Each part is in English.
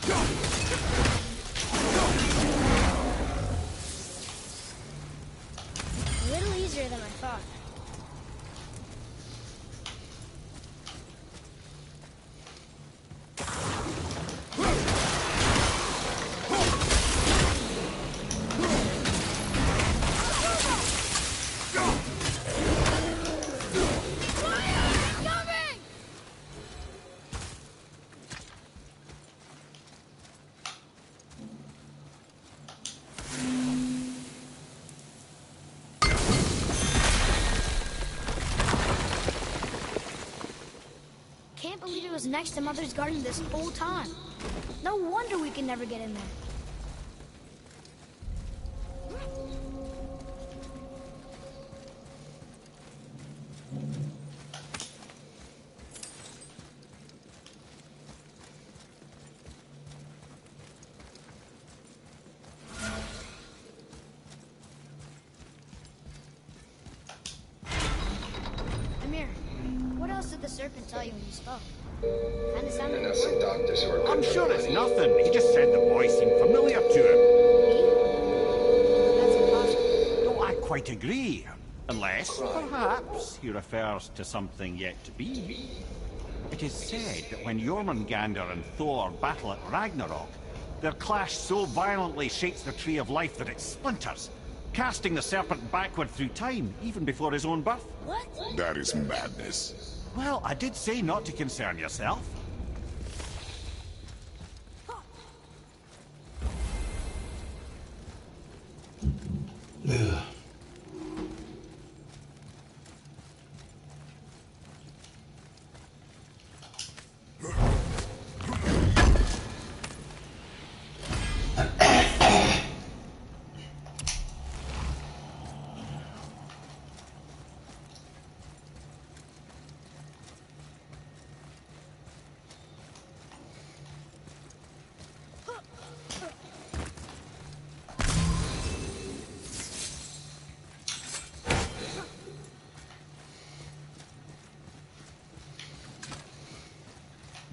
A little easier than I thought. Can't believe it was next to Mother's garden this whole time. No wonder we can never get in there. What else did the serpent tell you when you spoke? Kinda sounded I know some doctors who are... I'm sure it's nothing. He just said the voice seemed familiar to him. Me? That's impossible. No, I quite agree. Unless, perhaps, he refers to something yet to be. It is said that when Jormungandr and Thor battle at Ragnarok, their clash so violently shakes the Tree of Life that it splinters, casting the serpent backward through time, even before his own birth. What? That is madness. Well, I did say not to concern yourself.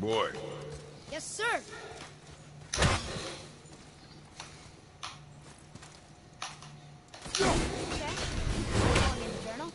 Boy. Yes, sir. Okay. Going in the journal.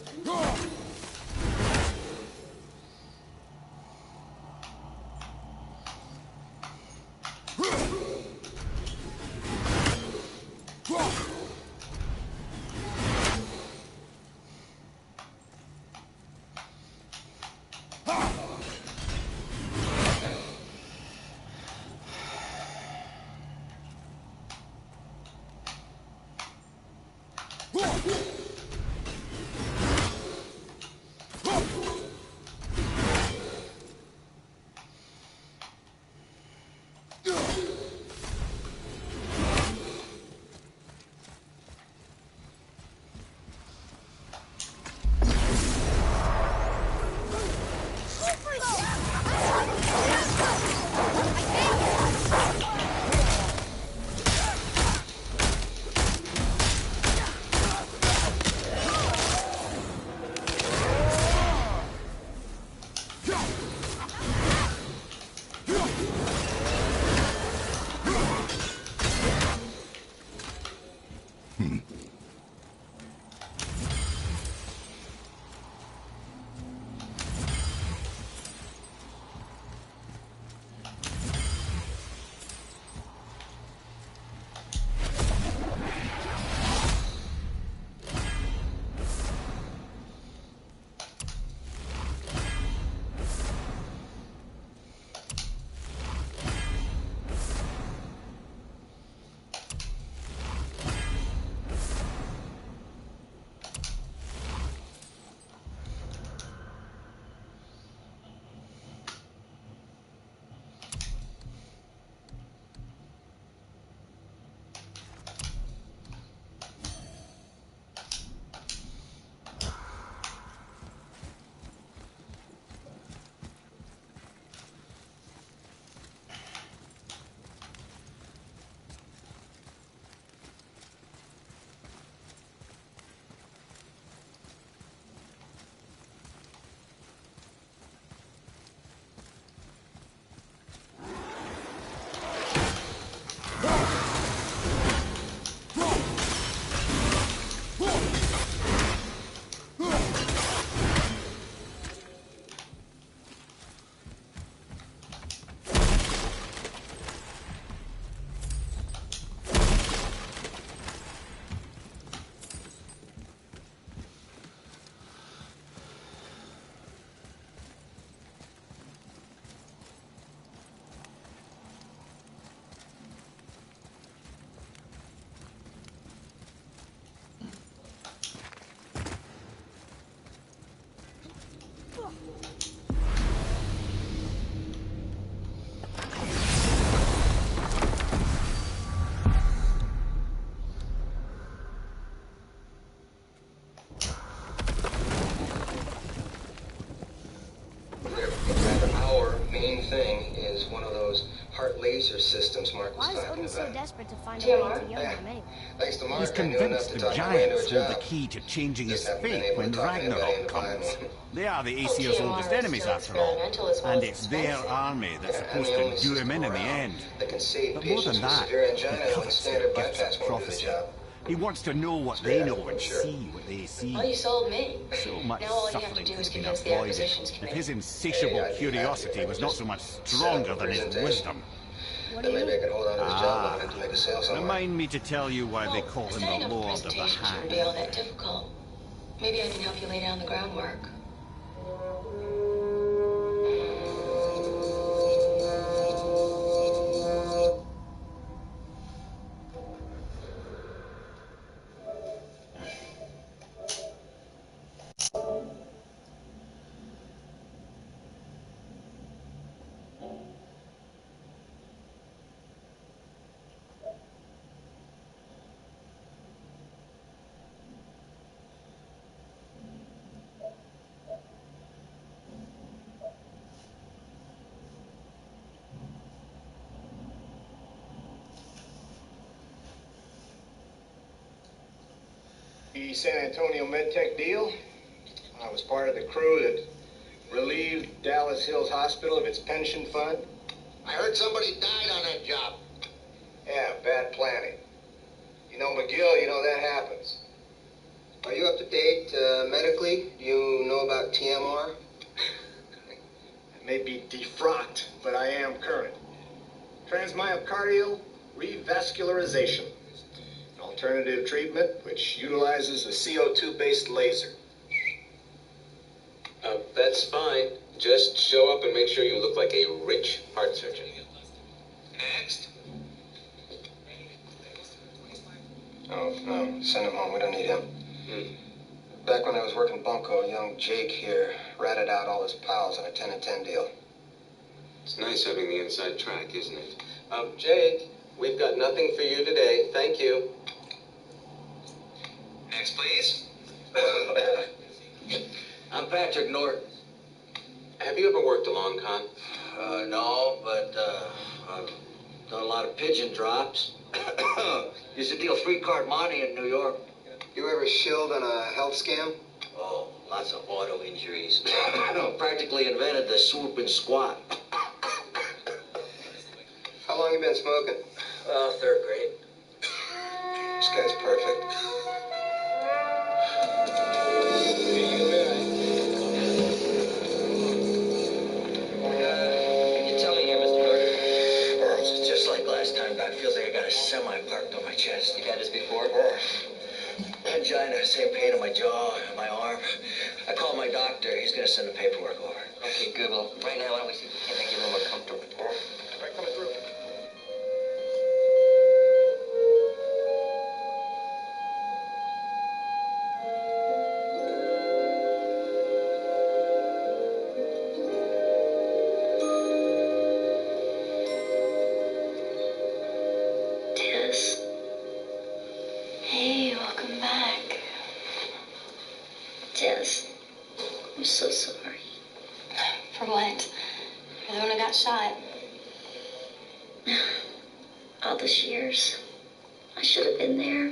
heart laser systems Mark was Why is talking Odin so about. desperate to find a way into Yeah. Jotunheim anyway? Thanks to Mark, He's I knew enough convinced to the talk my way into giants a hold the job. key to changing Just his haven't been fate able when to talk anybody Ragnarok into buying comes. one. They are the Aesir's oldest enemies, after all. And it's their army that's I'm supposed the to only do him in the system around end. that can save But more than patients with that, severe he angina when covets standard their gifts bypass of won't do the prophecy. job. He wants to know what Straight they out know of and Rupert. see what they see. Well, you sold me. So much Now all you have to suffering do could is have been convince the avoided acquisitions if committee. his insatiable Hey, I'd be curiosity happy was if not I so much just stronger set up a than his presentation. wisdom. What do Then you maybe I mean? could hold on to the job long enough to make a sale somewhere. Remind me to tell you why they Well, call him setting the up a Lord of the presentation shouldn't be Hang. all that difficult. Maybe I can help you lay down the groundwork. The San Antonio MedTech deal. I was part of the crew that relieved Dallas Hills Hospital of its pension fund. I heard somebody died on that job. Yeah, bad planning. You know, McGill, you know that happens. Are you up to date medically? Do you know about TMR? I may be defrocked, but I am current. Transmyocardial revascularization. An alternative treatment which utilizes a CO2-based laser. That's fine. Just show up and make sure you look like a rich heart surgeon. Next. Oh, no. Send him home. We don't need him. Back when I was working Bunko, young Jake here ratted out all his pals on a 10 and 10 deal. It's nice having the inside track, isn't it? Jake, we've got nothing for you today. Thank you. Next, please. I'm Patrick Norton. Have you ever worked a long con? No, but I've done a lot of pigeon drops. Used to deal 3-card money in New York. You ever shilled on a health scam? Oh, lots of auto injuries. Practically invented the swoop and squat. How long you been smoking? 3rd grade. This guy's perfect. Can you tell me here, Mr. Norton? It's just like last time, Doc. Feels like I got a semi parked on my chest. You had this before? Angina, same pain in my jaw, my arm. I called my doctor. He's gonna send the paperwork over. Okay, good. Well, right now, why don't we see if we can't make you a little more comfortable? Right, coming through. Tess. Hey, welcome back. Tess, I'm so sorry. For what? For the one who got shot? All those years. I should have been there.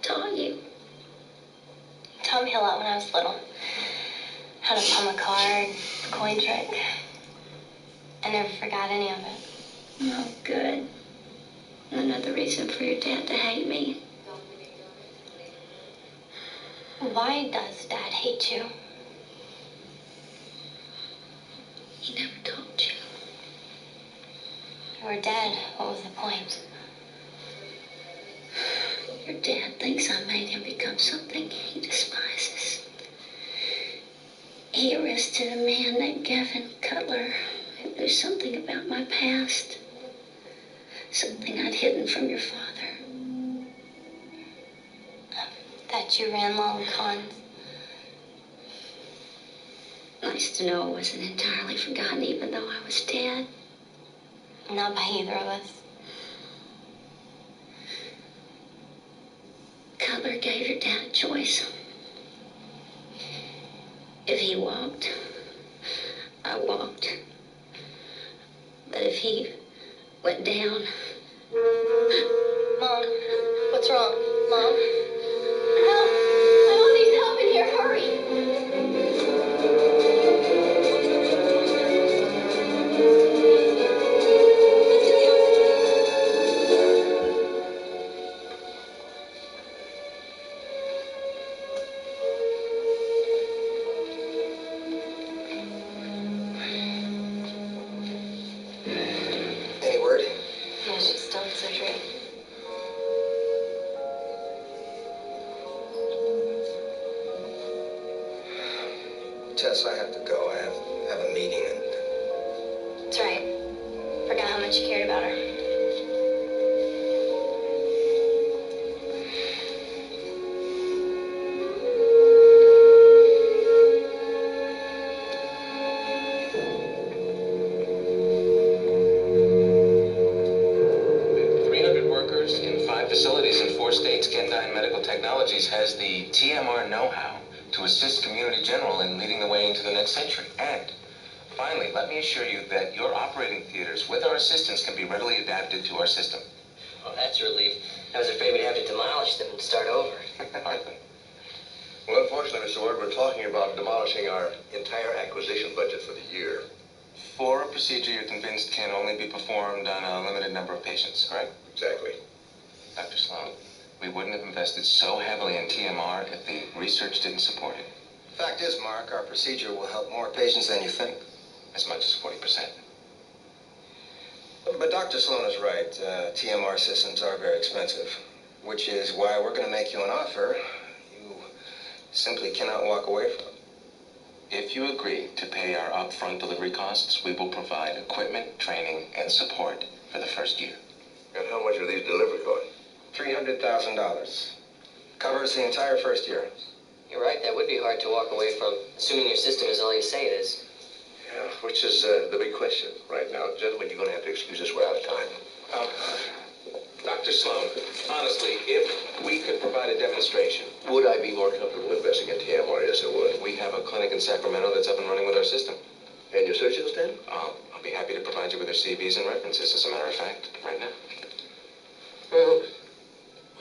Taught you. Taught me a lot when I was little. How to palm a card, the coin trick. I never forgot any of it. Oh, good. Another reason for your dad to hate me. Why does Dad hate you? He never told you. You were dead. What was the point? Your dad thinks I made him become something he despises. He arrested a man named Gavin Cutler who knew something about my past. Something I'd hidden from your father. That you ran long cons. Nice to know I wasn't entirely forgotten even though I was dead. Not by either of us. Cutler gave your dad a choice. If he walked, I walked. But if he went down. Mom, what's wrong? Mom? Help! I don't need help in here. Hurry! Any word? Yeah, she's still in surgery. Tess, I have to go. I have a meeting and... That's right. Forgot how much you cared about her. Facilities in 4 states, Kendine Medical Technologies has the TMR know-how to assist Community General in leading the way into the next century. And finally, let me assure you that your operating theaters, with our assistance, can be readily adapted to our system. Well, that's a relief. I was afraid we'd have to demolish them and start over. Hardly. Well, unfortunately, Mr. Ward, we're talking about demolishing our entire acquisition budget for the year. For a procedure you're convinced can only be performed on a limited number of patients, correct? Exactly. Dr. Sloan, we wouldn't have invested so heavily in TMR if the research didn't support it. Fact is, Mark, our procedure will help more patients than you think. As much as 40%. But Dr. Sloan is right. TMR systems are very expensive, which is why we're going to make you an offer you simply cannot walk away from. If you agree to pay our upfront delivery costs, we will provide equipment, training, and support for the first year. And how much are these delivery costs? $300,000. Covers the entire first year. You're right, that would be hard to walk away from, assuming your system is all you say it is. Yeah, which is the big question right now. Gentlemen, you're going to have to excuse us. We're out of time. Dr. Sloan, honestly, if we could provide a demonstration. Would I be more comfortable investing in TMR? Yes, I would. We have a clinic in Sacramento that's up and running with our system. And your surgeon stand? I'll be happy to provide you with their CVs and references, as a matter of fact, right now. Well,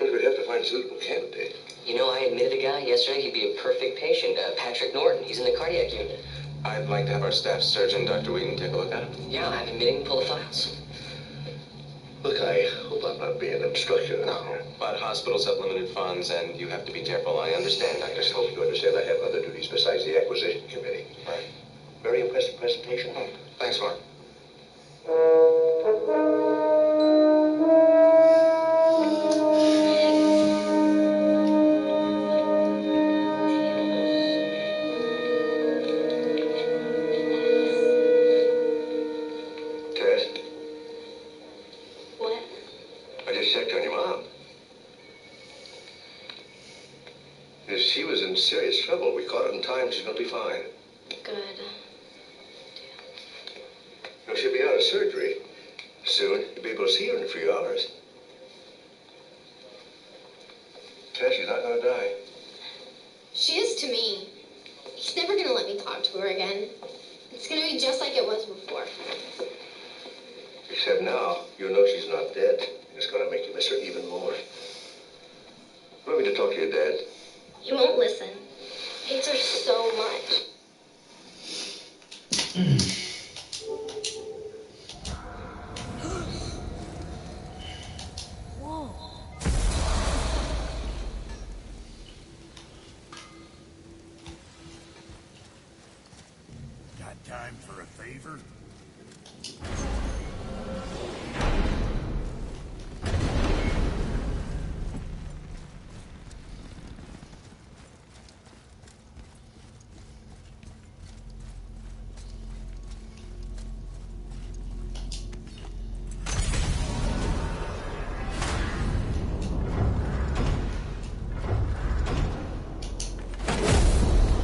we'd have to find a suitable candidate. You know, I admitted a guy yesterday he'd be a perfect patient, Patrick Norton. He's in the cardiac unit. I'd like to have our staff surgeon, Dr. Wheaton, take a look at him. Yeah, I'll have him meeting and pull the files. Look, I hope I'm not being obstructive. No, but hospitals have limited funds, and you have to be careful. I understand, I Dr. just Sloan. hope you understand I have other duties besides the acquisition committee. Right. Very impressive presentation. Thanks, Mark. Tess, What? I just checked on your mom. If she was in serious trouble, we caught it in time. She's going to be fine. Good. No, she'll be out of surgery soon. You'll be able to see her in a few hours. Tess, she's not going to die. She is to me. He's never gonna let me talk to her again. It's gonna be just like it was before. Except now, you know she's not dead. It's going to make you miss her even more. Want me to talk to your dad? He won't listen. Hates her so much. Whoa. Got time for a favor?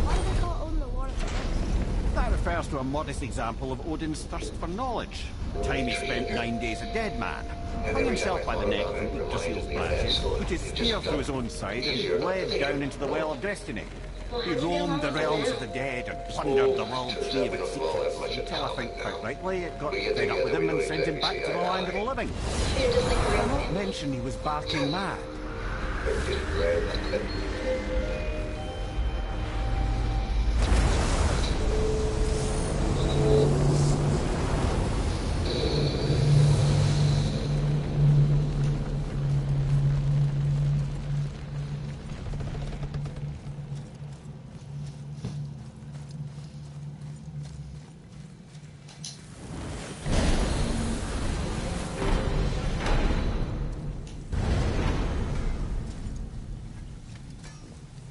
Why do they call Odin the Lord of the Earth? That refers to a modest example of Odin's thirst for knowledge. The time he spent 9 days a dead man. Hung himself by the neck from Yggdrasil's branches, put his spear through his own side, and bled down into the well of destiny. He roamed the realms of the dead and plundered the world free of its secrets, until I think quite rightly it got fed up with him and sent him back to the land of the living. You're just like a real Not thing. mention he was barking mad.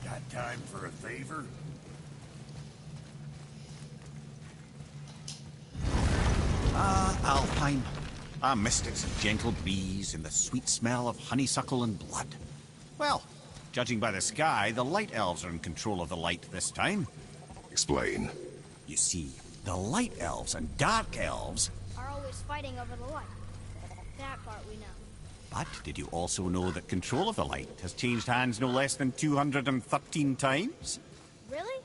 Got time for a favor? Alpine. I missed its gentle breeze and the sweet smell of honeysuckle and blood. Well, judging by the sky, the light elves are in control of the light this time. Explain. You see, the light elves and dark elves... Are always fighting over the light. That part we know. But did you also know that control of the light has changed hands no less than 213 times? Really?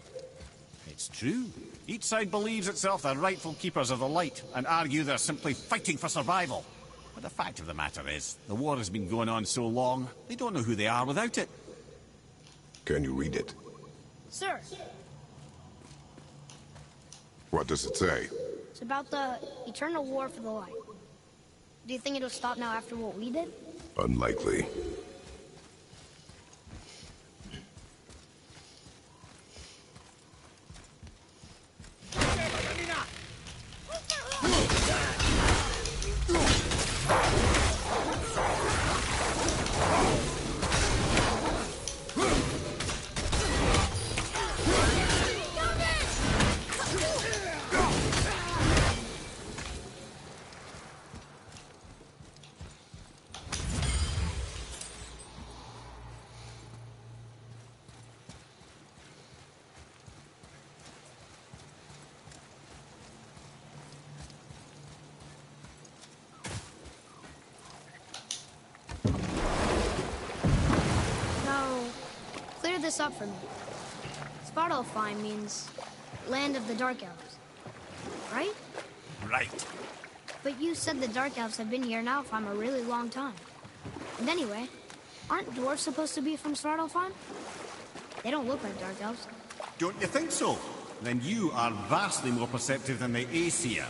It's true. Each side believes itself the rightful keepers of the light and argue they're simply fighting for survival. But the fact of the matter is, the war has been going on so long, they don't know who they are without it. Can you read it? Sir, What does it say? it's about the eternal war for the light. Do you think it'll stop now after what we did? Unlikely. No. Clear this up for me. Svartalfheim means land of the Dark Elves, right? Right. But you said the Dark Elves have been here now for a really long time. And anyway, aren't dwarves supposed to be from Svartalfheim? They don't look like Dark Elves. Don't you think so? Then you are vastly more perceptive than the Aesir.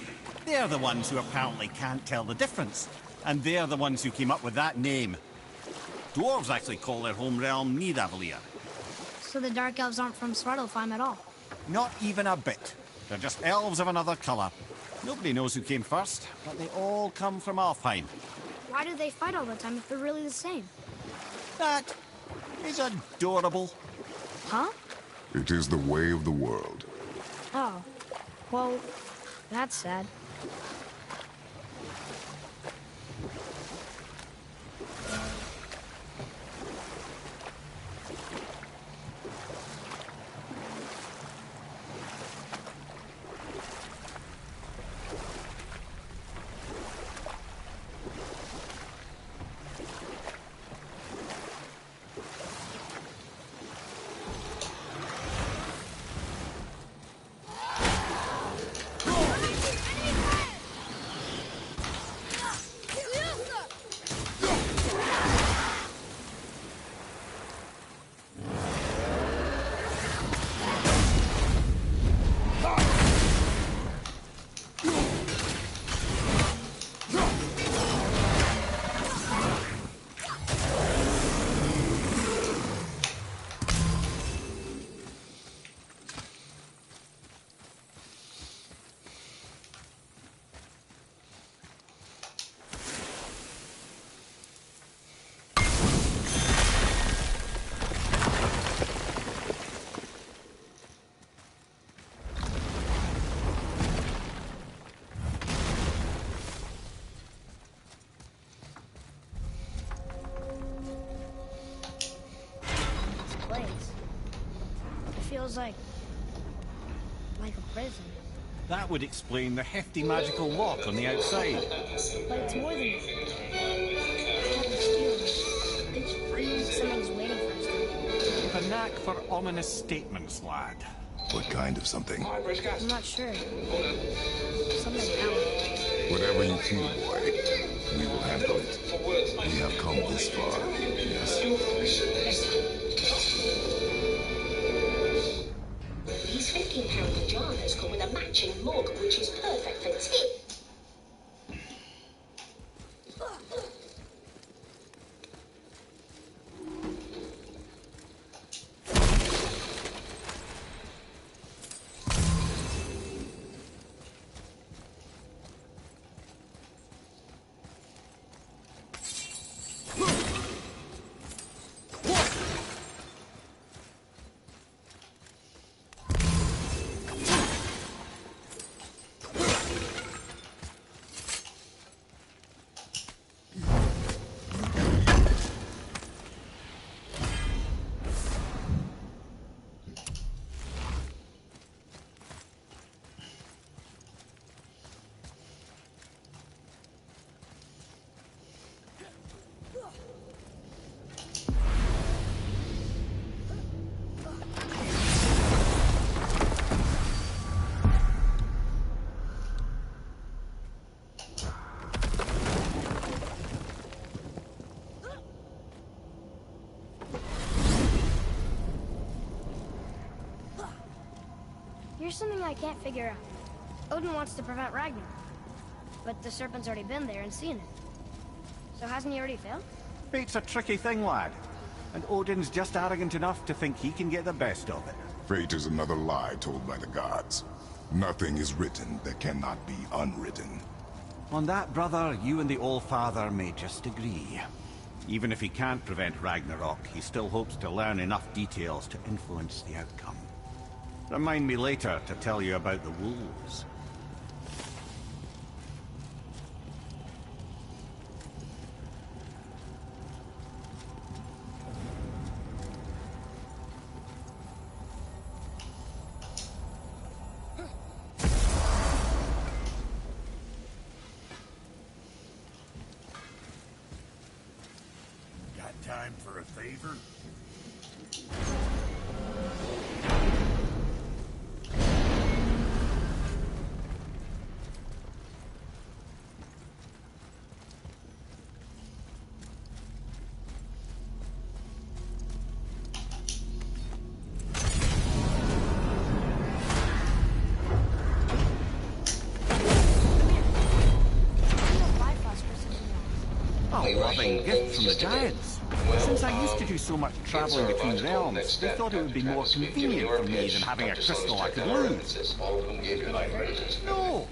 They're the ones who apparently can't tell the difference. And they're the ones who came up with that name. Dwarves actually call their home realm Nidavellir. So the Dark Elves aren't from Svartalfheim at all. Not even a bit. They're just elves of another colour. Nobody knows who came first, but they all come from Alfheim. Why do they fight all the time if they're really the same? That is adorable. Huh? It is the way of the world. Oh. Well, that's sad. Feels like a prison. That would explain the hefty magical lock on the outside. But it's more than that. I have this feeling. Something's waiting for us. With a knack for ominous statements, lad. What kind of something? I'm not sure. Something else. Whatever you feel, boy, we will handle it. We have come this far, yes? These £15 pajamas come with a matching mug, which is perfect for tea. Here's something I can't figure out. Odin wants to prevent Ragnarok, but the serpent's already been there and seen it. So hasn't he already failed? Fate's a tricky thing, lad. And Odin's just arrogant enough to think he can get the best of it. Fate is another lie told by the gods. Nothing is written that cannot be unwritten. On that, brother, you and the All-Father may just agree. Even if he can't prevent Ragnarok, he still hopes to learn enough details to influence the outcome. Remind me later to tell you about the wolves. Got time for a favor? A loving gift from the Giants. Since I used to do so much traveling between realms, they thought it would be more convenient for me than having a crystal I could lose. No,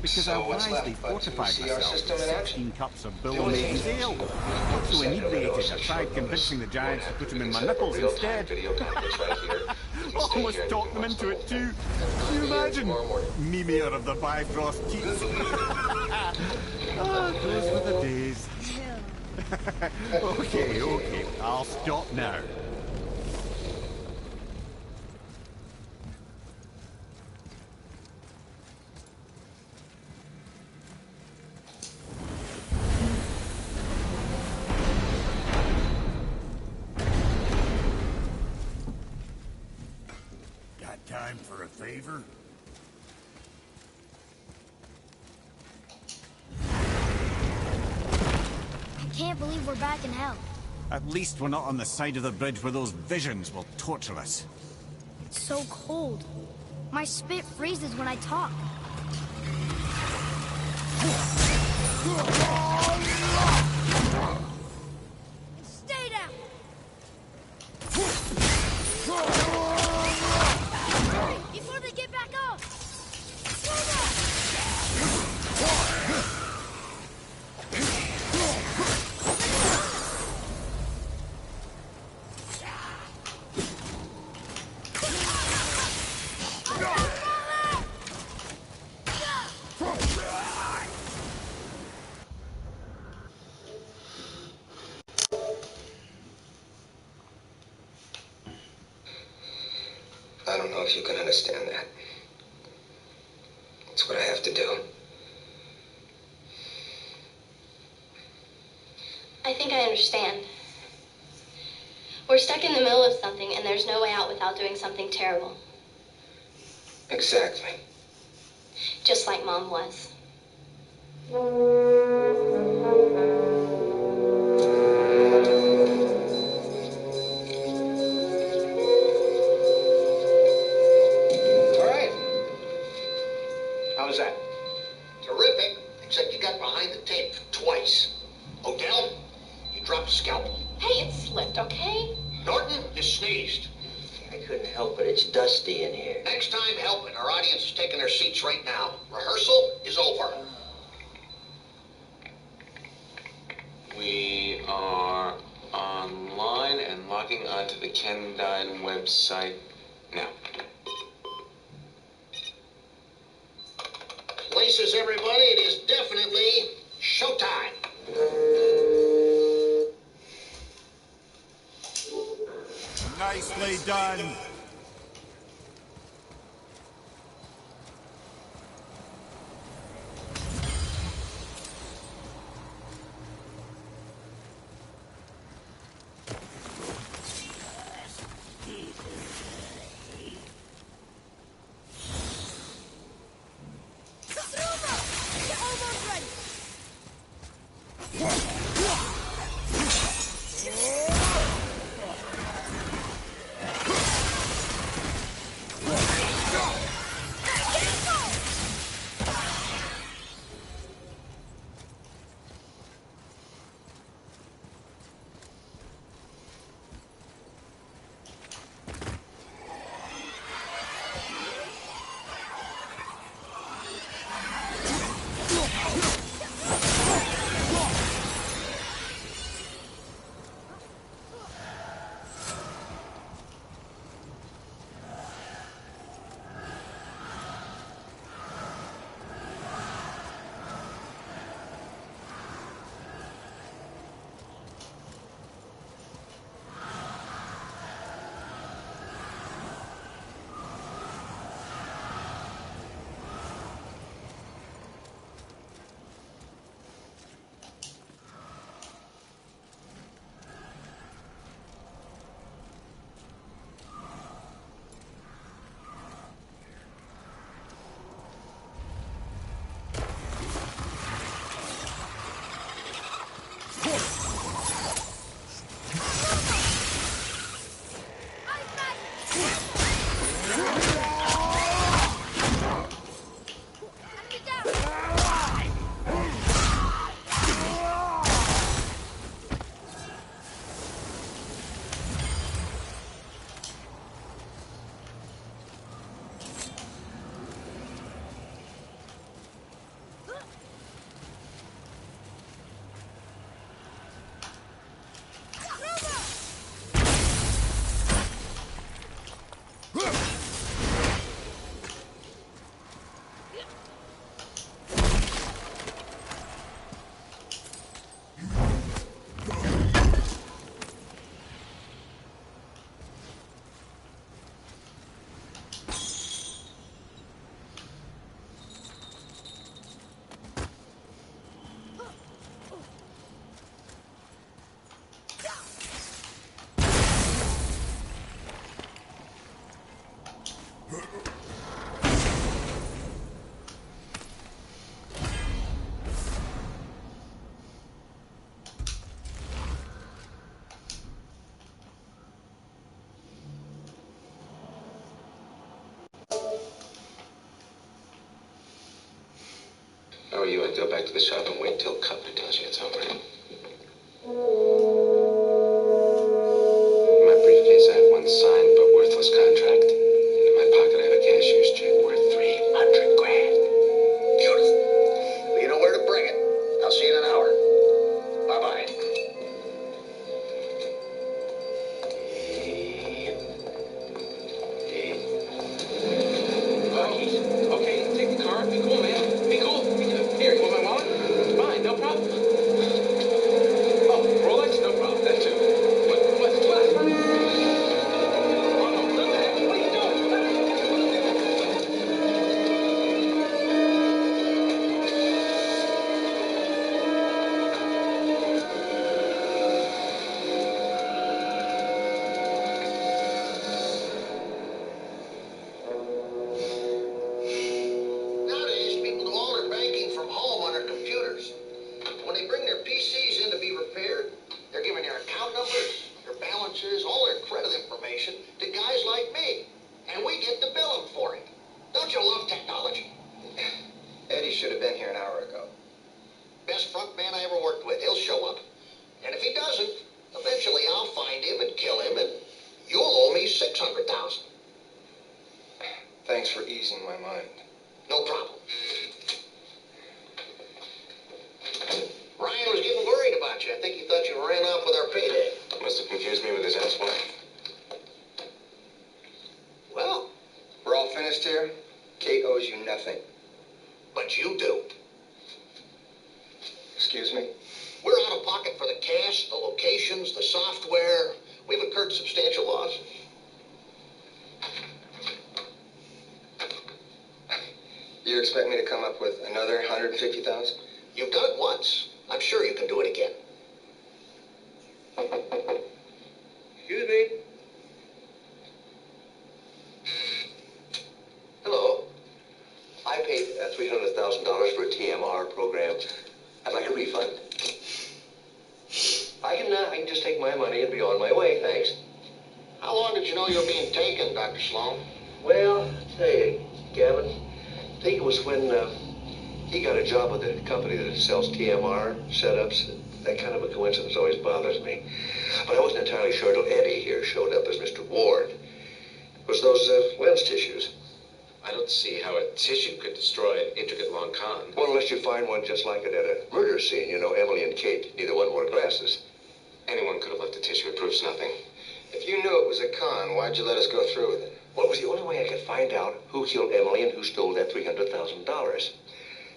because I wisely fortified myself with 16 cups of Billow Maiden's Ale. So inebriated, I tried convincing the Giants to put them in my nipples instead. Almost talked them into it too. Can you imagine? Mimir of the Bifrost Keats. Ah, those were the days. Okay, I'll stop now. Got time for a favor? I can't believe we're back in hell. At least we're not on the side of the bridge where those visions will torture us. It's so cold. My spit freezes when I talk. Stay down! Hurry, before they get back up! I don't know if you can understand that. It's what I have to do. I think I understand. We're stuck in the middle of something, and there's no way out without doing something terrible. Exactly. Just like Mom was. All right. How was that? Terrific, except you got behind the tape twice. Odell, you dropped a scalpel. Hey, it slipped, okay? Norton, you sneezed. I couldn't help it. It's dusty in here. Next time, help it. Our audience is taking their seats right now. Rehearsal is over. We are online and logging onto the Kendine website now. Places, everybody, it is definitely showtime. Nicely done. How are you? I'd go back to the shop and wait till Cutler tells you it's over. In my briefcase, I have one signed but worthless contract. And in my pocket, I have a cashier's check worth $300 grand. Beautiful. Well, you know where to bring it. I'll see you in an hour. Bye-bye. Okay, take the car. Be cool, man. Be cool. Here, you want my wallet? Fine, no problem. for the cash, the locations, the software. We've incurred substantial loss. You expect me to come up with another 150,000? You've done it once. I'm sure you can do it again. Excuse me. Hello. I paid $300,000 for a TMR program. I'd like a refund. I can just take my money and be on my way, thanks. How long did you know you were being taken, Dr. Sloan? Well, I'll tell you, Gavin, I think it was when he got a job with a company that sells TMR setups. That kind of a coincidence always bothers me. But I wasn't entirely sure till Eddie here showed up as Mr. Ward. It was those lens tissues. I don't see how a tissue could destroy an intricate long con. Well, unless you find one just like it at a murder scene. You know, Emily and Kate, neither one wore glasses. Anyone could have left a tissue. It proves nothing. If you knew it was a con, why'd you let us go through with it? Well, it was the only way I could find out who killed Emily and who stole that $300,000.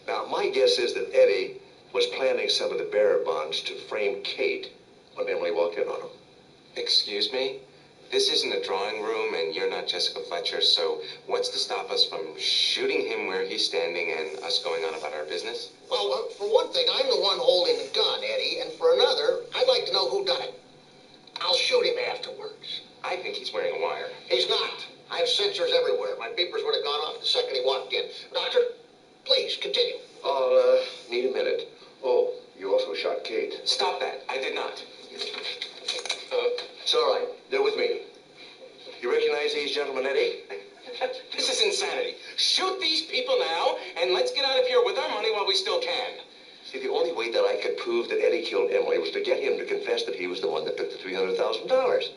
Now, my guess is that Eddie was planning some of the bearer bonds to frame Kate when Emily walked in on him. Excuse me? This isn't a drawing room, and you're not Jessica Fletcher, so what's to stop us from shooting him where he's standing and us going on about our business? Well, for one thing, I'm the one holding the gun, Eddie, and for another, I'd like to know who done it. I'll shoot him afterwards. I think he's wearing a wire. He's not. I have sensors everywhere. My beepers would have gone off the second he walked in. Doctor, please, continue. I'll need a minute. Oh, you also shot Kate. Stop that. I did not. It's all right. They're with me. You recognize these gentlemen, Eddie? This is insanity. Shoot these people now, and let's get out of here with our money while we still can. See, the only way that I could prove that Eddie killed Emily was to get him to confess that he was the one that took the $300,000.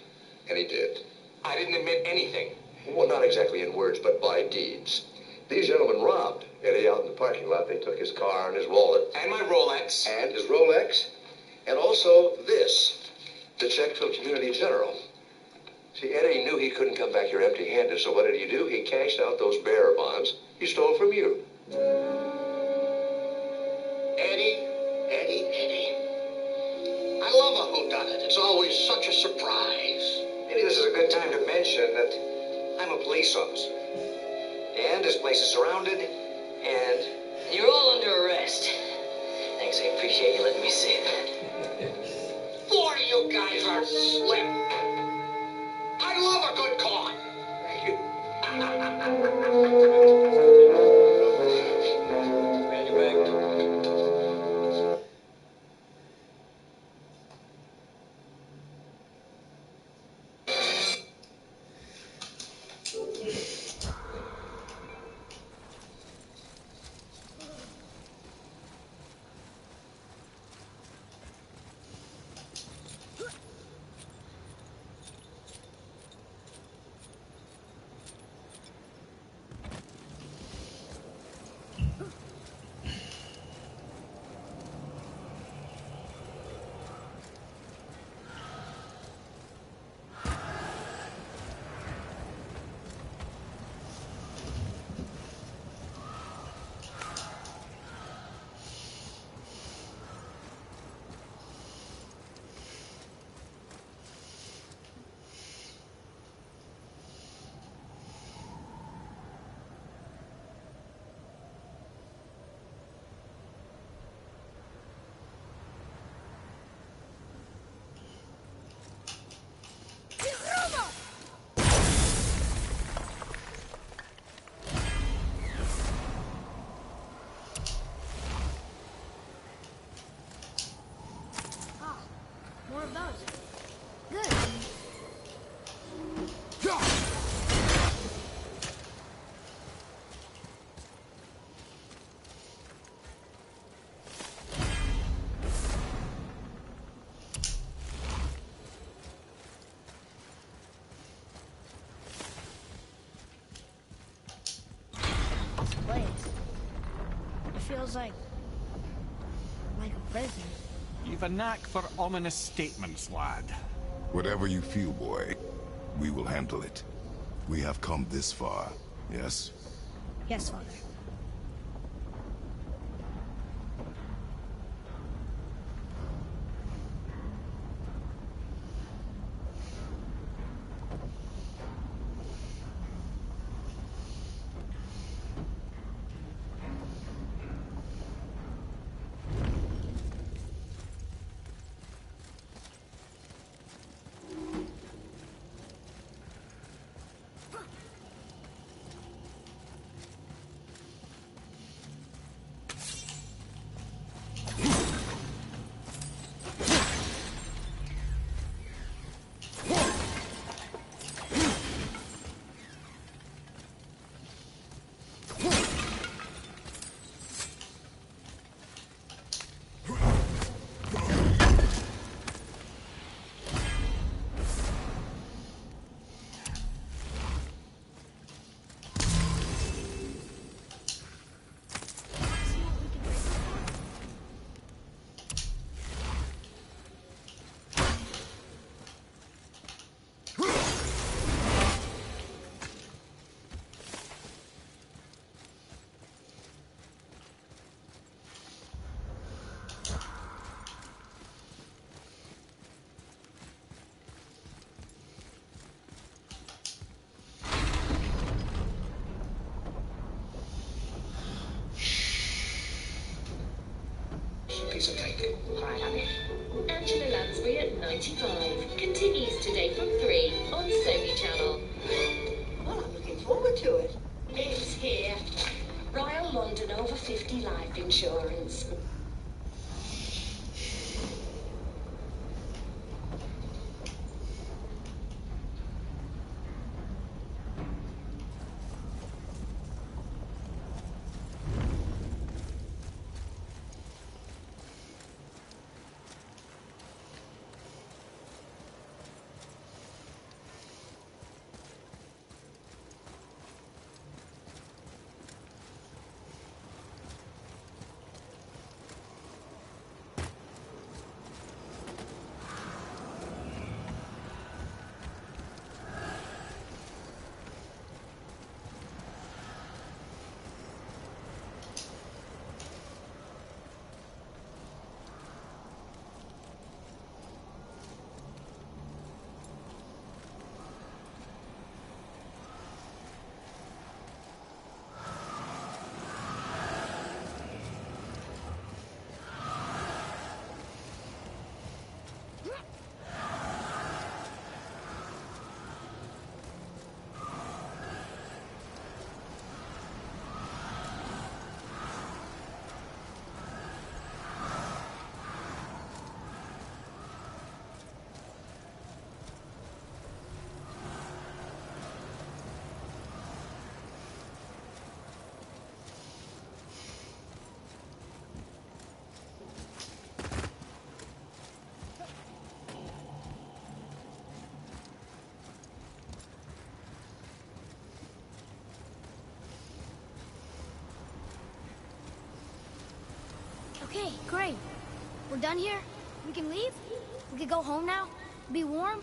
And he did. I didn't admit anything. Well, not exactly in words, but by deeds. These gentlemen robbed Eddie out in the parking lot. They took his car and his wallet. And my Rolex. And his Rolex. And also this, the check from Community General. See, Eddie knew he couldn't come back here empty-handed, so what did he do? He cashed out those bearer bonds he stole from you. Eddie. I love a whodunit. It's always such a surprise. Maybe this is a good time to mention that I'm a police officer. And this place is surrounded, and you're all under arrest. Thanks, I appreciate you letting me say that. Boy, you guys are slick. I love a good con. Thank you. Man, you back. More of those. Good. This place. It feels like a prison. You've a knack for ominous statements, lad. Whatever you feel, boy, we will handle it. We have come this far, yes? Yes, Father. piece of cake. All right, honey. Angela Lansbury at 95 continues today from 3 on Sony Channel. Well, I'm looking forward to it. It's here. Royal London over 50 life insurance. Okay, great. We're done here? We can leave? We can go home now? Be warm?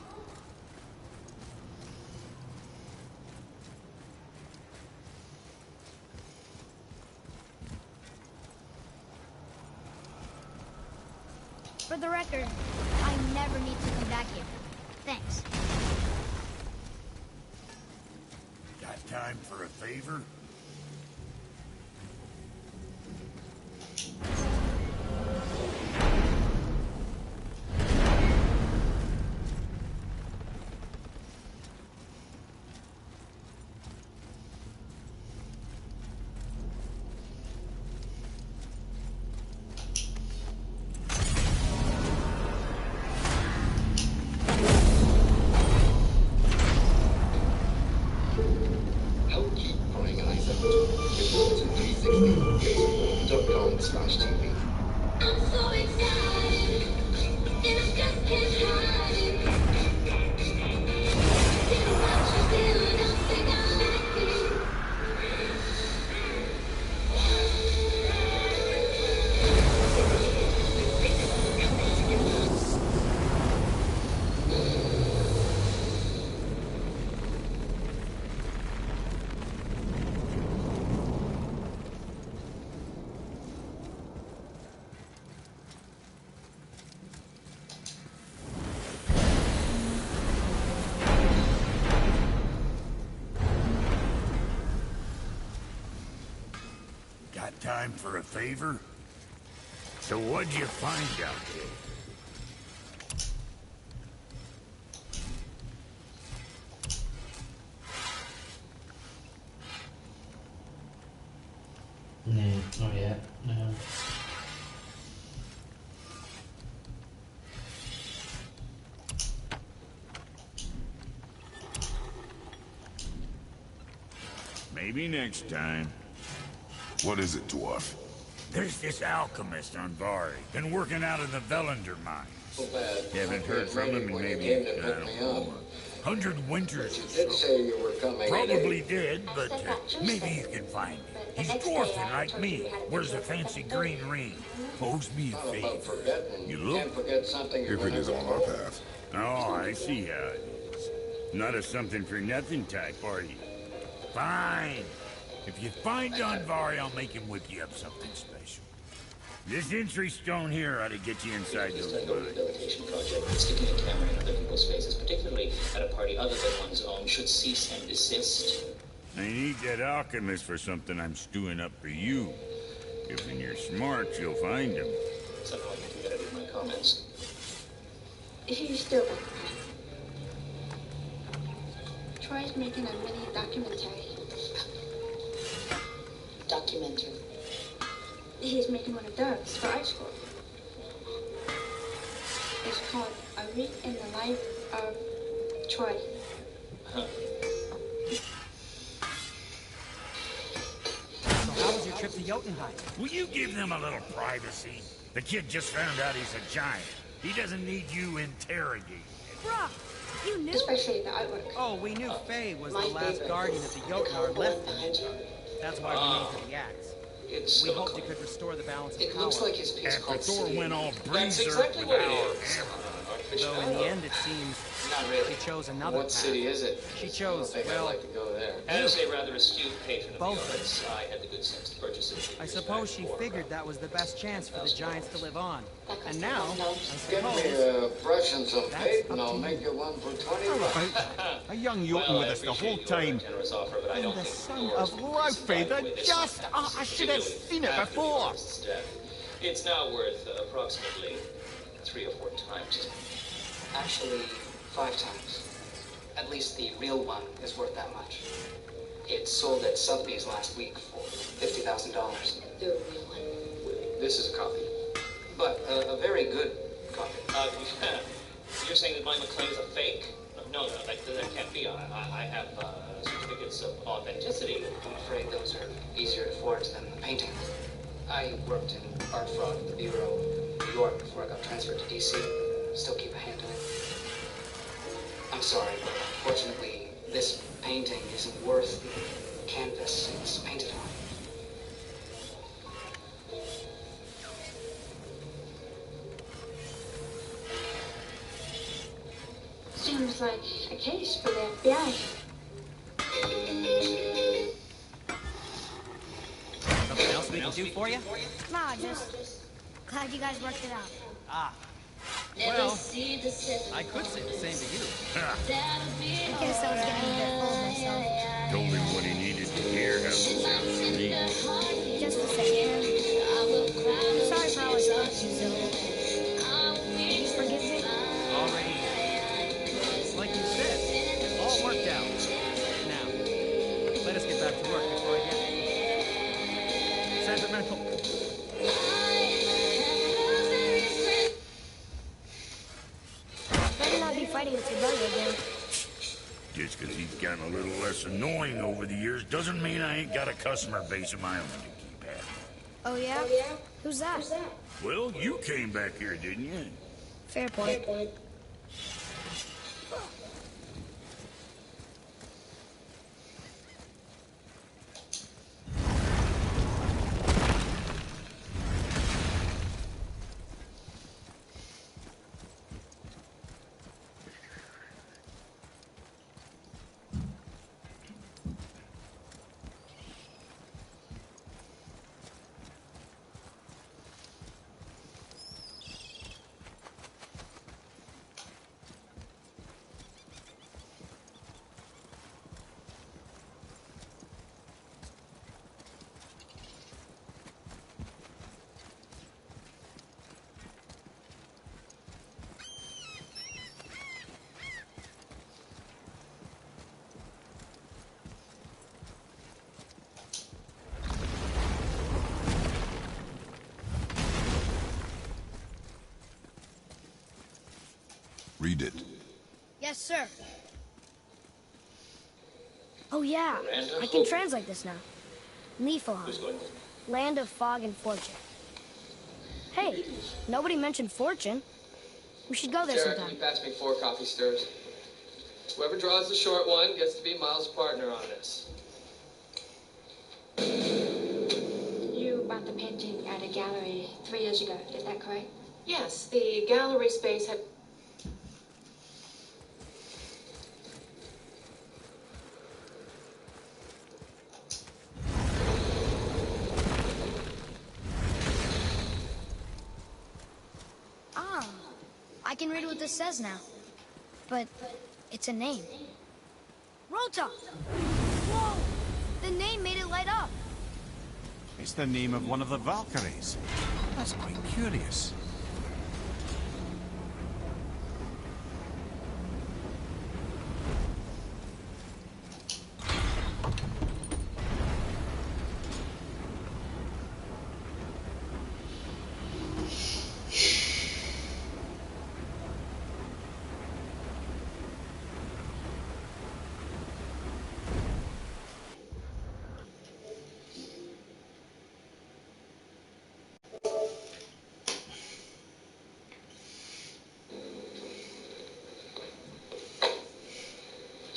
For the record, I never need to come back here. Thanks. Got time for a favor? TV. I'm so excited, and I just can't hide it. See what you do, don't think I like it. Got time for a favor? So what'd you find out there? No, not yet. No. Maybe next time. What is it, dwarf? There's this alchemist on Vari. Been working out in the Velander mines. Haven't heard from him in maybe, I don't know, 100 winters or Did so. say you were coming. Probably did, but maybe you can find me. He's dwarfing like me. Wears a fancy green ring. Owes me a favor. You look? If it is on our path. Oh, I see how it is. Not a something-for-nothing type, are you? Fine. If you find Donvari, I'll make him whip you up something special. This entry stone here ought to get you inside those mines. Rehabilitation project, sticking a camera in other people's faces, particularly at a party other than one's own, should cease and desist. I need that alchemist for something I'm stewing up for you. If you're smart, you'll find him. so now I can forget any of my comments. You still got the pen. Troy's making a mini documentary. Documentary? He's making one of those for art school. It's called A Week in the Life of Troy. Huh. So how was your trip to Jotunheim? Will you give them a little privacy? The kid just found out he's a giant. He doesn't need you interrogating. Bruh, you knew? Especially the artwork. Oh, we knew Faye was the last guardian of the Jotnar left in Midgard. That's why we named her the Axe. We hoped it could restore the balance of power. It looks like his piece After called Thor City. went all That's breezer exactly with what it our is. Though in the end, it seems Not really. she chose another What path. city is it? She chose, I don't think well, I'd like to go there. As a rather astute patron of both the arts, I had the good sense to purchase it. I suppose she figured that was the best chance for the giants to live on. And now, I Get suppose... me a brush and some That's paint, up and I'll to make you. you one for 20 How bucks. about a young Jotun with us the whole time? Generous offer, but I And don't the think son yours of is Laufey, valued the with just... this. I should have seen it After the before. artist's death. It's now worth approximately 3 or 4 times. Actually, 5 times. At least the real one is worth that much. It sold at Sotheby's last week for $50,000. The real one? This is a copy. But a very good copy. You're saying that my McLean is a fake? No, that can't be. I have certificates of authenticity. I'm afraid those are easier to forge than the painting. I worked in art fraud at the Bureau in New York before I got transferred to D.C. Still keep a hand in it. I'm sorry, but unfortunately, this painting isn't worth the canvas it's painted on. Seems like a case for the FBI. Something else we can do for you? Nah, just glad you guys worked it out. Ah. Well, I could say the same to you. I guess I was getting a bit full of myself. Told him what he needed to hear. How it sounds to me. Just a second. Sorry for all I spoke to you, Zoe. You forgive me? Already. Like you said, all worked out. Now, let us get back to work before I get sentimental. Better not be fighting with your brother again. Just because he's gotten a little less annoying over the years doesn't mean I ain't got a customer base of my own to keep happy. Oh yeah? Who's that? Well, you came back here, didn't you? Fair point. Read it. Yes, sir. Oh yeah, I can translate this now. Niflheim, land of fog and fortune. Hey, nobody mentioned fortune. We should go there Jared, sometime. you pass me 4 coffee stirs. Whoever draws the short one gets to be Miles' partner on this. You bought the painting at a gallery 3 years ago, is that correct? Yes, the gallery space had... Ah, I can read what this says now. But it's a name. Rota! Whoa! The name made it light up. It's the name of one of the Valkyries. That's quite curious.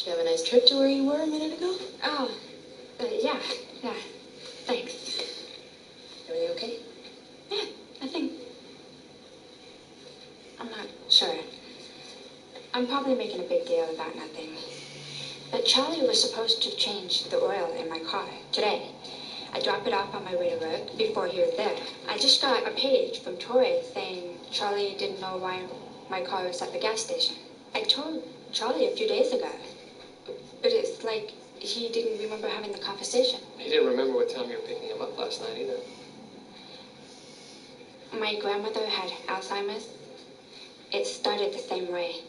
Did you have a nice trip to where you were a minute ago? Oh, yeah. Thanks. Everything okay? Yeah, I think. I'm not sure. I'm probably making a big deal about nothing. But Charlie was supposed to change the oil in my car today. I dropped it off on my way to work before he was there. I just got a page from Tori saying Charlie didn't know why my car was at the gas station. I told Charlie a few days ago, but it's like he didn't remember having the conversation. He didn't remember what time you were picking him up last night either. My grandmother had Alzheimer's. It started the same way.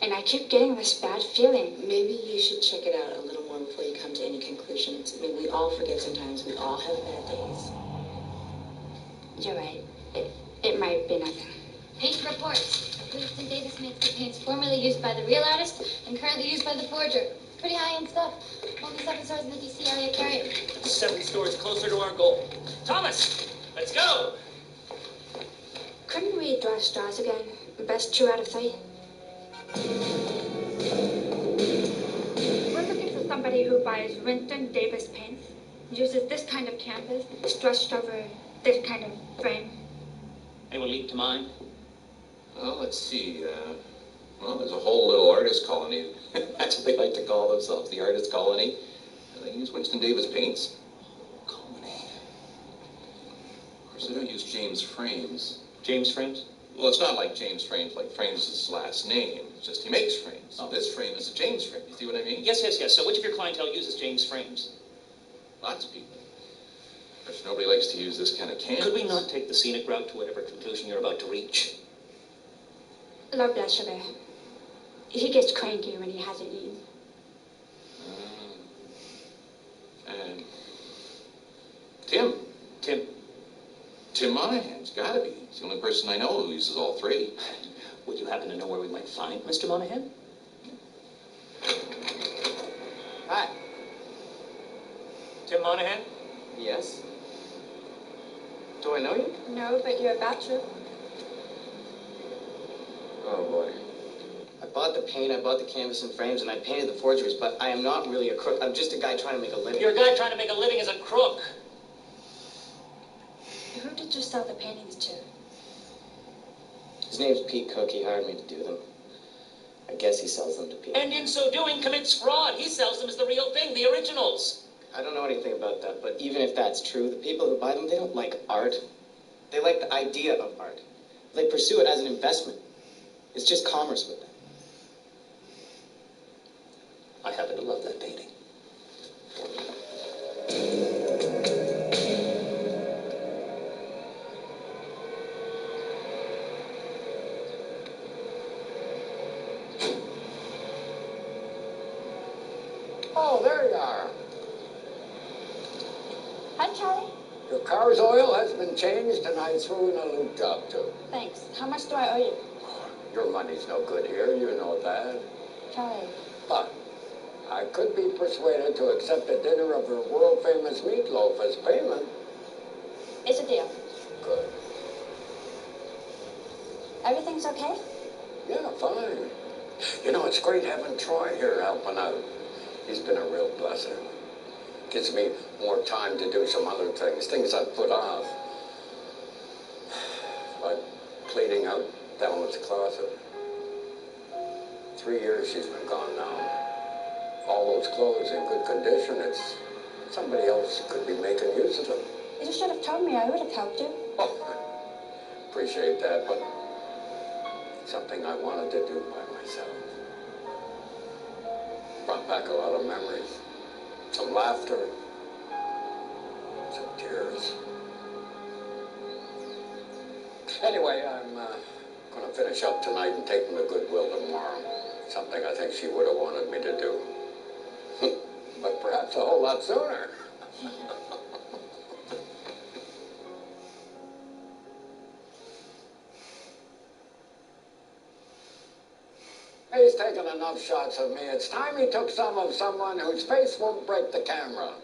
And I keep getting this bad feeling. Maybe you should check it out a little more before you come to any conclusions. I mean, we all forget sometimes. We all have bad days. You're right. It might be nothing. Paint reports. Winston Davis makes the paints formerly used by the real artist and currently used by the forger. Pretty high-end stuff. Only 7 stores in the DC area carry it. 7 stores closer to our goal. Thomas, let's go! Couldn't we draw straws again? Best 2 out of 3. We're looking for somebody who buys Winston Davis paints, uses this kind of canvas, stretched over this kind of frame. Anyone leap to mind? Well, let's see. Well, there's a whole little artist colony. That's what they like to call themselves, the artist colony. And they use Winston Davis paints. Colony. Of course, they don't use James Frames. James Frames? Well, it's not like James Frames, like Frames is his last name. It's just he makes frames. Oh. This frame is a James frame. You see what I mean? Yes. So which of your clientele uses James Frames? Lots of people. Of course, nobody likes to use this kind of canvas. Could we not take the scenic route to whatever conclusion you're about to reach? Lord bless sugar. He gets cranky when he hasn't eaten. And Tim. Tim Monahan's gotta be. He's the only person I know who uses all 3. Would you happen to know where we might find Mr. Monahan? Hi. Tim Monahan? Yes. Do I know you? No, but you're about to. Oh, boy. I bought the paint, I bought the canvas and frames, and I painted the forgeries, but I am not really a crook. I'm just a guy trying to make a living. Your guy trying to make a living is a crook. Who did you sell the paintings to? His name's Pete Cook. He hired me to do them. I guess he sells them to people. And in so doing commits fraud. He sells them as the real thing, the originals. I don't know anything about that, but even if that's true, the people who buy them, they don't like art. They like the idea of art. They pursue it as an investment. It's just commerce with them. I happen to love that painting. Oh, there you are. Hi, Charlie. Your car's oil has been changed, and I threw in a lube job, too. Thanks. How much do I owe you? Your money's no good here, you know that. Charlie. But I could be persuaded to accept a dinner of your world-famous meatloaf as payment. It's a deal. Good. Everything's okay? Yeah, fine. You know, it's great having Troy here helping out. He's been a real blessing. Gives me more time to do some other things I've put off. Like cleaning out Thelma's closet. 3 years she's been gone now. All those clothes in good condition. It's somebody else could be making use of them. You should have told me. I would have helped you. Oh, appreciate that, but something I wanted to do by myself. Brought back a lot of memories. Some laughter. tears. Anyway, I'm going to finish up tonight and take them to Goodwill tomorrow. Something I think she would have wanted me to do. But perhaps a whole lot sooner. He's taken enough shots of me. It's time he took some of someone whose face won't break the camera.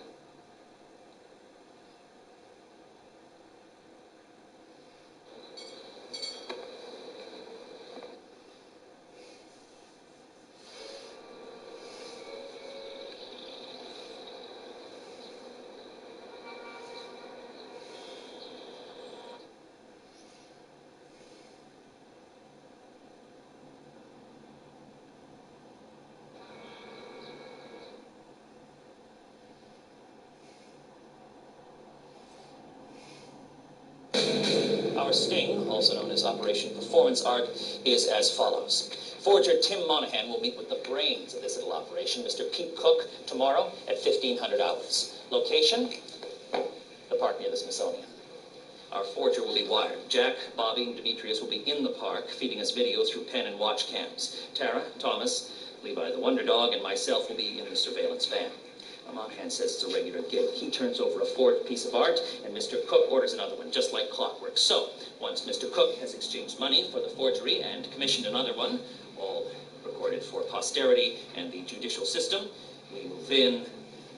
Our sting, also known as Operation Performance Art, is as follows. Forger Tim Monahan will meet with the brains of this little operation, Mr. Pete Cook, tomorrow at 1500 hours. Location? The park near the Smithsonian. Our forger will be wired. Jack, Bobby, and Demetrius will be in the park, feeding us video through pen and watch cams. Tara, Thomas, Levi the Wonder Dog, and myself will be in the surveillance van. Monahan says it's a regular gig. He turns over a fourth piece of art, and Mr. Cook orders another one, just like clockwork. So, once Mr. Cook has exchanged money for the forgery and commissioned another one, all recorded for posterity and the judicial system, we move in,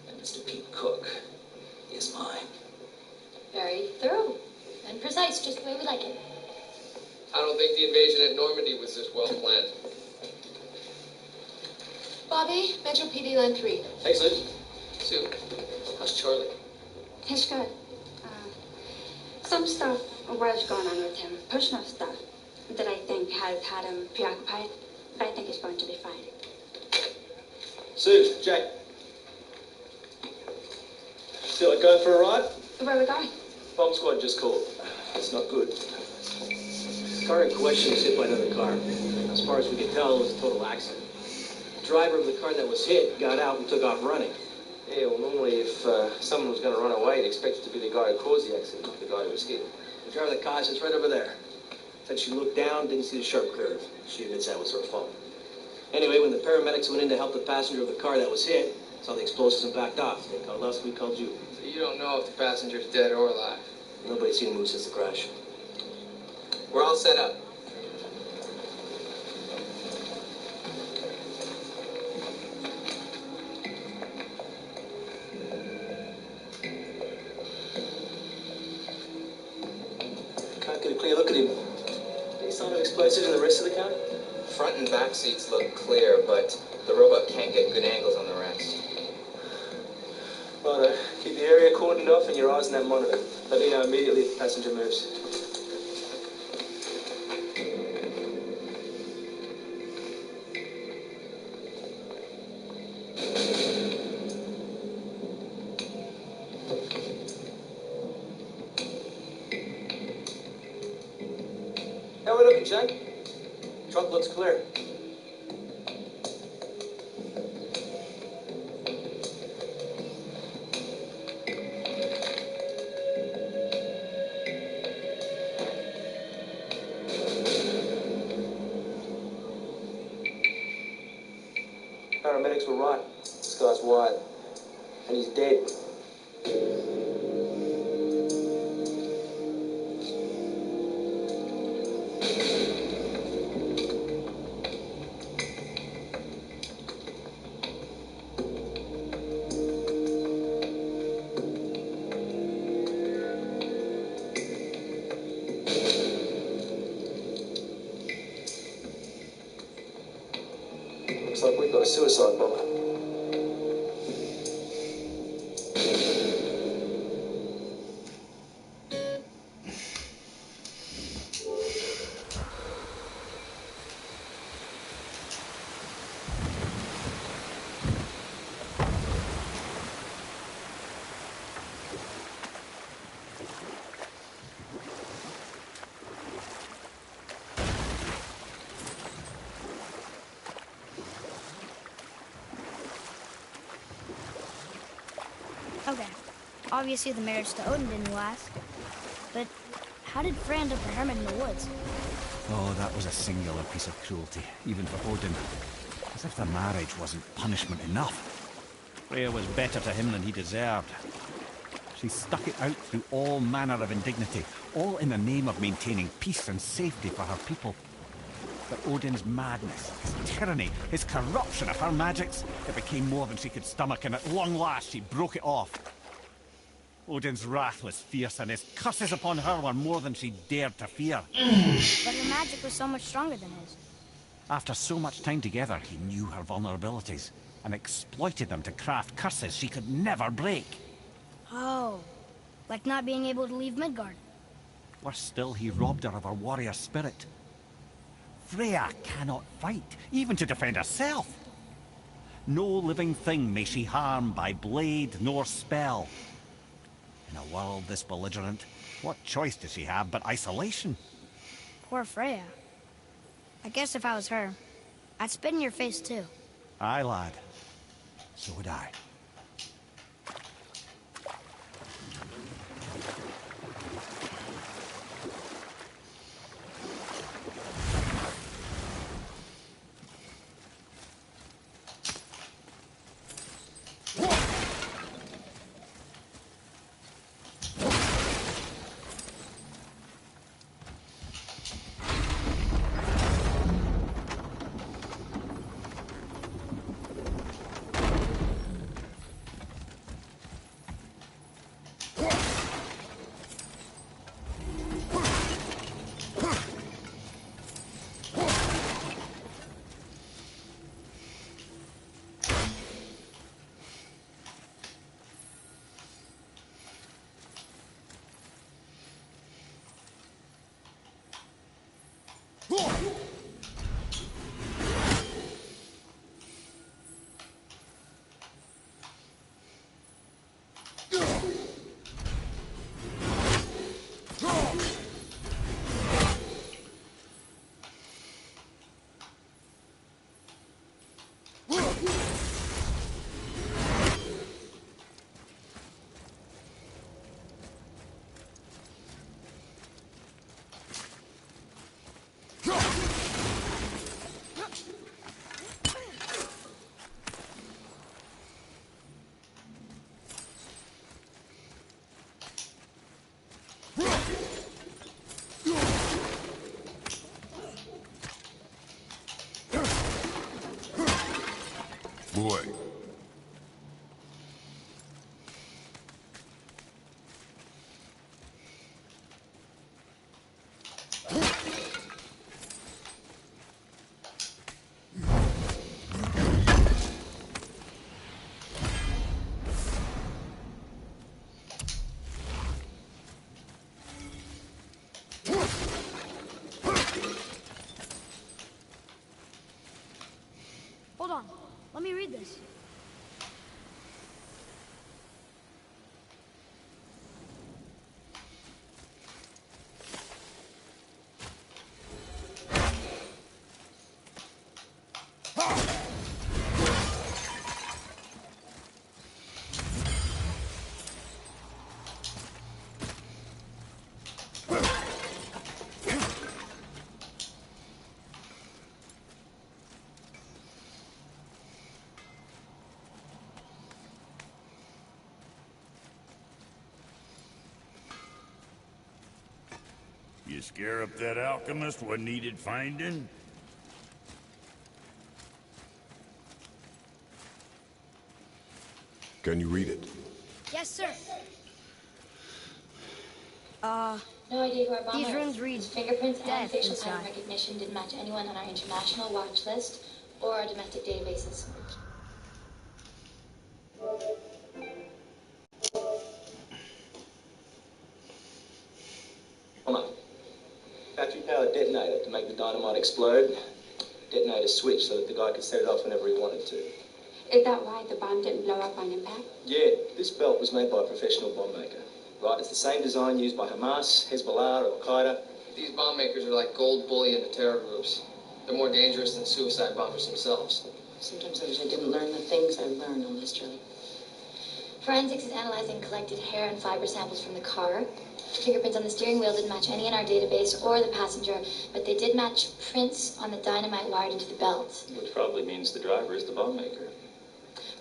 and Mr. Pete Cook is mine. Very thorough and precise, just the way we like it. I don't think the invasion at Normandy was this well planned. Bobby, Metro PD Line 3. Hey, Sue. Sue, how's Charlie? He's good. Some stuff was going on with him, personal stuff, that I think has had him preoccupied, but I think he's going to be fine. Sue, Jack. Feel like going for a ride? Where are we going? Bomb squad just called. It's not good. The car in question was hit by another car. As far as we can tell, it was a total accident. The driver of the car that was hit got out and took off running. Yeah, well, normally if someone was going to run away, you'd expect it to be the guy who caused the accident, not the guy who was hit. The driver of the car sits right over there. Said she looked down, didn't see the sharp curve. She admits that was her fault. Anyway, when the paramedics went in to help the passenger of the car that was hit, saw the explosives and backed off. They called us, we called you. So you don't know if the passenger's dead or alive? Nobody's seen him move since the crash. We're all set up. Can't get a clear look at him. Any sign of explosives in the rest of the car? Front and back seats look clear, but the robot can't get good angles on the rest. Righto. Keep the area cordoned off and your eyes on that monitor. Let me know immediately if the passenger moves. How are we looking, Jack? Truck looks clear. Paramedics were right. This guy's wired. And he's dead. Looks like we've got a suicide bomber. Obviously the marriage to Odin didn't last. But how did Freya end up a hermit in the woods? Oh, that was a singular piece of cruelty, even for Odin. As if the marriage wasn't punishment enough. Freya was better to him than he deserved. She stuck it out through all manner of indignity, all in the name of maintaining peace and safety for her people. But Odin's madness, his tyranny, his corruption of her magics, it became more than she could stomach, and at long last she broke it off. Odin's wrath was fierce, and his curses upon her were more than she dared to fear. But her magic was so much stronger than his. After so much time together, he knew her vulnerabilities, and exploited them to craft curses she could never break. Oh, like not being able to leave Midgard. Worse still, he robbed her of her warrior spirit. Freya cannot fight, even to defend herself. No living thing may she harm by blade nor spell. In a world this belligerent, what choice does she have but isolation? Poor Freya. I guess if I was her, I'd spit in your face too. Aye, lad. So would I. Boy. Hold on. Let me read this. You scare up that alchemist what needed finding? Can you read it? Yes, sir. No idea who our bomber These runes is. read His fingerprints and death facial inside. pattern recognition didn't match anyone on our international watch list or our domestic databases. Come on. Battery-powered detonator to make the dynamite explode. Detonator switch so that the guy could set it off whenever he wanted to. Is that why the bomb didn't blow up on impact? Yeah, this belt was made by a professional bomb maker. Right, it's the same design used by Hamas, Hezbollah, or Al-Qaeda. These bomb makers are like gold bullion to terror groups. They're more dangerous than suicide bombers themselves. Sometimes I wish I didn't learn the things I learned on this job. Forensics is analyzing collected hair and fiber samples from the car. Fingerprints on the steering wheel didn't match any in our database or the passenger, but they did match prints on the dynamite wired into the belt. Which probably means the driver is the bomb maker.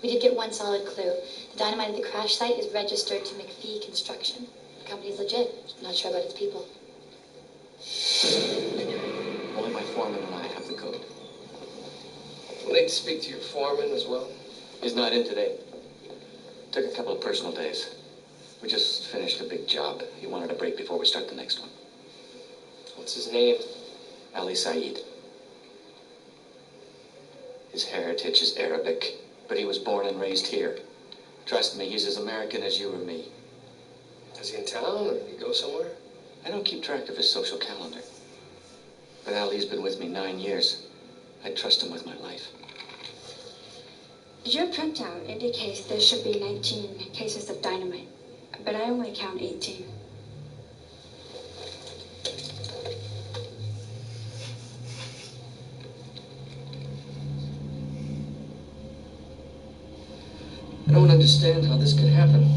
We did get one solid clue. The dynamite at the crash site is registered to McPhee Construction. The company's legit. Not sure about its people. Only my foreman and I have the code. We'll need to speak to your foreman as well. He's not in today. Took a couple of personal days. We just finished a big job. He wanted a break before we start the next one. What's his name? Ali Saeed. His heritage is Arabic, but he was born and raised here. Trust me, he's as American as you or me. Is he in town or did he go somewhere? I don't keep track of his social calendar. But Ali's been with me 9 years. I trust him with my life. Your printout indicates there should be 19 cases of dynamite, but I only count 18. I don't understand how this could happen.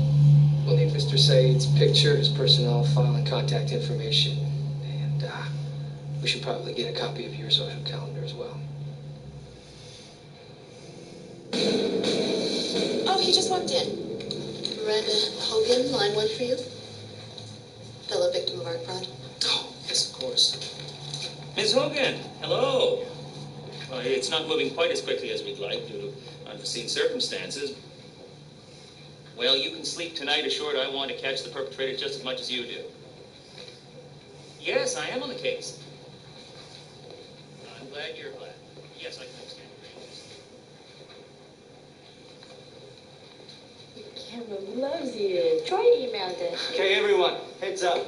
We'll need Mr. Saeed's picture, his personnel file, and contact information. And we should probably get a copy of your social calendar as well. Oh, he just walked in. Miranda Hogan, line 1 for you. Fellow victim of art fraud. Oh, yes, of course. Ms. Hogan, hello. Well, it's not moving quite as quickly as we'd like due to unforeseen circumstances. Well, you can sleep tonight assured I want to catch the perpetrator just as much as you do. Yes, I am on the case. I'm glad you're glad. Yes, I can understand. Cameron loves you. Troy emailed it. Okay, everyone, heads up.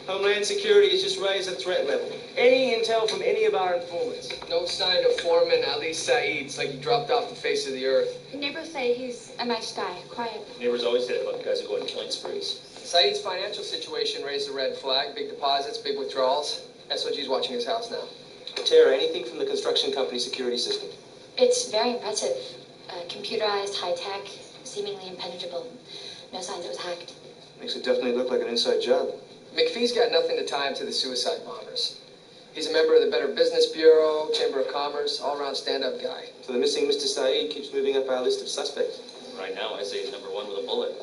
Homeland Security has just raised the threat level. Any intel from any of our informants? No sign of foreman Ali Saeed. It's like he dropped off the face of the earth. Neighbors say he's a nice guy, quiet. Neighbors always said about the guys who go on killing sprees. Saeed's financial situation raised a red flag. Big deposits, big withdrawals. SOG's watching his house now. Tara, anything from the construction company security system? It's very impressive. Computerized, high-tech, seemingly impenetrable. No signs it was hacked. Makes it definitely look like an inside job. McPhee's got nothing to tie him to the suicide bombers. He's a member of the Better Business Bureau, Chamber of Commerce, all-around stand-up guy. So the missing Mr. Saeed keeps moving up our list of suspects. Right now, I say he's number 1 with a bullet.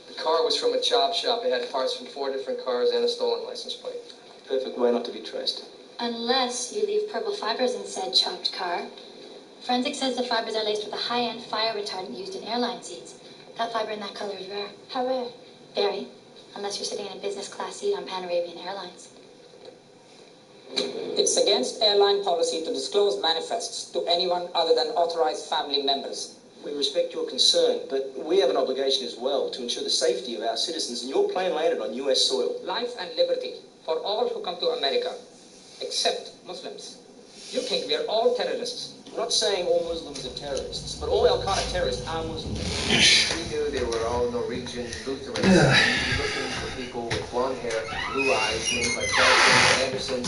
The car was from a chop shop. It had parts from 4 different cars and a stolen license plate. Perfect way not to be traced. Unless you leave purple fibers in said chopped car. Forensics says the fibers are laced with a high-end fire retardant used in airline seats. That fiber in that color is rare. How rare? Very. Unless you're sitting in a business class seat on Pan-Arabian Airlines. It's against airline policy to disclose manifests to anyone other than authorized family members. We respect your concern, but we have an obligation as well to ensure the safety of our citizens, and your plane landed on U.S. soil. Life and liberty for all who come to America, except Muslims. You think we are all terrorists? I'm not saying all Muslims are terrorists, but all Al-Qaeda terrorists are Muslims. We knew they were all Norwegian Lutherans. We were looking for people with blonde hair, blue eyes, names like Charlton, Anderson.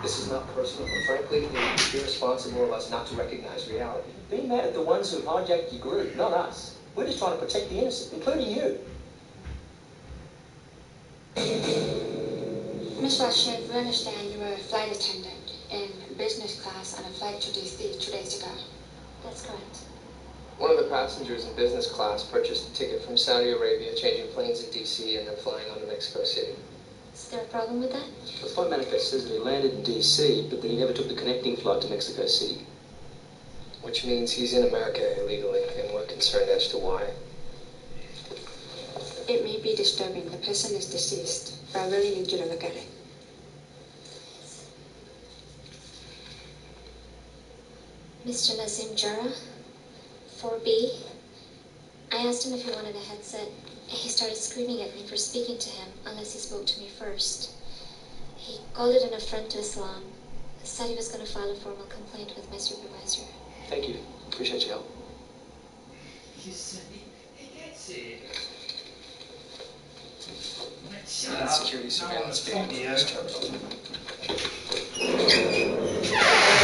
This is not personal, but frankly, it would be irresponsible of us not to recognize reality. Be mad at the ones who hijacked your group, not us. We're just trying to protect the innocent, including you. Miss Rashid, we understand you were a flight attendant in business class on a flight to DC 2 days ago. That's correct. One of the passengers in business class purchased a ticket from Saudi Arabia, changing planes in D.C. and then flying on to Mexico City. Is there a problem with that? The flight manifest says that he landed in D.C., but that he never took the connecting flight to Mexico City. Which means he's in America illegally, and we're concerned as to why. It may be disturbing. The person is deceased, but I really need you to look at it. Mr. Nazim Jara, 4B. I asked him if he wanted a headset. He started screaming at me for speaking to him, unless he spoke to me first. He called it an affront to Islam. Said he was going to file a formal complaint with my supervisor. Thank you. Appreciate your help. You said he gets it. Security surveillance vehicle is terminal.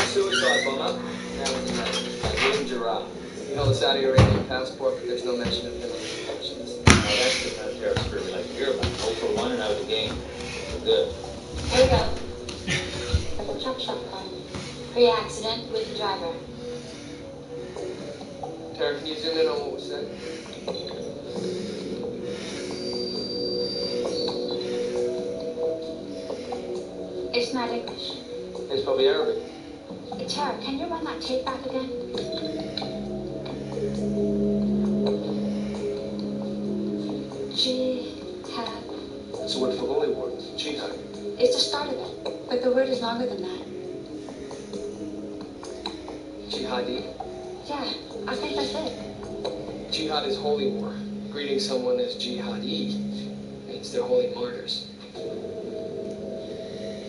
Suicide bomber. Now it's Nazim Jara. You know the Saudi Arabian passport, but there's no mention of him on the connections. Now that's the kind of terror spirit we like to hear about. 0 for 1 and out of the game. Good. Here we go. For the chop shop car. Pre-accident with the driver. Tara, can you zoom in on what was said? It's not English. It's probably Arabic. Tara, can you run that tape back again? Jihad. It's a word for holy war. Jihad. It's the start of it, but the word is longer than that. Jihadi. Yeah, I think that's it. Jihad is holy war. Greeting someone as jihadi means they're holy martyrs.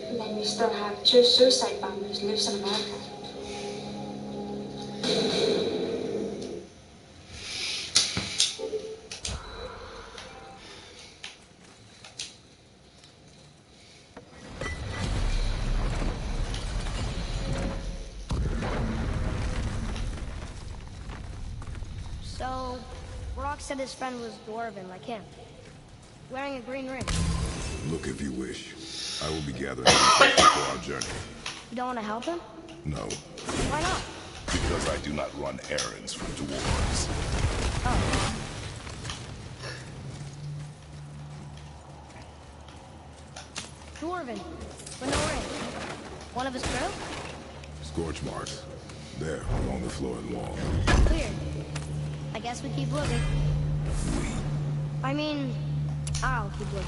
And then you still have two suicide bombers loose in America. So, Rock said his friend was dwarven like him, wearing a green ring. Look if you wish. I will be gathering resources for our journey. You don't want to help him? No, Why not? because I do not run errands for dwarves. Oh. Dwarven, but no ring. One of his crew? Scorch marks. There, along the floor and wall. Weird. I guess we keep looking. I mean, I'll keep looking.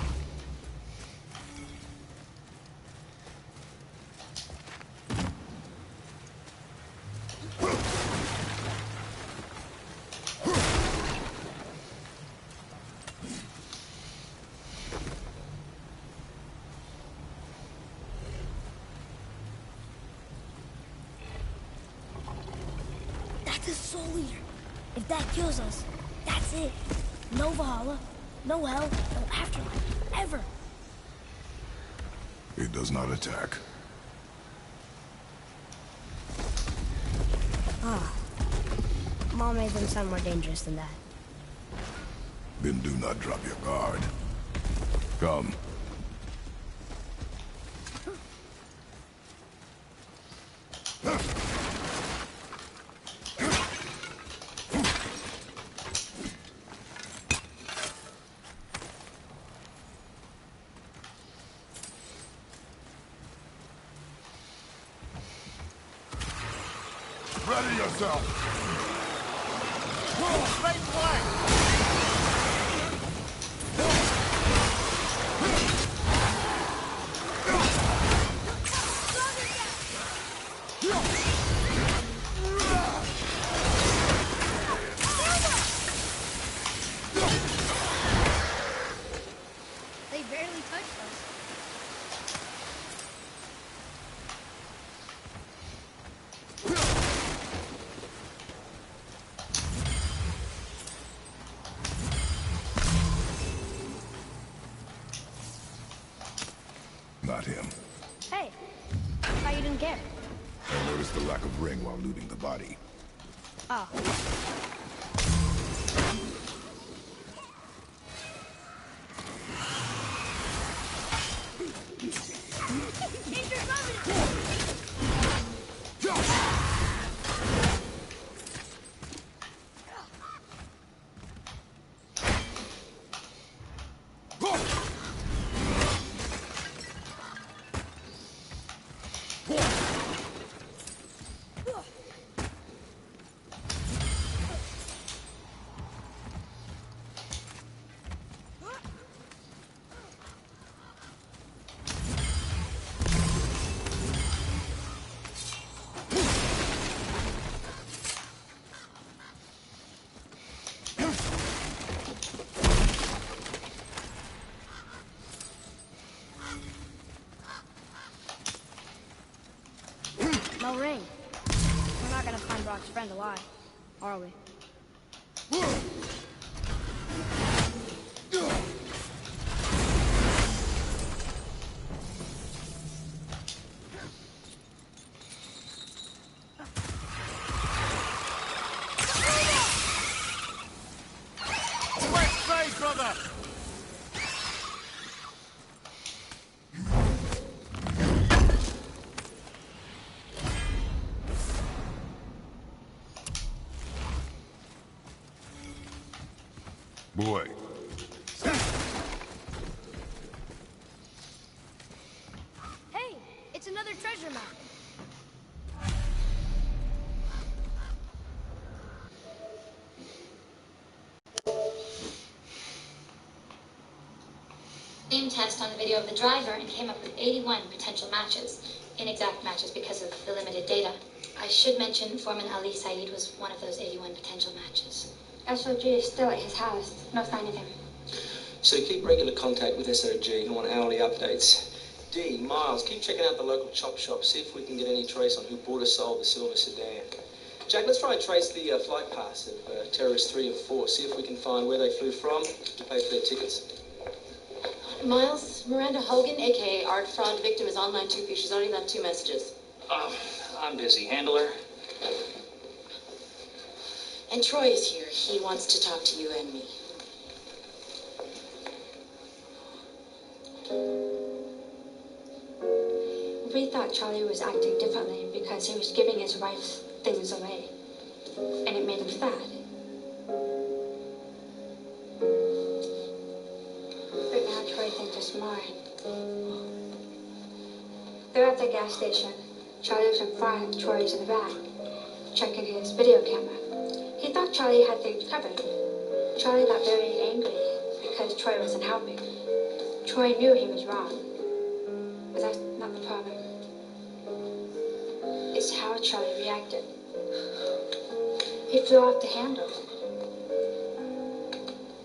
That's a soul eater. If that kills us, that's it. No Valhalla, no hell, no afterlife, ever. It does not attack. Ah. Mom made them sound more dangerous than that. Then do not drop your guard. Come. Ready yourself! Straight flank! They barely touched us. Not him. Hey, how you didn't care? I noticed the lack of ring while looting the body. Oh. No ring. We're not gonna find Brock's friend alive, are we? Boy. Hey, it's another treasure map. Name test on the video of the driver and came up with 81 potential matches. Inexact matches because of the limited data. I should mention Foreman Ali Saeed was one of those 81 potential matches. SOG is still at his house. No sign of him. So keep regular contact with SOG. I want hourly updates. D, Miles, keep checking out the local chop shop. See if we can get any trace on who bought or sold the silver sedan. Jack, let's try and trace the flight paths of terrorists 3 and 4. See if we can find where they flew from to pay for their tickets. Miles, Miranda Hogan, a.k.a. Art Fraud victim, is online too. She's already left 2 messages. I'm busy. Handler? And Troy is here. He wants to talk to you and me. We thought Charlie was acting differently because he was giving his wife's things away. And it made him sad. But now Troy thinks it's mine. They're at the gas station. Charlie's in front, Troy's in the back, checking his video camera. He thought Charlie had things covered. Charlie got very angry because Troy wasn't helping. Troy knew he was wrong. But that's not the problem. It's how Charlie reacted. He flew off the handle.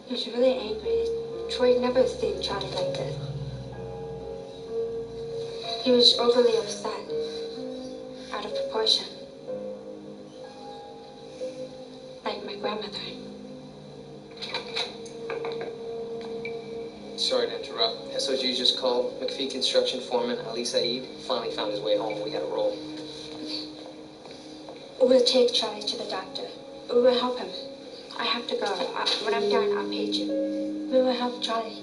He was really angry. Troy never seen Charlie like this. He was overly upset, out of proportion. Like my grandmother. Sorry to interrupt. SOG just called. McPhee construction foreman Ali Saeed finally found his way home. We gotta roll. We'll take Charlie to the doctor. We will help him. I have to go. When I'm done, I'll page you. We will help Charlie.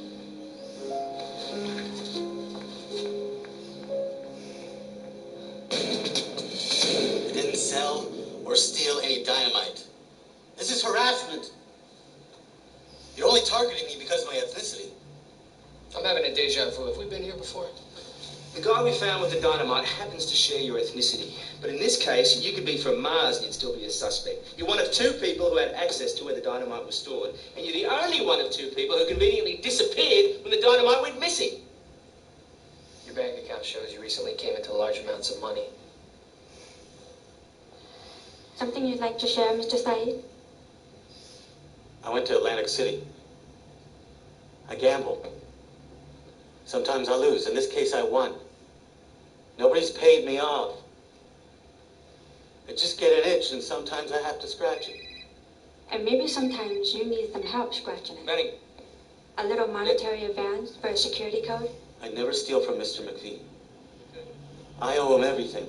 I didn't sell or steal any dynamite. This is harassment. You're only targeting me because of my ethnicity. I'm having a deja vu. Have we been here before? The guy we found with the dynamite happens to share your ethnicity. But in this case, you could be from Mars and you'd still be a suspect. You're one of 2 people who had access to where the dynamite was stored. And you're the only one of 2 people who conveniently disappeared when the dynamite went missing. Your bank account shows you recently came into large amounts of money. Something you'd like to share, Mr. Saeed? I went to Atlantic City. I gamble. Sometimes I lose. In this case, I won. Nobody's paid me off. I just get an itch, and sometimes I have to scratch it. And maybe sometimes you need some help scratching it. Benny. A little monetary advance for a security code? I never steal from Mr. McPhee. I owe him everything.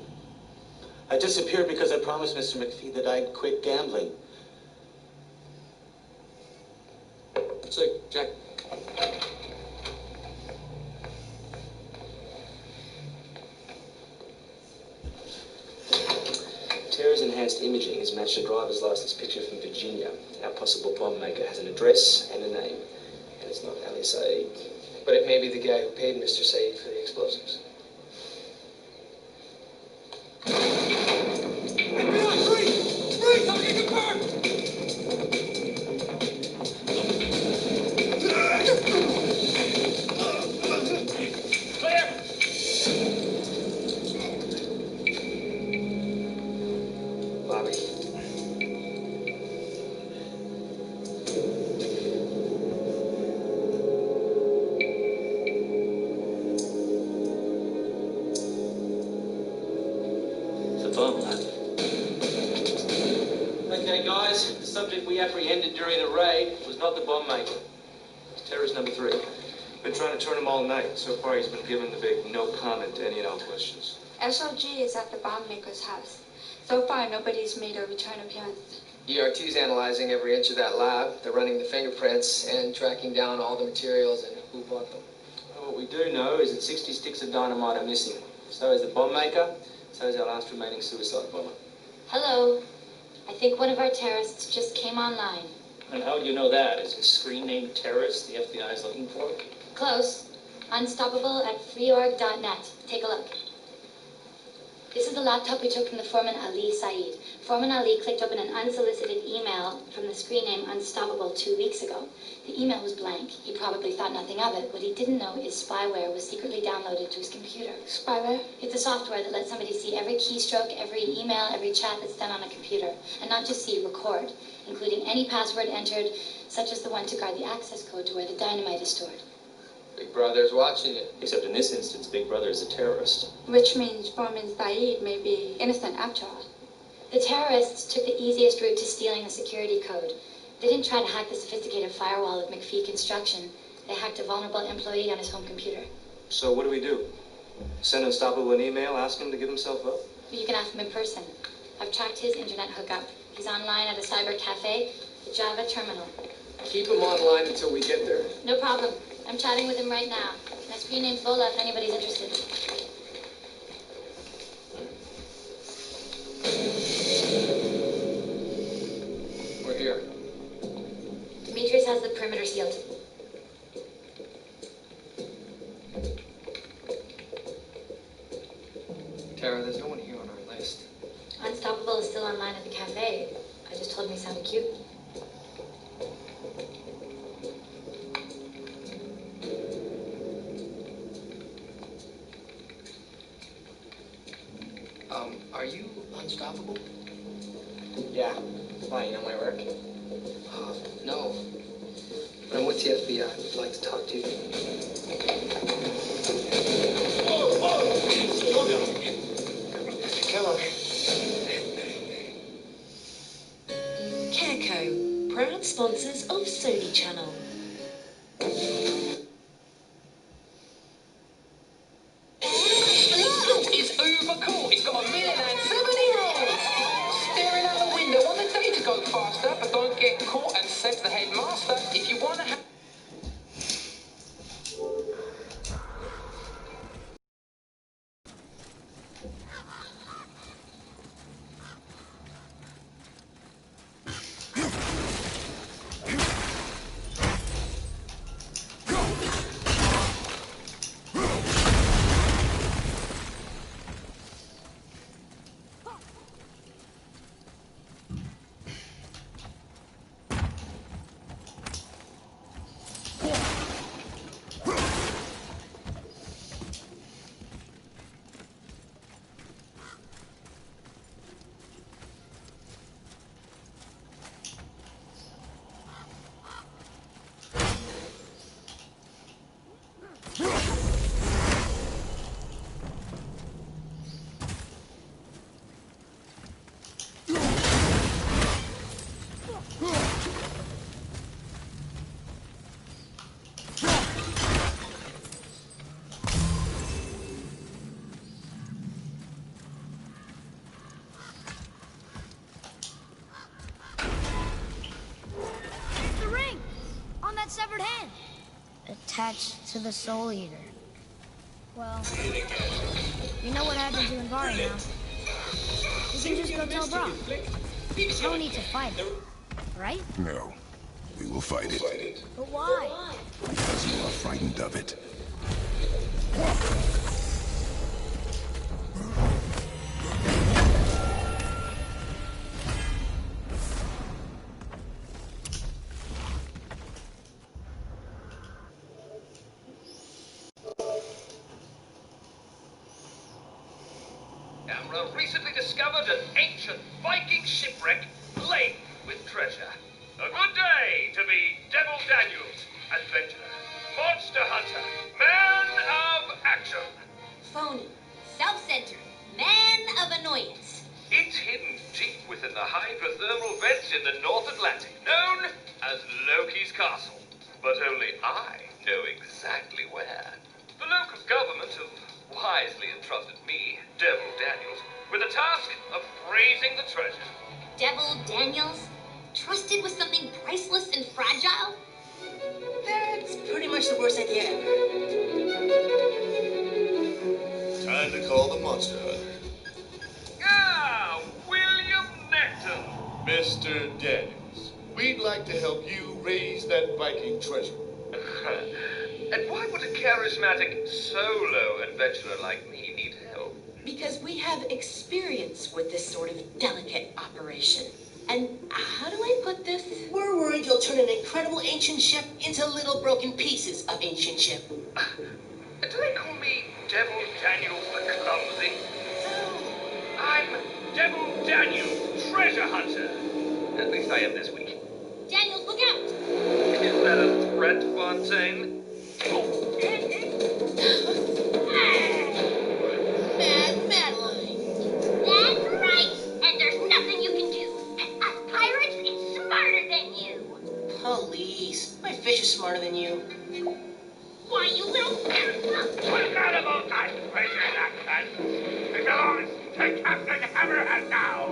I disappeared because I promised Mr. McPhee that I'd quit gambling. Sick, Jack. Terror's enhanced imaging has matched a driver's license picture from Virginia. Our possible bomb maker has an address and a name. And it's not Ali Saeed. But it may be the guy who paid Mr. Saeed for the explosives. Freeze! I'll get confirmed! Clear! Bobby. It's a bomb lab. Okay, guys, the subject we apprehended during the raid was not the bomb maker. It's terrorist number 3. Been trying to turn him all night. So far, he's been given the big no comment to any and all questions. SOG is at the bomb maker's house. So far, nobody's made a return appearance. ERT's analyzing every inch of that lab. They're running the fingerprints and tracking down all the materials and who bought them. Well, what we do know is that 60 sticks of dynamite are missing. So is the bomb maker. So is our last remaining suicide bomber. Hello. I think one of our terrorists just came online. And how do you know that? Is his screen name terrorist the FBI is looking for? Close. Unstoppable at freeorg.net. Take a look. This is the laptop we took from the foreman Ali Saeed. Foreman Ali clicked open an unsolicited email from the screen name Unstoppable 2 weeks ago. The email was blank. He probably thought nothing of it. What he didn't know is spyware was secretly downloaded to his computer. Spyware? It's a software that lets somebody see every keystroke, every email, every chat that's done on a computer. And not just see, record, including any password entered, such as the one to guard the access code to where the dynamite is stored. Big Brother's watching it. Except in this instance, Big Brother is a terrorist. Which means Foreman Saeed may be innocent after all. The terrorists took the easiest route to stealing the security code. They didn't try to hack the sophisticated firewall of McPhee Construction. They hacked a vulnerable employee on his home computer. So what do? Send Unstoppable an email, ask him to give himself up? You can ask him in person. I've tracked his internet hookup. He's online at a cyber cafe, the Java terminal. Keep him online until we get there. No problem. I'm chatting with him right now. My screen name's Vola if anybody's interested. We're here. Demetrius has the perimeter sealed. Tara, there's no one here on our list. Unstoppable is still online at the cafe. I just told him he sounded cute. Are you Unstoppable? Yeah. Why, you know my work? No. But I'm with the FBI. I'd like to talk to you. Come on. Careco, proud sponsors of Sony Channel. Is uber cool. It's got 1 million and so many rules. Staring out the window want the day to go faster, but don't get caught, and says the headmaster. If you want to have... severed hand. Attached to the Soul Eater. Well, you know what happened to Invari now. We can just go tell Brock. No need to fight it, right? No. We will fight it. But why? Because you are frightened of it. Camera recently discovered an ancient Viking shipwreck laden with treasure. A good day to be Devil Daniels, adventurer, monster hunter, man of action. Phony, self-centered, man of annoyance. It's hidden deep within the hydrothermal vents in the North Atlantic, known as Loki's Castle. But only I know exactly where. The local government have wisely entrusted me, Devil Daniels, with the task of raising the treasure. Devil Daniels? Trusted with something priceless and fragile? That's pretty much the worst idea ever. Time to call the monster hunter. Ah, William Necton. Mr. Daniels, we'd like to help you raise that Viking treasure. And why would a charismatic solo adventurer like me need help? Because we have experience with this sort of delicate operation. And how do I put this? We're worried you'll turn an incredible ancient ship into little broken pieces of ancient ship. Do they call me Devil Daniel the Clumsy? I'm Devil Daniel, treasure hunter. At least I am this week. Daniel, look out! Is that a threat, Fontaine? Mad Madeline. That's right! And there's nothing you can do. Us pirates is smarter than you. Please. My fish is smarter than you. Why, you little... Forget about that treasure, Laxton. It belongs to Captain Hammerhead now.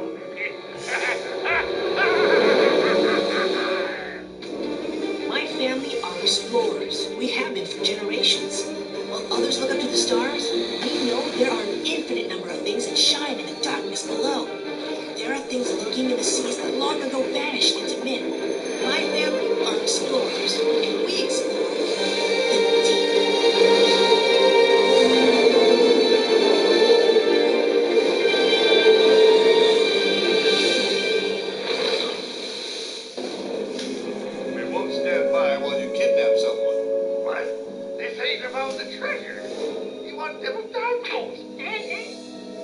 My family are explorers. We have been for generations. While others look up to the stars, we know there are an infinite number of things that shine in the darkness below. There are things lurking in the seas that long ago vanished into men. My family are explorers, and we explore the deep. We won't stand by while you kidnap someone. What? This ain't about the treasure. You want Devil Daniel?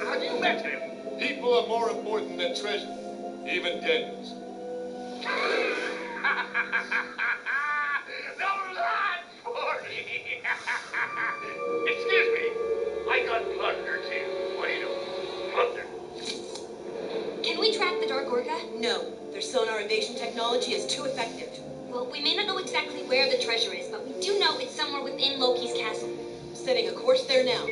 Have you met him? People are more important than treasure, even Daniels. The lad for me. Excuse me. I got plunder too. Wait a plunder. Can we track the Dark Orca? No, their sonar evasion technology is too effective. Well, we may not know exactly where the treasure is, but we do know it's somewhere within Loki's castle. Setting a course there now.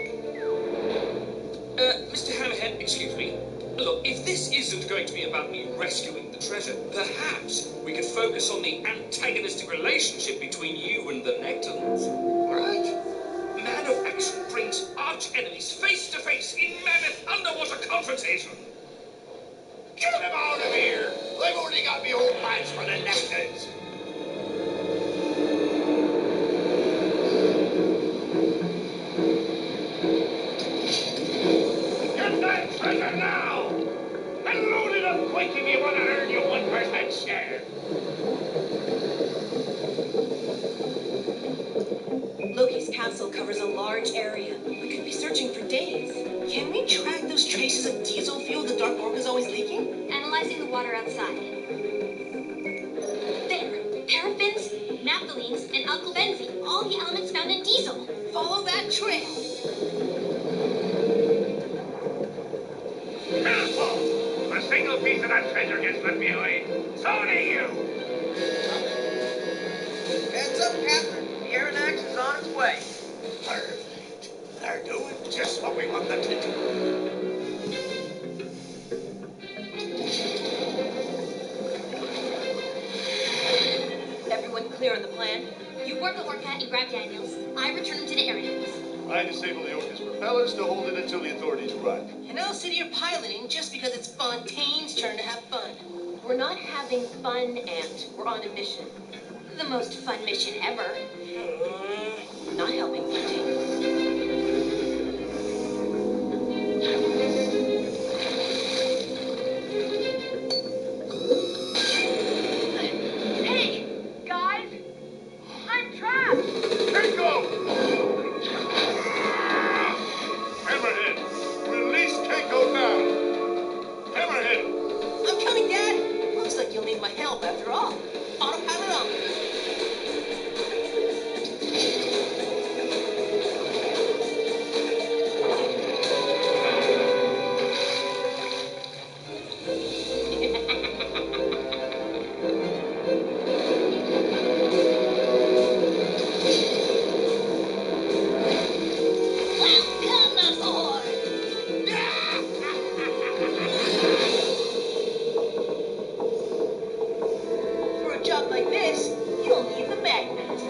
Mr. Hammerhead, excuse me. Look, if this isn't going to be about me rescuing the treasure, perhaps we could focus on the antagonistic relationship between you and the Nectons. Right? Man of action brings arch enemies face to face in mammoth underwater confrontation. Get them out of here! They've only got me old plans for the Nectons. Get that treasure now! And load it up quick if you want to earn your 1% share. Loki's castle covers a large area. We could be searching for days. Can we track those traces of diesel fuel the Dark Orca's always leaking? Analyzing the water outside. There. Paraffins, naphthalenes, and alkylbenzene. All the elements found in diesel. Follow that trail. Careful! A single piece of that treasure gets left behind. So do you! Heads up, Captain. The Aeronax is on its way. Perfect. They're doing just what we want them to do. Everyone clear on the plan? You work the Orca and grab Daniels. I return him to the Aeronax. I disable the Orca's propellers to hold it until the authorities arrive. And I'll sit here piloting just because it's Fontaine's turn to have fun. We're not having fun, Ant. We're on a mission. The most fun mission ever. Not helping Fontaine. Hey, guys! I'm trapped! Keiko! Hammerhead, release Keiko now! Hammerhead! I'm coming, Dad! Looks like you'll need my help after all. Autopilot on. Welcome aboard! For a job like this, you'll need the magnet.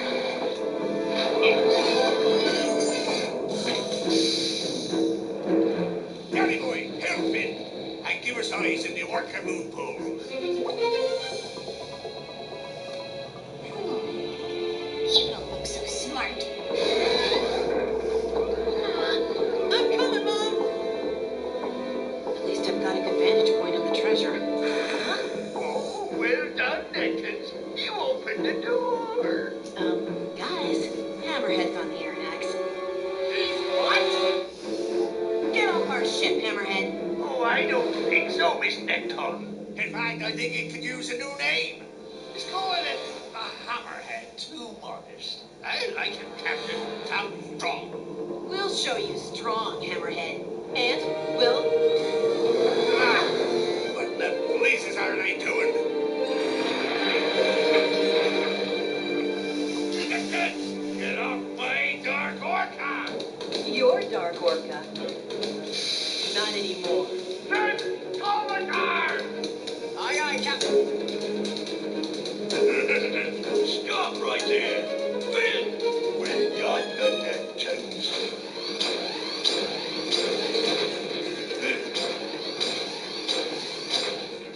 Danny boy, help me! And give us eyes in the Orca moon pool. must have got a good vantage point on the treasure. Oh, well done, Nectans. You opened the door. Guys, Hammerhead's on the air next. What? Get off our ship, Hammerhead. Oh, I don't think so, Miss Necton. In fact, I think it could use a new name. Let's call it a Hammerhead. Too modest. I like him, Captain. Sounds strong. We'll show you strong, Hammerhead. And, Will? What the blazes are they doing? Get off my Dark Orca! Your Dark Orca. Not anymore. Sir, call the guard! Aye, aye, Captain. Stop right there! Finn! We got the Nectans.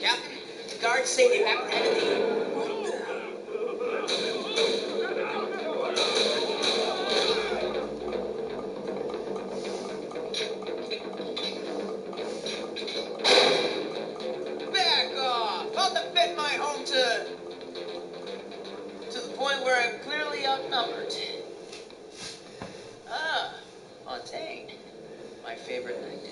Captain, the guards say they've apprehended the... Back off! How to fit my home to the point where I'm clearly outnumbered. Ah, Fontaine. My favorite night.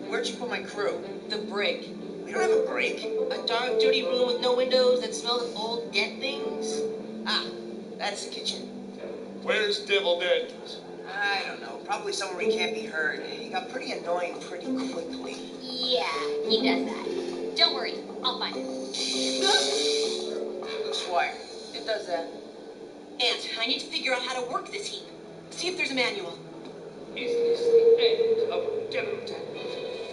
Where'd you put my crew? The brig. We don't have a brig. A dark, dirty room with no windows that smells of old dead things? Ah, that's the kitchen. Where's Devil Daniels? I don't know. Probably somewhere he can't be heard. He got pretty annoying pretty quickly. Yeah, he does that. Don't worry, I'll find him. Luke Swire. It does that. Aunt, I need to figure out how to work this heap. See if there's a manual. Is this the end of Devil Daniels?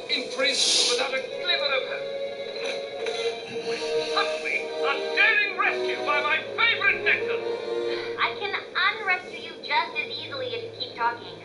Imprisoned without a glimmer of hope. When suddenly, a daring rescue by my favorite Nectar. I can unrescue you just as easily if you keep talking.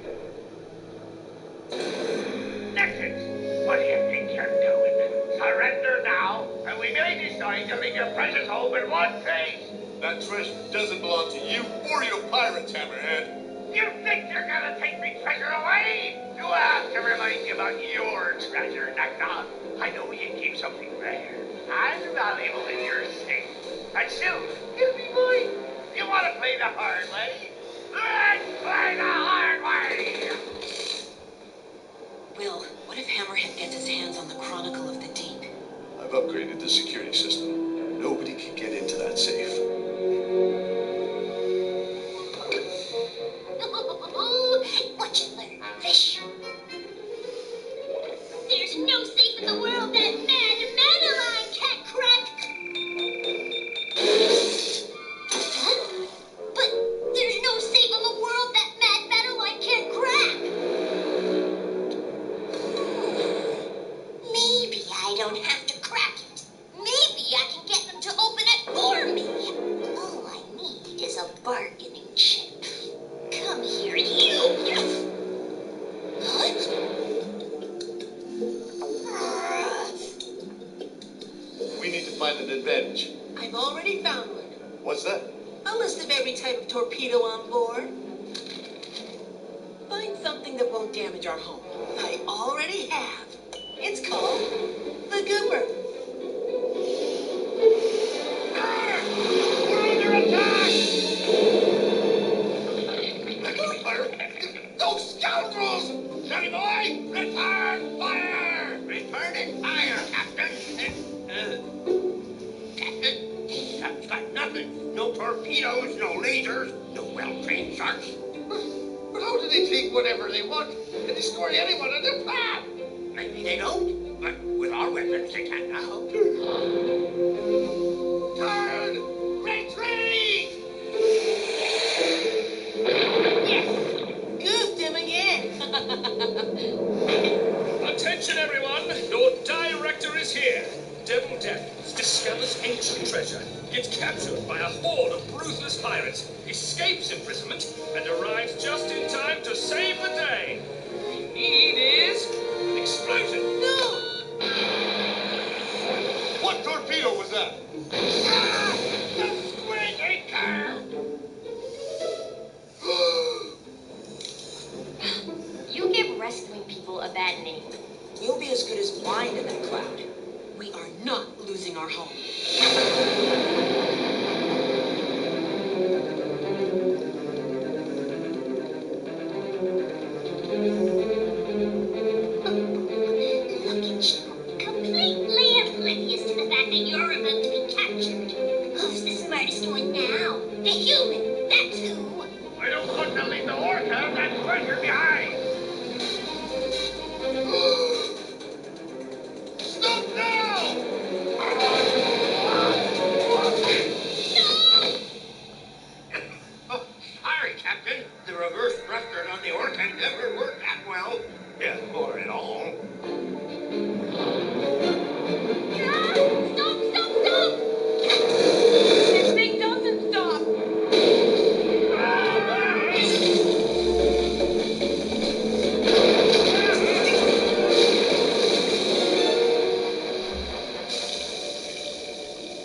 Nectans, what do you think you're doing? Surrender now, and we may decide to leave your precious home in one piece. That treasure doesn't belong to you or your pirates, Hammerhead. You think you're gonna take me treasure away? You have to remind me about your treasure, Nectar. I know you keep something rare and valuable in your safe. And soon, it'll be mine. You want to play the hard way? Let's play the hard way! Will, what if Hammerhead gets his hands on the Chronicle of the Deep? I've upgraded the security system. Nobody can get into that safe. What you learn, fish? There's no safe in the world that Mad Madeline can't crack. Huh? But there's no safe in the world that Mad Madeline can't crack. Maybe I don't have to crack it. Maybe I can get them to open it for me. All I need is a bargaining chip. Come here, you! What? We need to find an advantage. I've already found one. What's that? A list of every type of torpedo on board. Find something that won't damage our home. I already have. It's called the Gooper. We're under attack! Those scoundrels! Johnny boy, return fire! Returning fire, Captain! Captain, that's got nothing. No torpedoes, no lasers, no well-trained sharks. But how do they take whatever they want and destroy anyone in their path? Maybe they don't, but with our weapons they can now. Turn! Retreat! Goofed him again. Attention, everyone! Your director is here. Devil Daniels discovers ancient treasure, gets captured by a horde of ruthless pirates, escapes imprisonment, and arrives just in time to save the day. What we need is an explosion. No! What torpedo was that? Ah! The squid anchor! You give rescuing people a bad name. You'll be as good as blind in that cloud. We are not losing our home. Look at you, completely oblivious to the fact that you're about to be captured. Who's the smartest one now? The human, that's who. I don't want to leave the orca and that treasure behind. Stop now! Oh, sorry, Captain. The reverse thruster on the orca never worked that well. Yeah, or at all. Stop! This thing doesn't stop!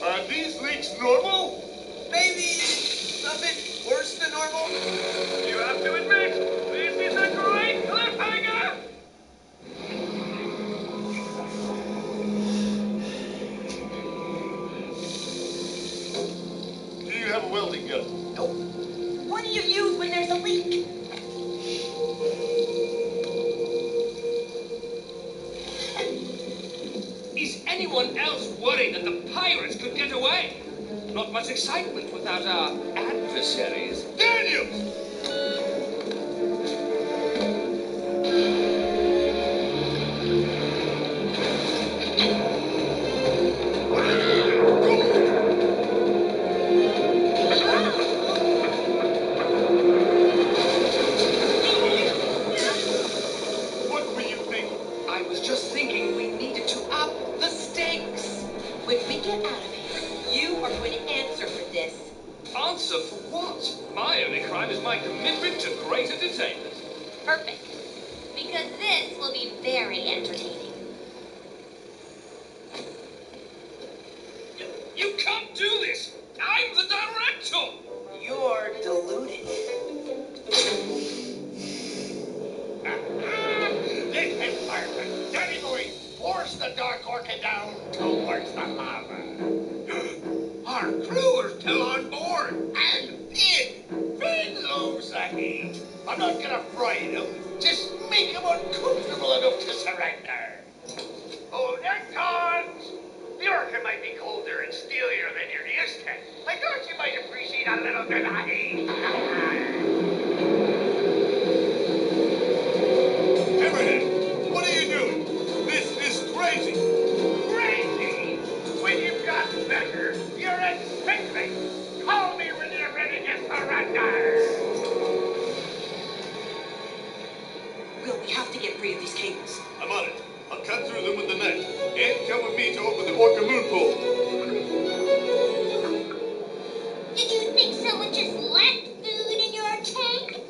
Are these leaks normal? Maybe a bit worse than normal. You have to admit, this is a great cliffhanger! Do you have a welding gun? Nope. What do you use when there's a leak? Is anyone else worried that the pirates could get away? Not much excitement without our adversaries. Daniels! What were you thinking? I was just thinking we needed to up the stakes. When we get out of here, you are going to answer for this. Answer for what? My only crime is my commitment to great entertainment. Perfect. Because this will be very entertaining. You can't do this! I'm the director! You're deluded. This is perfect. Danny boy, force the dark orca down towards the lava. Our crew are still on board. And Finn loves the heat. I'm not gonna frighten him. Just make him uncomfortable enough to surrender. Oh, they're gone. The orca might be colder and steelier than you're used to. I thought you might appreciate a little bit of heat. Hammerhead, what are you doing? This is crazy. Crazy? When you've gotten better, you're eccentric. Call me when you're ready to surrender. Will, we have to get free of these cables. I'm on it. I'll cut through them with the knife. And come with me to open the orca moon pool. Did you think someone just left food in your tank?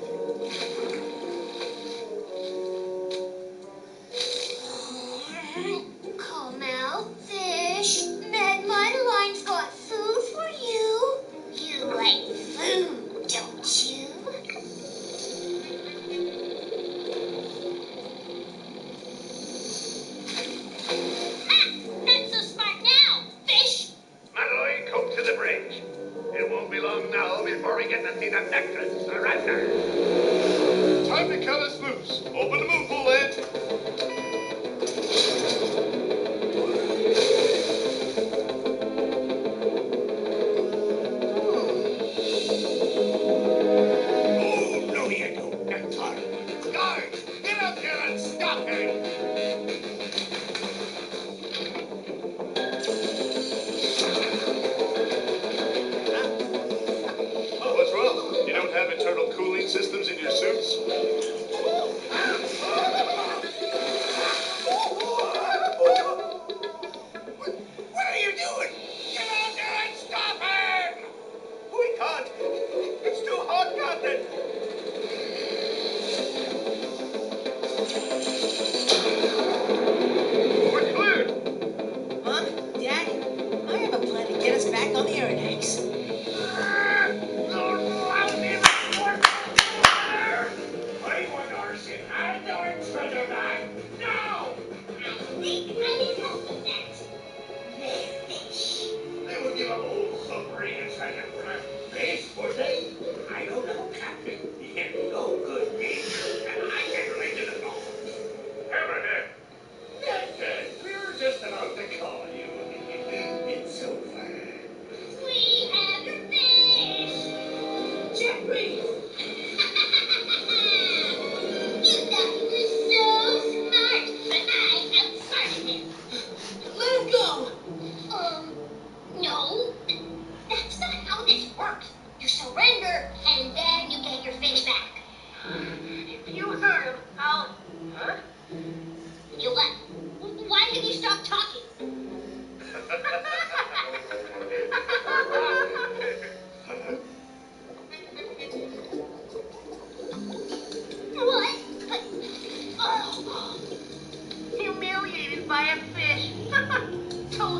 Come out, fish. Mad Madeline's got food for you. You like food, don't you? Not so smart now, fish. Madeline, come to the bridge. It won't be long now before we get to see the necklace surrender. Time to cut us loose. Open the moon pool, Ed.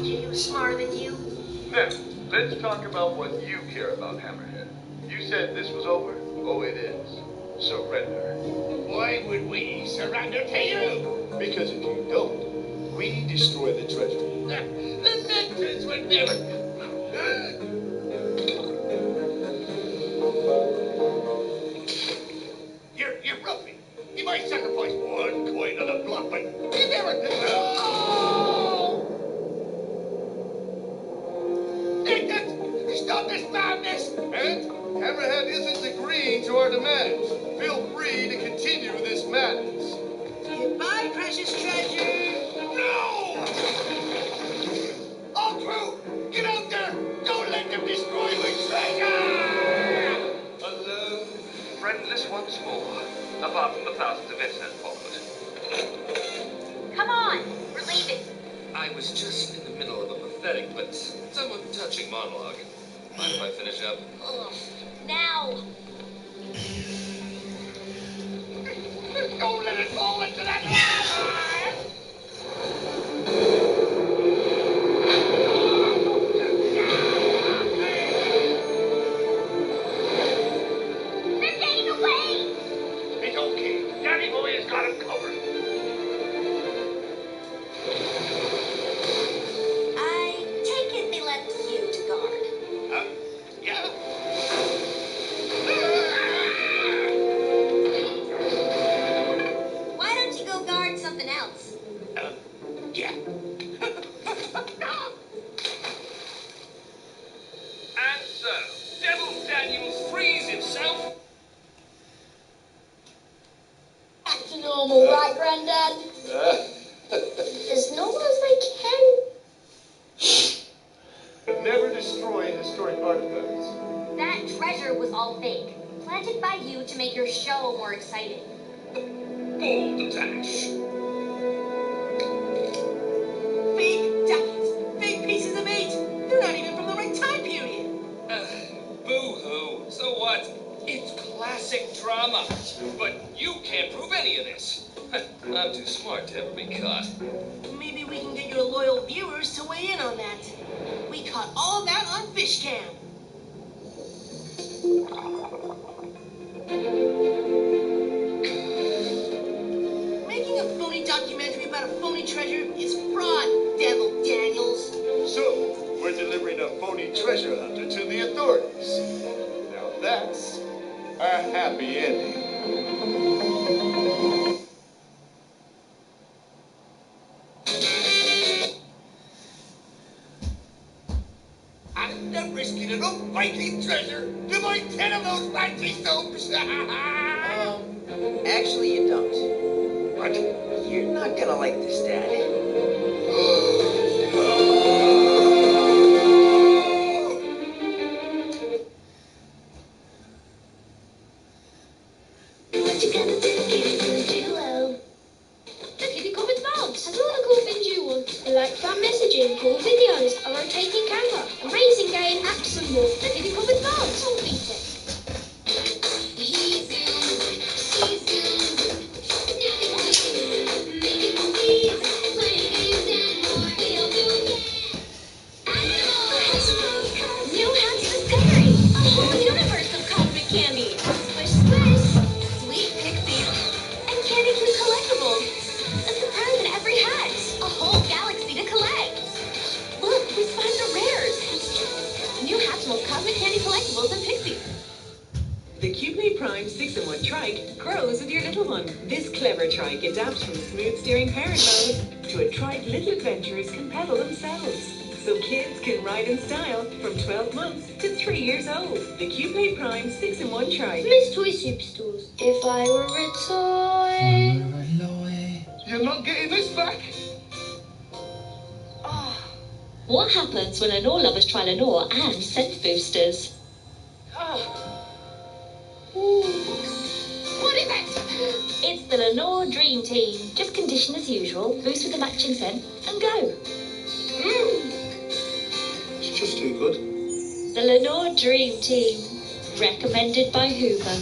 you. He was smarter than you. Now, let's talk about what you care about, Hammerhead. You said this was over? Oh, it is. Surrender. Why would we surrender to you? Because if you don't, we destroy the treasure. The Nectars would never... You're roughing. You might sacrifice one coin on the block, but you never... No! Nectars, stop this madness! And Hammerhead isn't agreeing to our demands. Feel free to continue this madness. Goodbye, precious treasure. No! All crew, get out there! Don't let them destroy my treasure! Alone, friendless once more, apart from the thousands of innocent followers. Come on, we're leaving. I was just in the middle of a pathetic but somewhat touching monologue. Mind if I finish up? Ugh. Now. Don't let it fall into that lava! They're getting away! It's okay. Daddy Boy has got him covered. I take it they left you to guard. Yeah? Why don't you go guard something else? Yeah. And so, Devil Daniels frees himself. Back to normal, right, Grandad? As normal as they can. Never destroy historic artifacts. That treasure was all fake. Planted by you to make your show more exciting. Bold dash. Fake ducats. Fake pieces of meat. They're not even from the right time period. Boo-hoo. So what? It's classic drama. But you can't prove any of this. I'm too smart to ever be caught. Maybe we can get your loyal viewers to weigh in on that. We caught all that on fish cam. Making a phony documentary about a phony treasure is fraud, Devil Daniels. So, we're delivering a phony treasure hunter to the authorities. Now that's a happy ending. I'm not risking an old Viking treasure to buy 10 of those fancy soaps. Actually, you don't. What? You're not gonna like this, Dad. What you gonna do? Get it to a duo. Look, it covered valves. I don't want to call Vin Duo. Like fan messaging, cool videos, a rotating camera, amazing game, apps and more. Look, it covered valves. All beat it. He zooms, she zooms. Making movies, playing games and more. We'll do New House Discovery, a whole universe of cosmic candy. Swish, swish, sweet pixies, and candy cute collectibles. A surprise in every hat, a whole galaxy to collect. Look, we spotted the rares. New Hatchimals cosmic candy collectibles and pixies. The Cupley Prime 6-in-1 trike grows with your little one. This clever trike adapts from smooth steering parent mode to a trike little adventurers can pedal themselves. So kids can ride in style from 12 months to 3 years old. The Cupley Prime 6-in-1 trike. Miss Toy Superstores. If I were a toy. You're not getting this back. What happens when Lenore lovers try Lenore and scent boosters? What is it? It's the Lenore Dream Team. Just condition as usual, boost with the matching scent, and go. It's just too good. The Lenore Dream Team. Recommended by Hoover.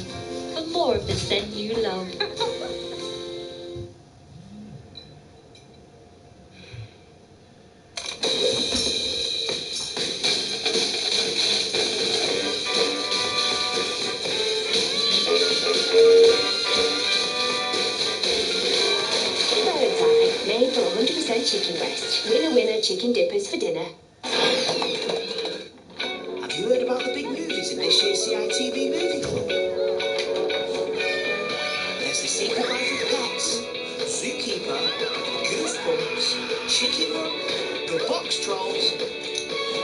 For more of the scent you love. chicken breast. Winner, winner, chicken dippers for dinner. Have you heard about the big movies in this year's CITV Movie Club? There's The Secret Life of Pets, Zookeeper, Goosebumps, Chicken Run, The Box Trolls,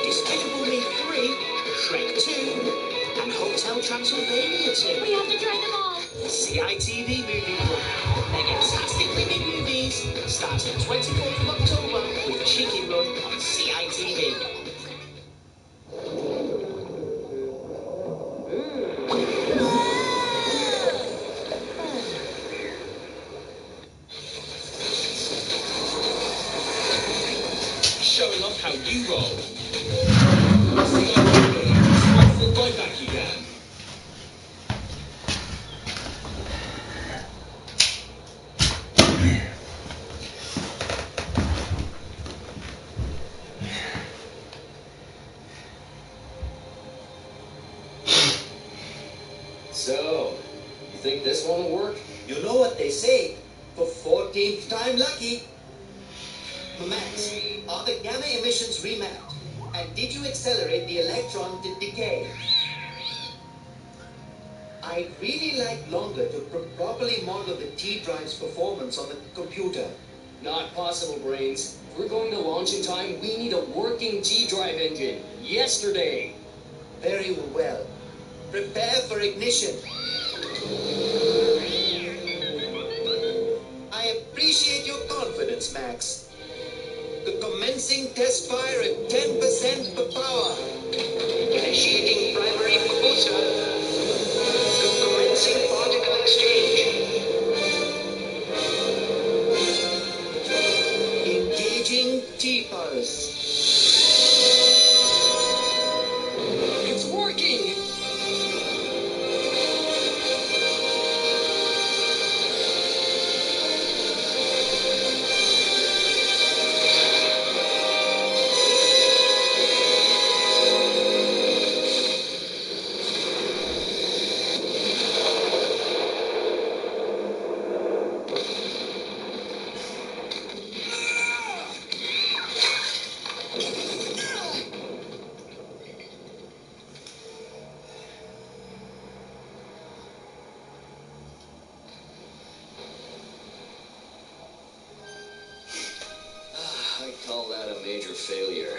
Despicable Me 3, Shrek 2, and Hotel Transylvania 2. We have to try them all. CITV Movie Club. They're fantastically big movies. Starts the 24th of October with Chicken Run on CITV. Showing off how you roll. What's the buyback you get? So, you think this one will work? You know what they say, for 14th time lucky. Max, are the gamma emissions remapped? And did you accelerate the electron to decay? I'd really like longer to properly model the T-drive's performance on the computer. Not possible, Brains. If we're going to launch in time, we need a working T-drive engine. Yesterday. Very well. Prepare for ignition. I appreciate your confidence, Max. The commencing test fire at 10% per power. Initiating primary propulsor. Commencing particle exchange. Engaging T-pulse. It's working! I call that a major failure.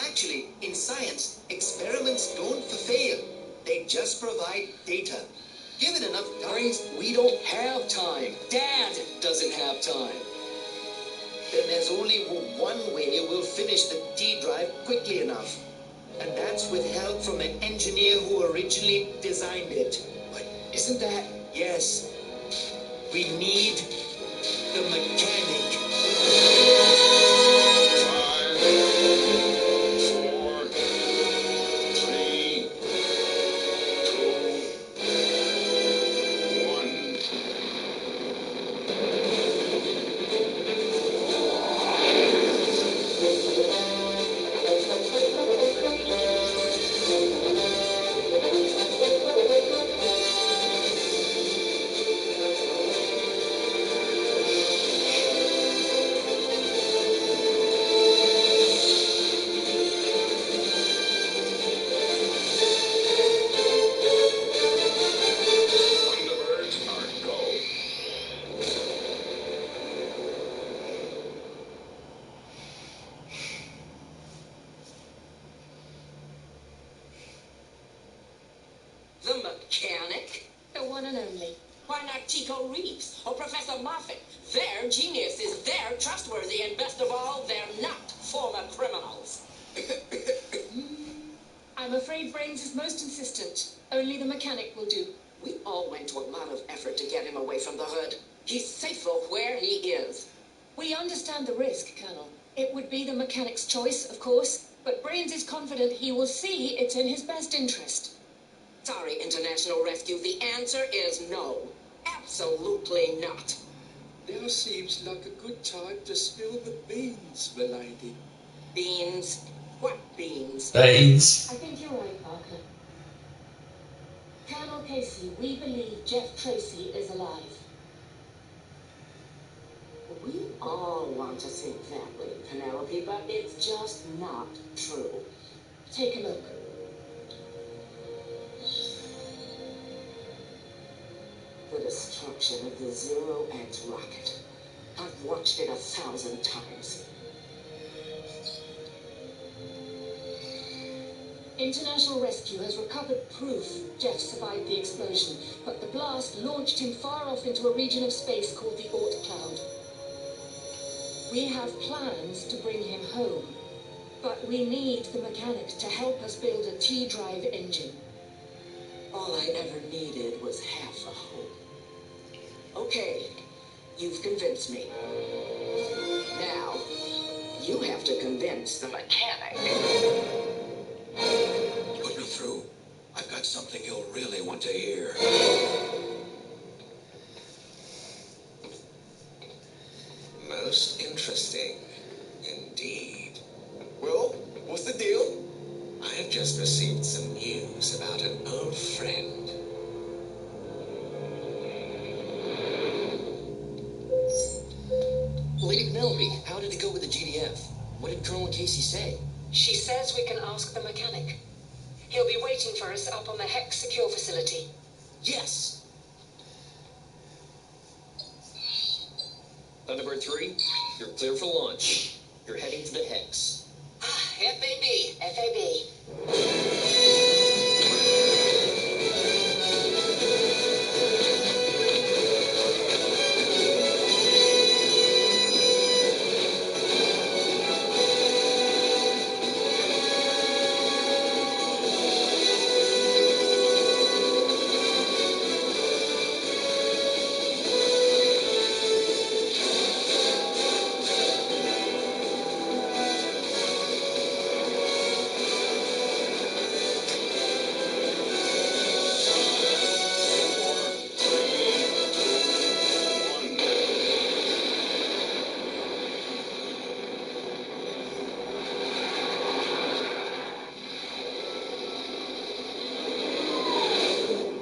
Actually, in science, experiments don't fail. They just provide data. Given enough time. Brains, we don't have time. Dad doesn't have time. Then there's only one way we'll finish the T-drive quickly enough. And that's with help from an engineer who originally designed it. But isn't that... Yes. We need the mechanic. 5, 4, 3, 2, 1. Thunderbirds are go. The mechanic? The one and only. Why not Chico Reeves or Professor Moffat? They're geniuses, they're trustworthy, and best of all, they're not former criminals. I'm afraid Brains is most insistent. Only the mechanic will do. We all went to a lot of effort to get him away from the hood. He's safer where he is. We understand the risk, Colonel. It would be the mechanic's choice, of course, but Brains is confident he will see it's in his best interest. Sorry, International Rescue, the answer is no. Absolutely not. There seems like a good time to spill the beans, milady. Beans? What beans? Beans. I think you're right, Parker. Colonel Casey, we believe Jeff Tracy is alive. We all want to sing family, Penelope, but it's just not true. Take a look. The destruction of the Zero X rocket. I've watched it 1,000 times. International Rescue has recovered proof Jeff survived the explosion, but the blast launched him far off into a region of space called the Oort Cloud. We have plans to bring him home, but we need the mechanic to help us build a T-drive engine. All I ever needed was half a hope. Okay, you've convinced me. Now, you have to convince the mechanic. Put me through. I've got something you'll really want to hear. Most interesting, indeed. Well, what's the deal? I have just received some news about an old friend. Lady Penelope, how did it go with the GDF? What did Colonel Casey say? She says we can ask the mechanic. He'll be waiting for us up on the Hex secure facility. Yes! Thunderbird 3, you're clear for launch. You're heading to the Hex. FAB. FAB.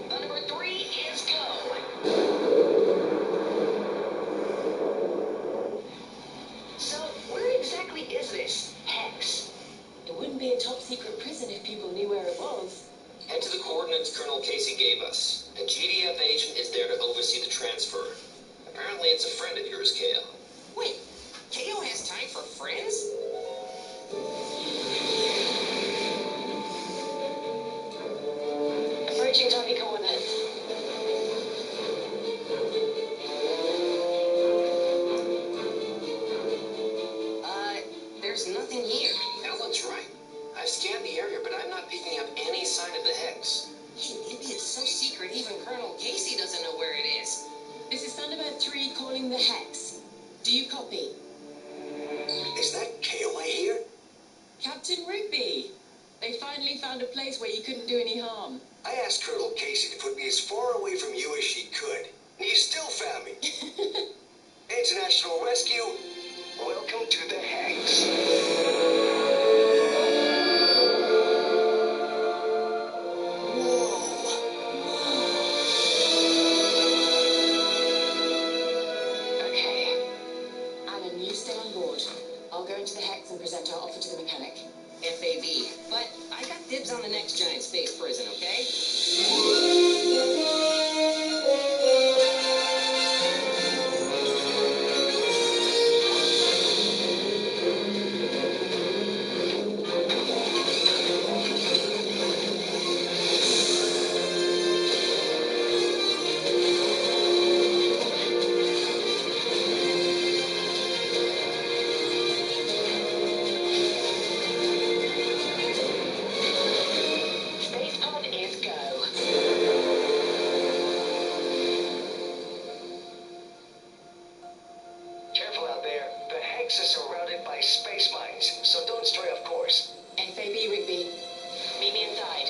Thunderbird 3 is go. So, where exactly is this Hex? It wouldn't be a top secret prison if people knew where it was. Head to the coordinates Colonel Casey gave us. A GDF agent is there to oversee the transfer. Apparently it's a friend of yours, Kale. Wait, KO has time for friends? Approaching target coordinates. There's nothing here. Ellen's right. I've scanned the area, but I'm not picking up any sign of the Hex. Hey, maybe it's so secret even Colonel Casey doesn't know where it is. This is Thunderbird 3 calling the Hex. Do you copy? Is that KOA here? Captain Rigby. They finally found a place where you couldn't do any harm. I asked Colonel Casey to put me as far away from you as she could. And you still found me. International Rescue, welcome to the Hex. Okay. Alan, you stay on board. I'll go into the Hex and present our offer to the mechanic. FAB. But I got dibs on the next giant space prison, okay? Spacepod is go. Careful out there. The Hex is surrounded by space mines, so don't stray off course. FAB Rigby. Meet me inside.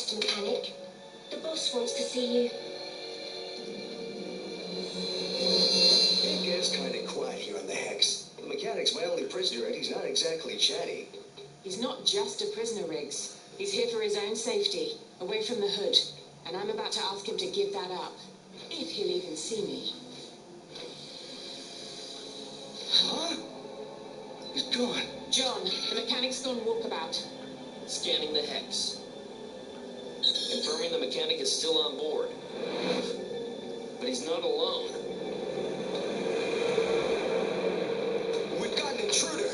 Mr. Mechanic. The boss wants to see you. It gets kind of quiet here on the Hex. The mechanic's my only prisoner, and he's not exactly chatty. He's not just a prisoner, Riggs. He's here for his own safety, away from the hood. And I'm about to ask him to give that up. If he'll even see me. Huh? He's gone. John, the mechanic's gone walkabout. Scanning the Hex. Confirming the mechanic is still on board. But he's not alone. We've got an intruder.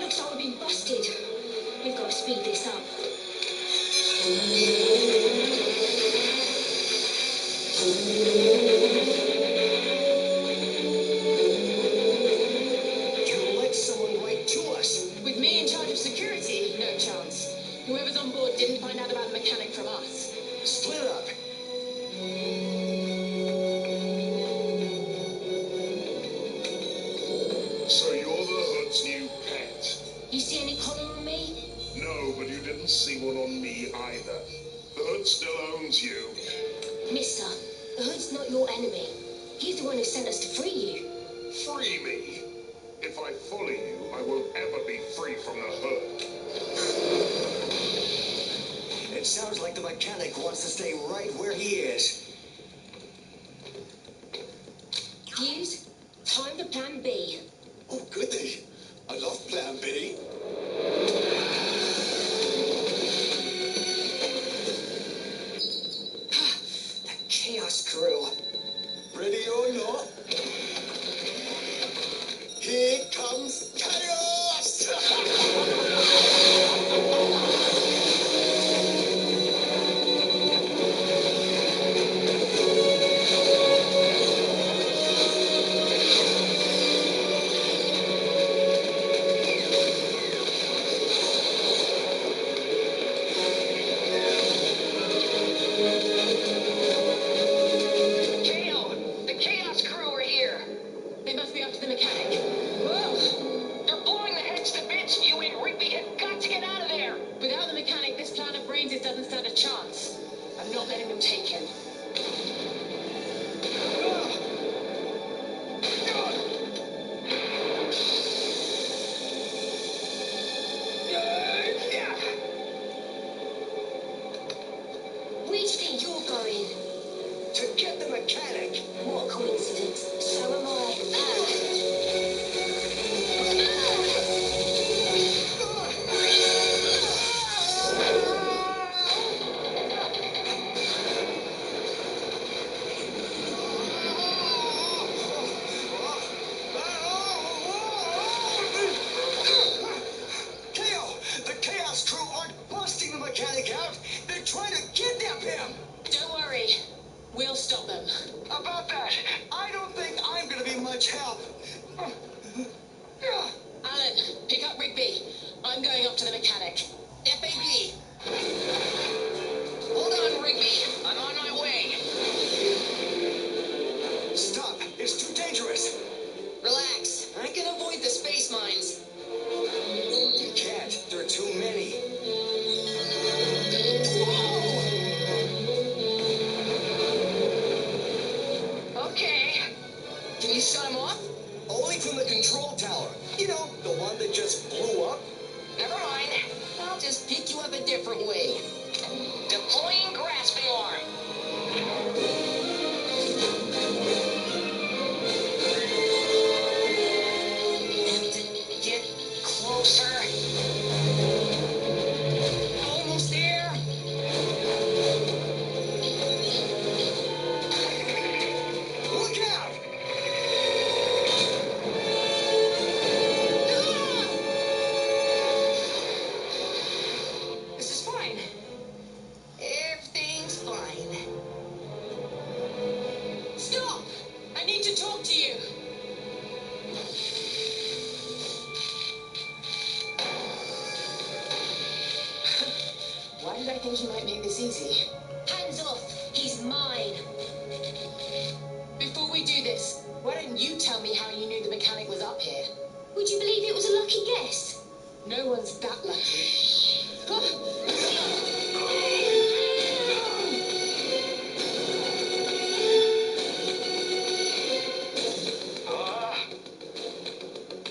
Looks like we've been busted. We've got to speed this up. You let someone right to us. With me in charge of security, no chance. Whoever's on board didn't find out about the mechanic from us. Split up. So you're the Hood's new pet? You see any collar on me? No, but you didn't see one on me either. The Hood still owns you. Mister, the Hood's not your enemy. He's the one who sent us to free you. Free me? If I follow you, I won't ever be free from the Hood. It sounds like the mechanic wants to stay right where he is. Fuse, time for plan B. Oh, goodness. I love plan B. The Chaos Crew. Ready or not? Here comes chaos! Kale, the Chaos Crew are here. They must be up to the mechanic. Whoa! They're blowing the Hex to bits. You and Rigby have got to get out of there. Without the mechanic, this plan of brains doesn't stand a chance. I'm not letting them take him. Where do you think you're going? To get the mechanic. What a coincidence. So am I. KO! The Chaos Crew aren't busting the mechanic out. They're trying to kidnap him. Don't worry. We'll stop them. About that, I don't think I'm gonna be much help. Alan, pick up Rigby. I'm going up to the mechanic. FAB. Hold on, Rigby. I'm on my way. Stop! It's too dangerous. Relax. I can avoid the space mines. You can't. There are too many. Okay. Can you shut him off? Only from the control tower. You know, the one that just blew up. Never mind. I'll just pick you up a different way. Deploying grasping arm. Get closer. Almost there. Look out! This is fine. Everything's fine. Stop! I need to talk to you. Why did I think he might make this easy? Hands off. He's mine. Before we do this, why don't you tell me how you knew the mechanic was up here? Would you believe it was a lucky guess? No one's that lucky.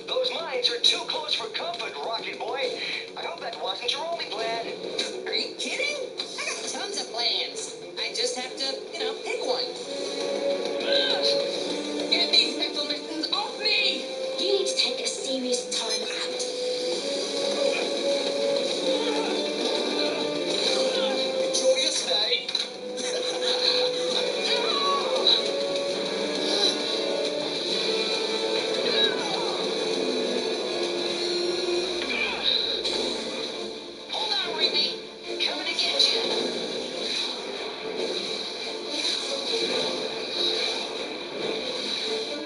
Those mines are too close for comfort, Rocket Boy. I hope that wasn't your only plan. Are you kidding? I got tons of plans. I just have to, pick one. Get these metal mittens off me! You need to take a serious time out. Enjoy your stay. Hold on, Rigby. Coming to get you.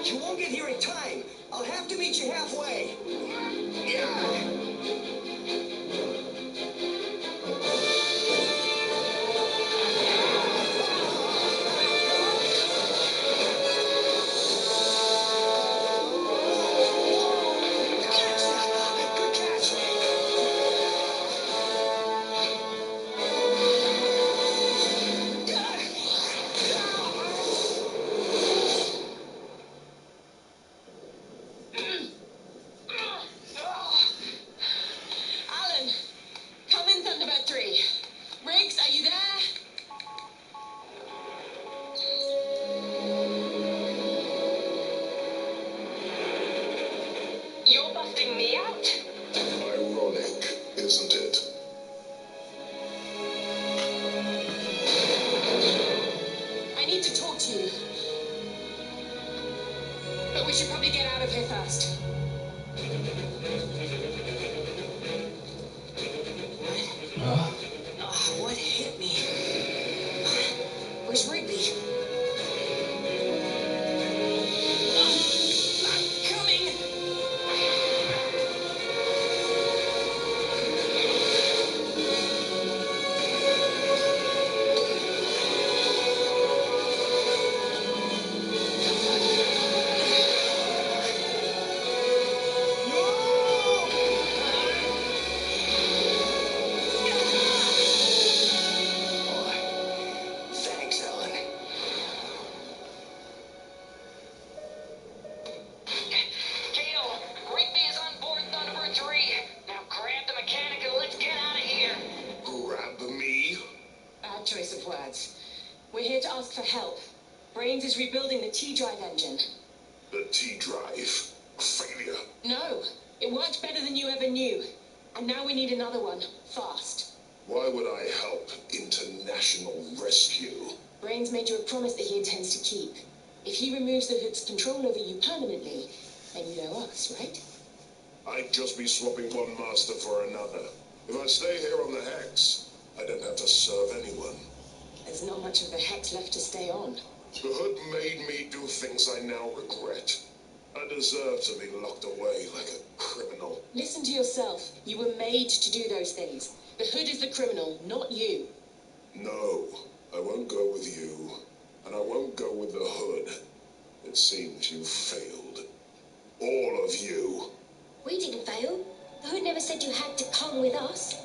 You won't get here in time. I'll have to meet you halfway. Alan, come in, Thunderbird 3. Riggs, are you there? You're busting me out? Ironic, isn't it? I need to talk to you. But we should probably get out of here first. What hit me? Where's Rigby? I'm coming! Thanks, Ellen. Gale, Rigby is on board Thunderbird 3. Now grab the mechanic and let's get out of here. Grab me? Bad choice of words. We're here to ask for help. Brains is rebuilding the T-drive engine. The T-drive. Failure. No, it worked better than you ever knew. And now we need another one, fast. Why would I help international rescue? Brains made you a promise that he intends to keep. If he removes the Hood's control over you permanently, then you know us, right? I'd just be swapping one master for another. If I stay here on the Hex, I don't have to serve anyone. There's not much of the Hex left to stay on. The Hood made me do things I now regret. I deserve to be locked away like a criminal. Listen to yourself. You were made to do those things. The Hood is the criminal, not you. No, I won't go with you. And I won't go with the Hood. It seems you failed. All of you. We didn't fail. The Hood never said you had to come with us.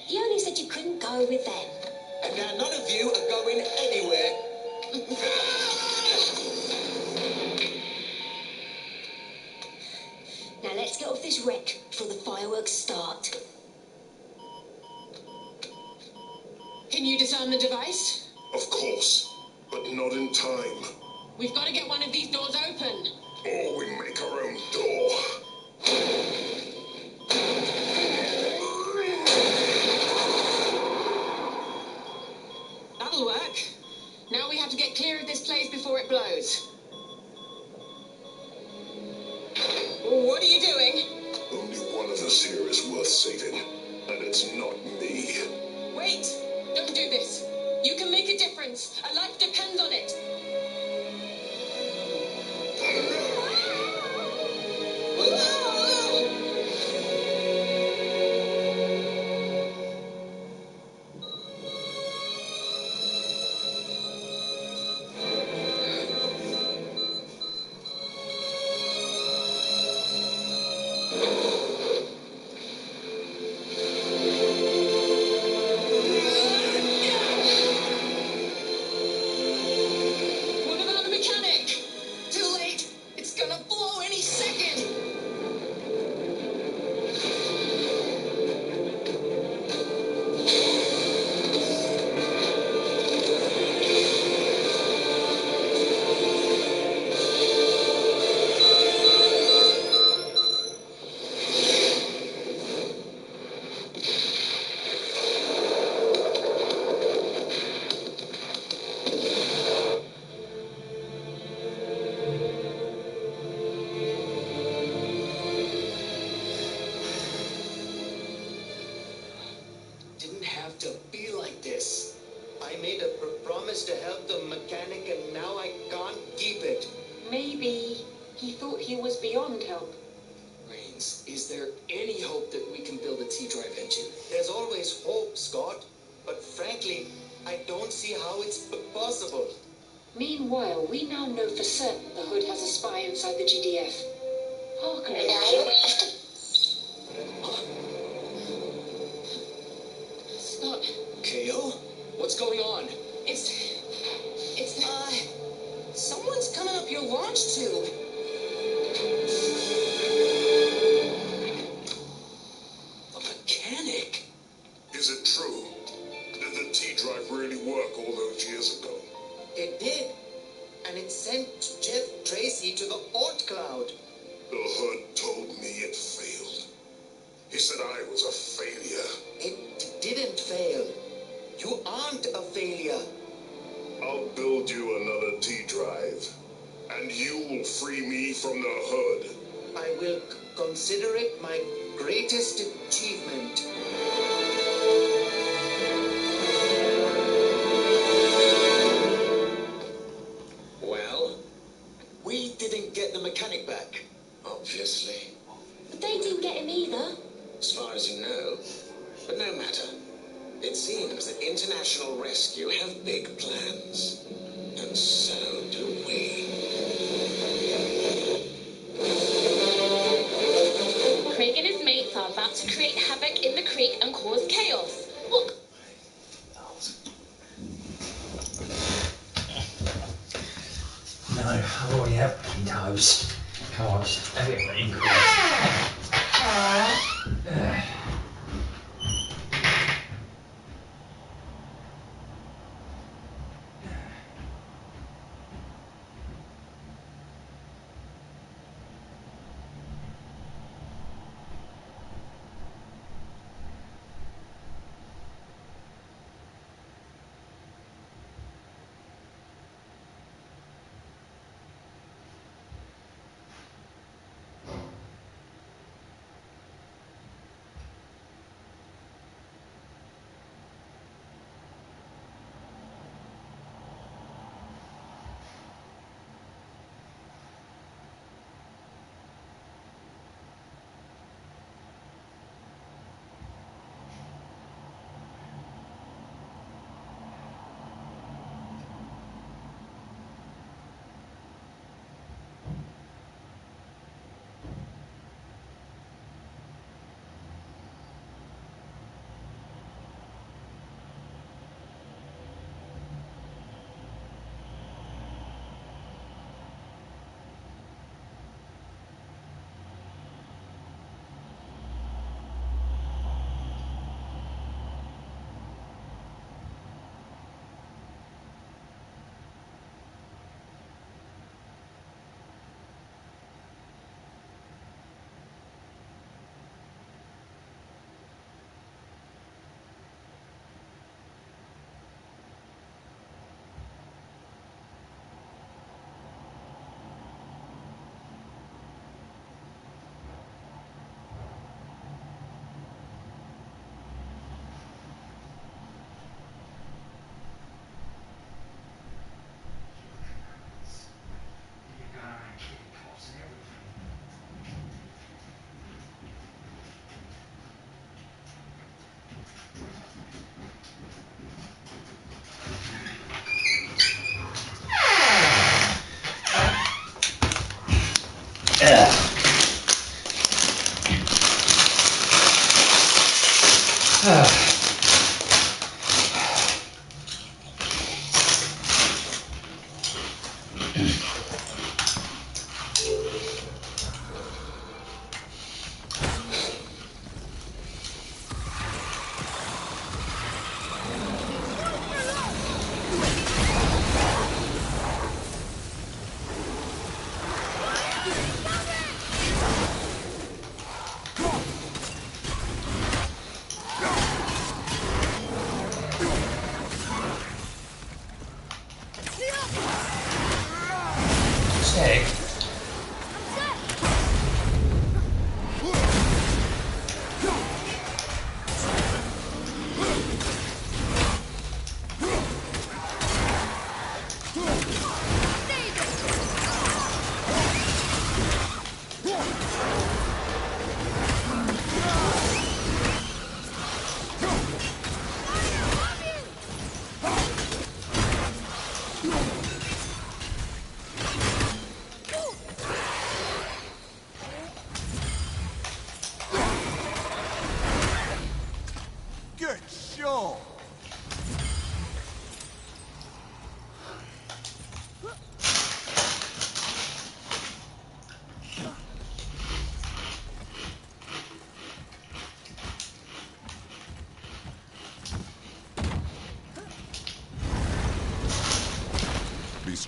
He only said you couldn't go with them. And now none of you are going anywhere. Now let's get off this wreck before the fireworks start. Can you disarm the device? Of course, but not in time. We've got to get one of these doors open. Or we make our own door. That'll work. Now we have to get clear of this place before it blows. What are you doing? Only one of us here is worth saving, and it's not me. Wait! Don't do this. You can make a difference. A life depends on it. he was beyond help. Rains, is there any hope that we can build a T-drive engine? There's always hope, Scott. But frankly, I don't see how it's possible. Meanwhile, we now know for certain the Hood has a spy inside the GDF. Hark now. Scott. KO? What's going on? It's someone's coming up your launch tube. A mechanic? Is it true? Did the T-drive really work all those years ago? It did. And it sent Jeff Tracy to the Oort cloud. The Hood told me it failed. He said I was a failure. It didn't fail. You aren't a failure. I'll build you another T-drive, and you will free me from the Hood. I will consider it my greatest achievement. Well, we didn't get the mechanic back, obviously. But they didn't get him either. As far as you know. But no matter. It seems that International Rescue have big plans. And so do we. Craig and his mates are about to create havoc in the creek and cause chaos. What? No, I've already had potatoes. Come on, just have it ready quick.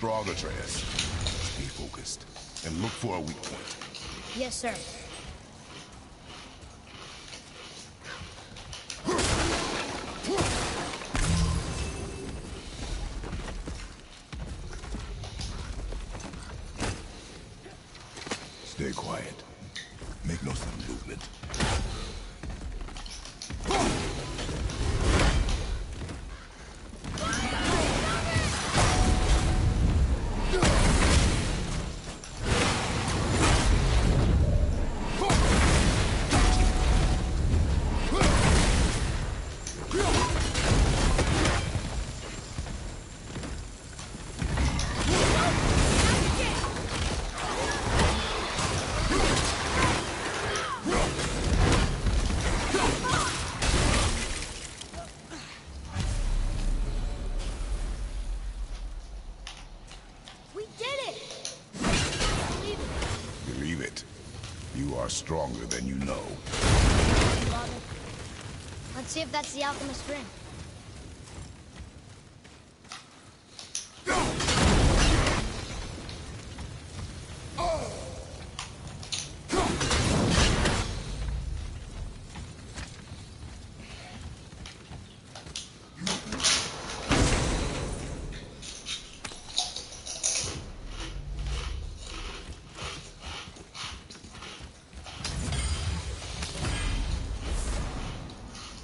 Strong, Atreus. Stay focused and look for a weak point. Yes, sir. Stay quiet. Make no sudden movement. Stronger than you know. Let's see if that's the alchemist's ring.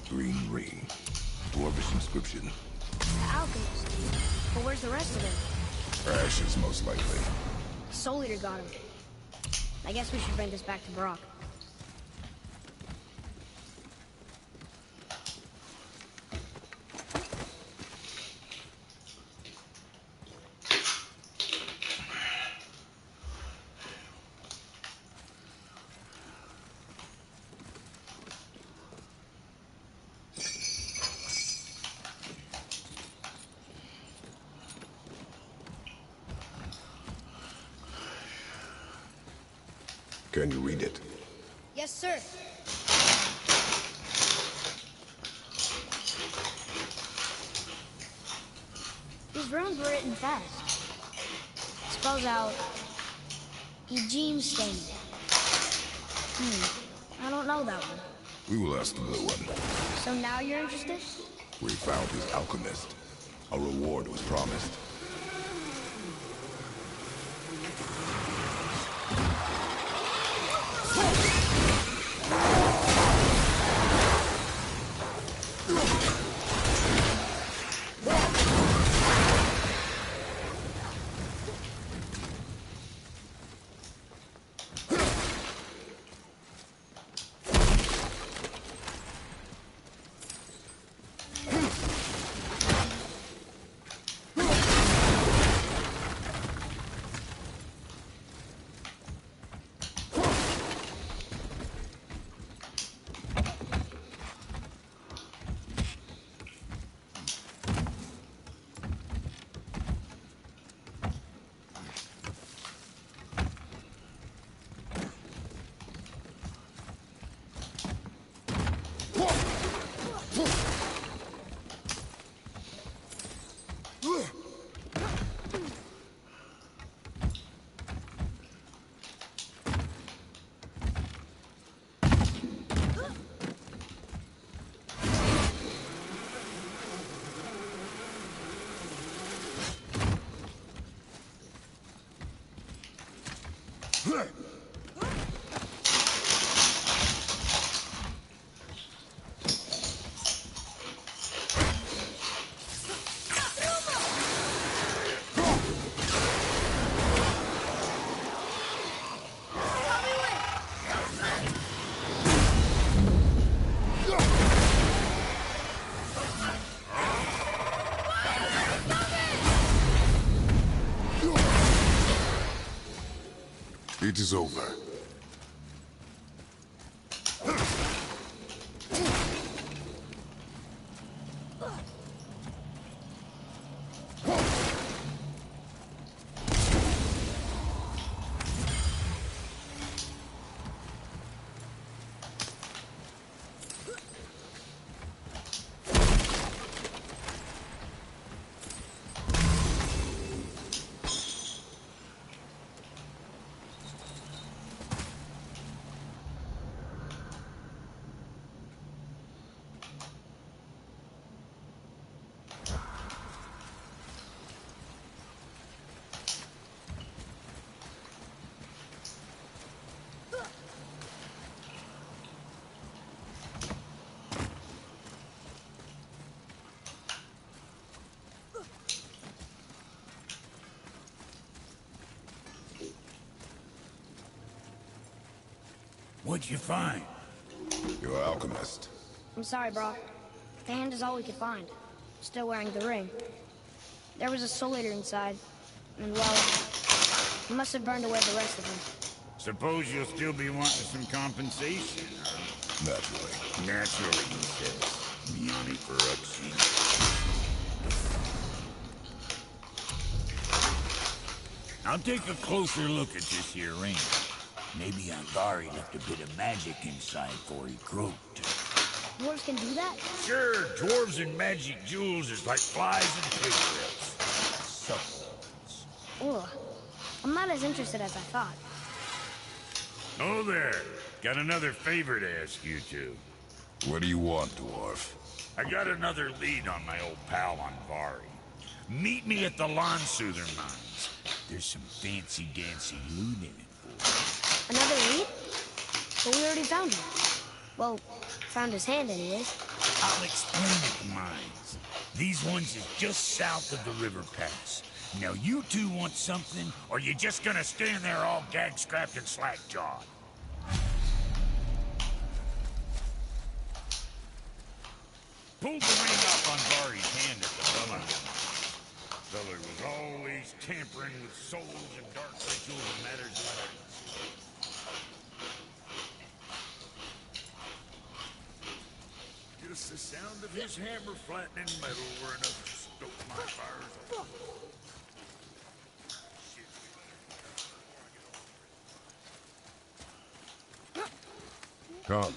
Green ring. Dwarvish inscription. The alchemist. But where's the rest of it? Ashes, most likely. Soul Eater got him. I guess we should bring this back to Brock. Can you read it? Yes, sir. These runes were written fast. It spells out Eugene Stain. I don't know that one. We will ask the blue one. So now you're interested? We found his alchemist. A reward was promised. It is over. What'd you find? Your alchemist. I'm sorry, bro. The hand is all we could find. Still wearing the ring. There was a soul eater inside, and well, he must have burned away the rest of him. Suppose you'll still be wanting some compensation, huh? Naturally. Naturally, he says. Miani Ferrucci. I'll take a closer look at this here ring. Maybe Angari left a bit of magic inside before he croaked. Dwarves can do that? Sure, dwarves and magic jewels is like flies and cigarettes. Ugh. I'm not as interested as I thought. Oh there. Got another favor to ask you two. What do you want, dwarf? I got another lead on my old pal Anvari. Meet me at the Lawn Soother Mines. There's some fancy-dancy loot in it for you. Another lead? But we already found him. Well, found his hand anyways. I'll explain at the mines. These ones is just south of the river pass. Now you two want something, or you just gonna stand there all gag-scrapped and slack-jawed? Pulled the ring off on Bari's hand at the Bummer. Feller was always tampering with souls and dark rituals and matters of life. Just the sound of his hammer flattening metal were enough to stoke my fires. Come.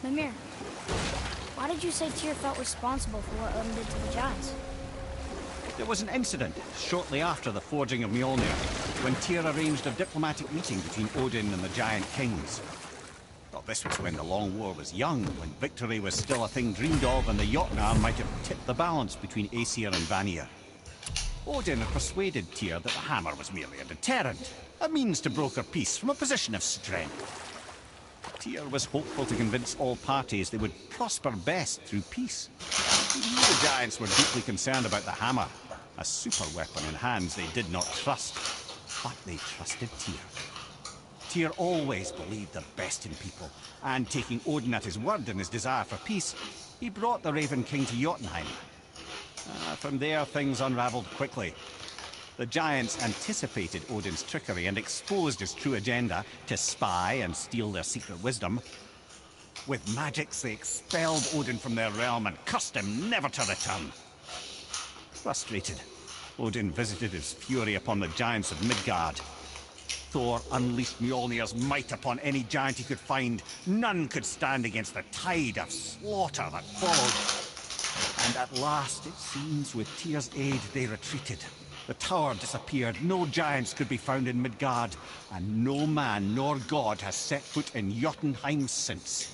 Mimir, why did you say Tyr felt responsible for what Odin did to the giants? There was an incident shortly after the forging of Mjolnir, when Tyr arranged a diplomatic meeting between Odin and the giant kings. Well, this was when the Long War was young, when victory was still a thing dreamed of, and the Jotnar might have tipped the balance between Aesir and Vanir. Odin had persuaded Tyr that the hammer was merely a deterrent, a means to broker peace from a position of strength. Tyr was hopeful to convince all parties they would prosper best through peace. He knew the giants were deeply concerned about the hammer, a super weapon in hands they did not trust. But they trusted Tyr. Tyr always believed the best in people, and taking Odin at his word in his desire for peace, he brought the Raven King to Jotunheim. From there, things unraveled quickly. The giants anticipated Odin's trickery and exposed his true agenda to spy and steal their secret wisdom. With magics, they expelled Odin from their realm and cursed him never to return. Frustrated, Odin visited his fury upon the giants of Midgard. Thor unleashed Mjolnir's might upon any giant he could find. None could stand against the tide of slaughter that followed. And at last, it seems, with Tyr's aid, they retreated. The tower disappeared, no giants could be found in Midgard, and no man nor god has set foot in Jotunheim since.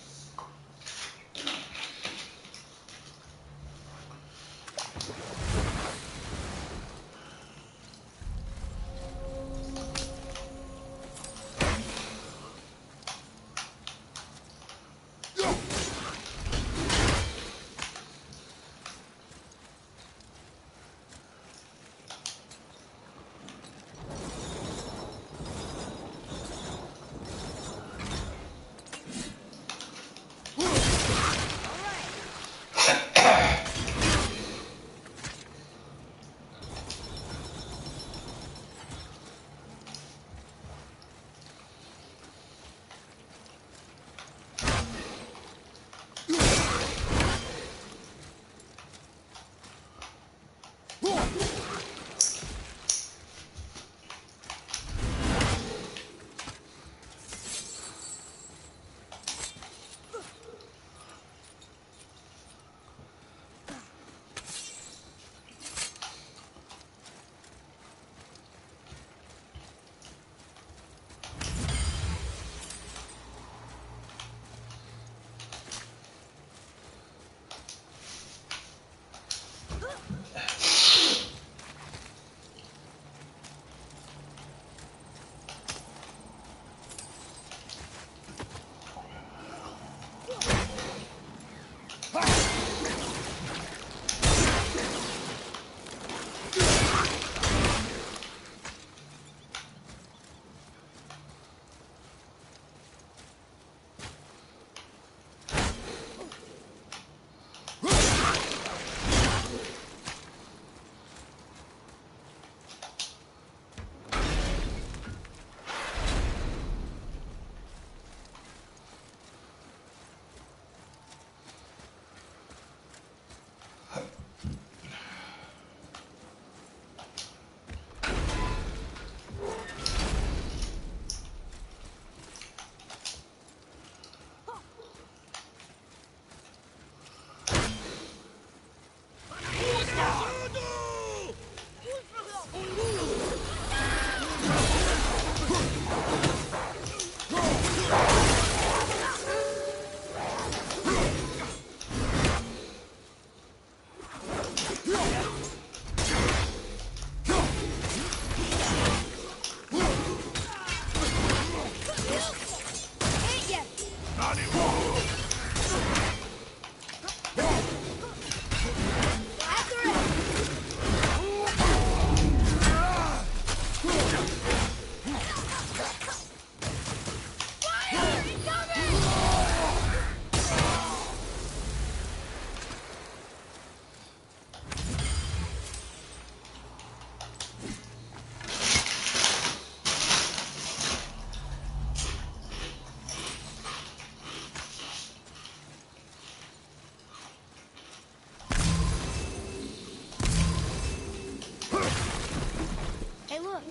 look.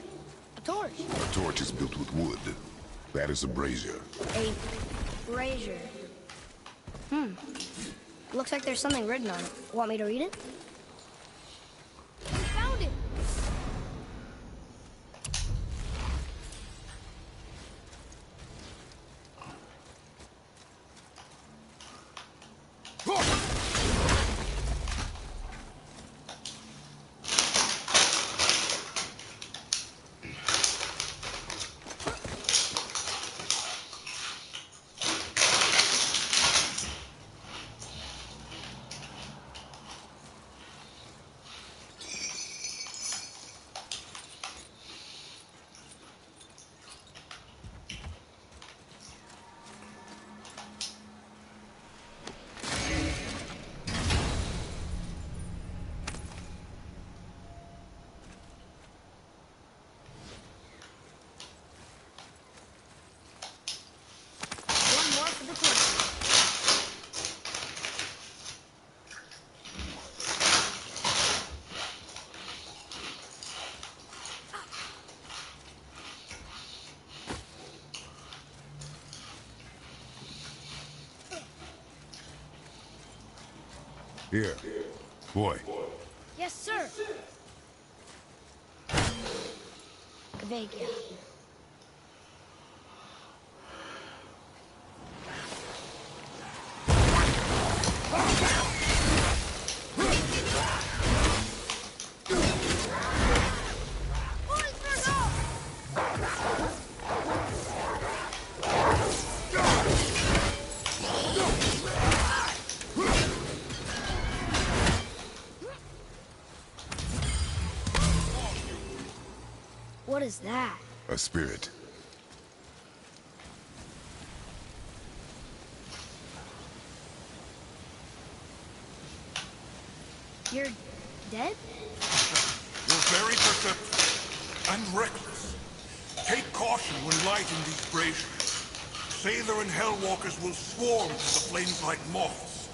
A torch. A torch is built with wood. That is a brazier. A brazier. Looks like there's something written on it. Want me to read it? We found it! Here. Boy. Yes, sir. Vega. What is that? A spirit. You're dead? You're very perceptive and reckless. Take caution when lighting these braziers. Sailor and Hellwalkers will swarm to the flames like moths.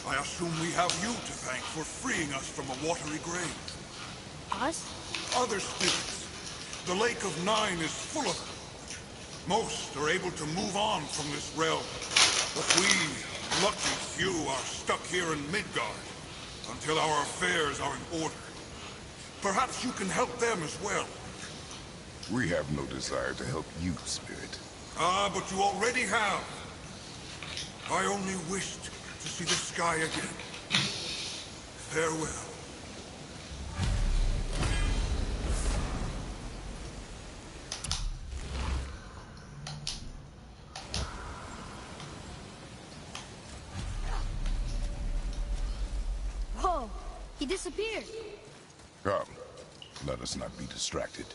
I assume we have you to thank for freeing us from a watery grave. Us? Other spirits. The Lake of Nine is full of them. Most are able to move on from this realm. But we, lucky few, are stuck here in Midgard until our affairs are in order. Perhaps you can help them as well. We have no desire to help you, Spirit. Ah, but you already have. I only wished to see the sky again. Farewell. Whoa, he disappeared. Come, let us not be distracted.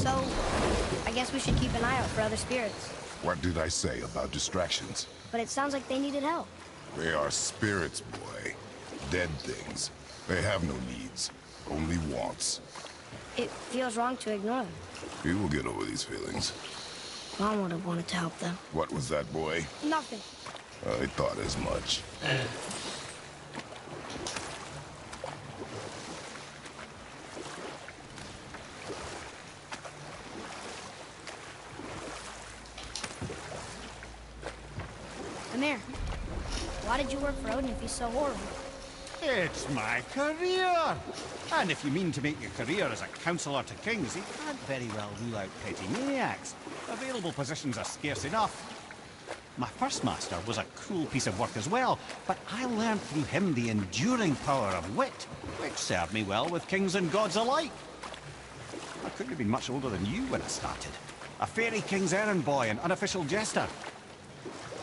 So, I guess we should keep an eye out for other spirits. What did I say about distractions? But it sounds like they needed help. They are spirits, boy. Dead things. They have no needs, only wants. It feels wrong to ignore them. You will get over these feelings. Mom would have wanted to help them. What was that, boy? Nothing. I thought as much. Come here. Why did you work for Odin if he's so horrible? It's my career! And if you mean to make your career as a counselor to kings, you can't very well rule out petty maniacs. Available positions are scarce enough. My first master was a cruel piece of work as well, but I learned through him the enduring power of wit, which served me well with kings and gods alike. I couldn't have been much older than you when I started. A fairy king's errand boy and unofficial jester.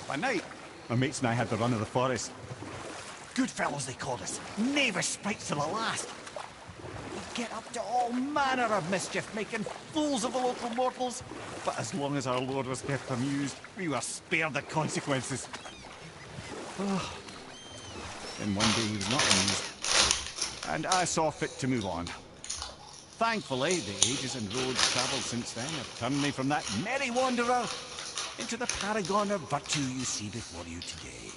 By night, my mates and I had the run of the forest. Good fellows, they called us. Knavish sprites to the last. We'd get up to all manner of mischief, making fools of the local mortals. But as long as our lord was kept amused, we were spared the consequences. Oh. Then one day he was not amused, and I saw fit to move on. Thankfully, the ages and roads travelled since then have turned me from that merry wanderer into the paragon of virtue you see before you today.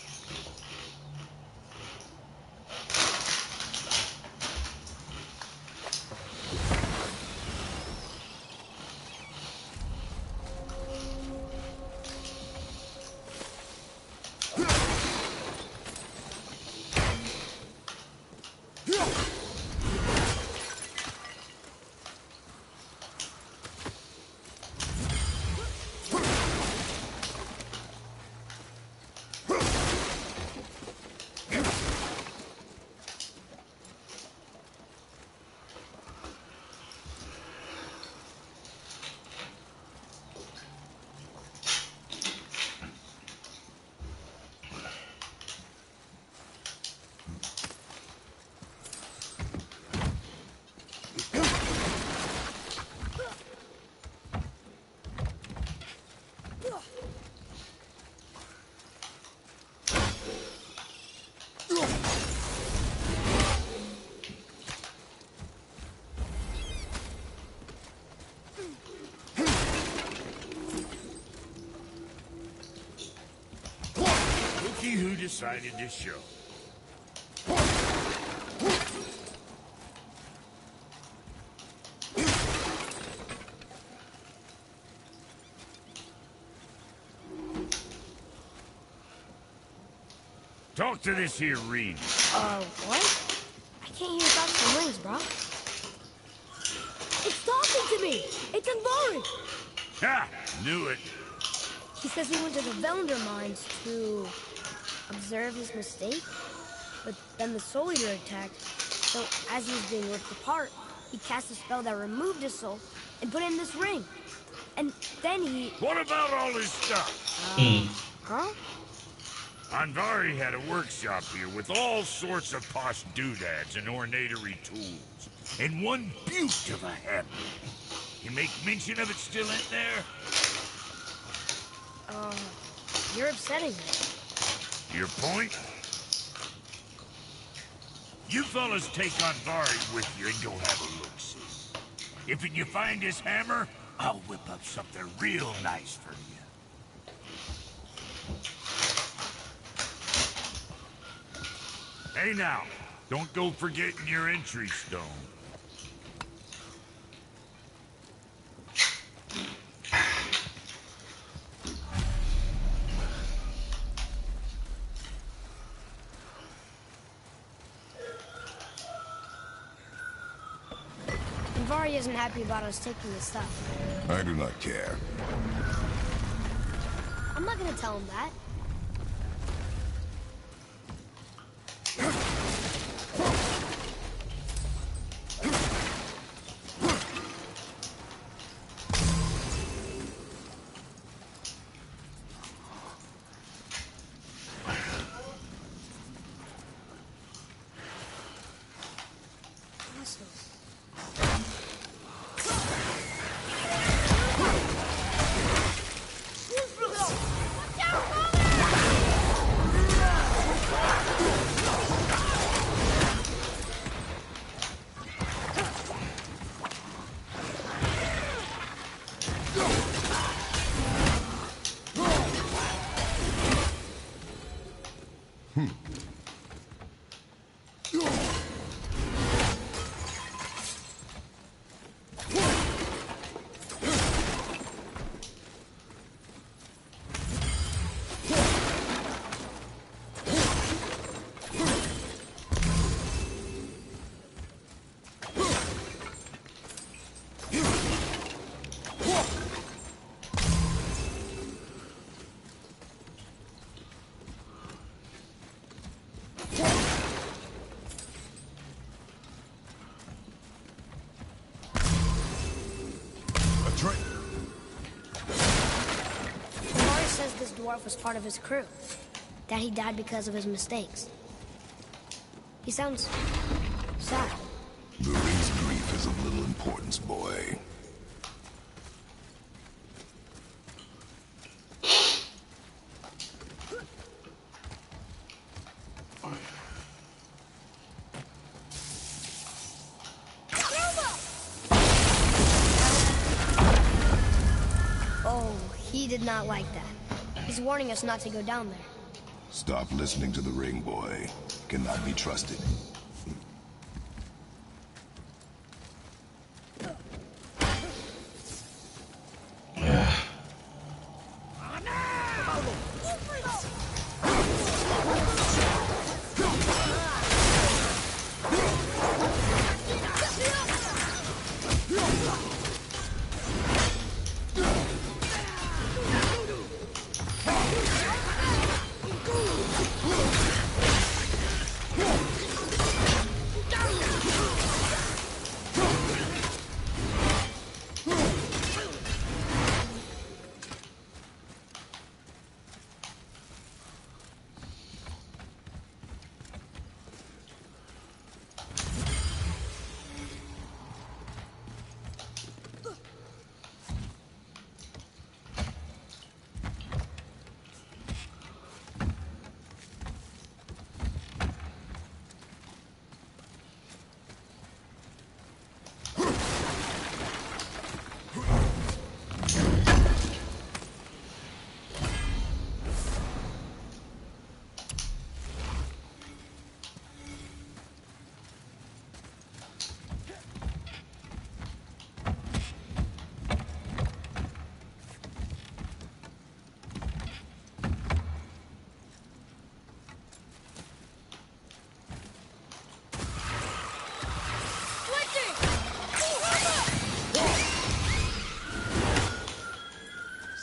Who decided to show? Talk to this here ring. What? I can't hear thoughts from rings, bro. It's talking to me! It's Anvari! Ha! Knew it. He says he went to the Velander mines to observe his mistake, but then the Soul Eater attacked, so as he was being ripped apart, he cast a spell that removed his soul and put it in this ring. And then he... What about all his stuff? Huh? Anvari had a workshop here with all sorts of posh doodads and ornatery tools. And one beaut of a hammer. You make mention of it still in there? You're upsetting me. Your point? You fellas take Anvari with you and go have a look-see. If you find his hammer, I'll whip up something real nice for you. Hey now, don't go forgetting your entry stone. Anvari isn't happy about us taking his stuff. I do not care. I'm not gonna tell him that. says this dwarf was part of his crew. That he died because of his mistakes. He sounds sad. The ring's grief is of little importance, boy. Oh, he did not like that. He's warning us not to go down there. Stop listening to the ring, boy. Cannot be trusted.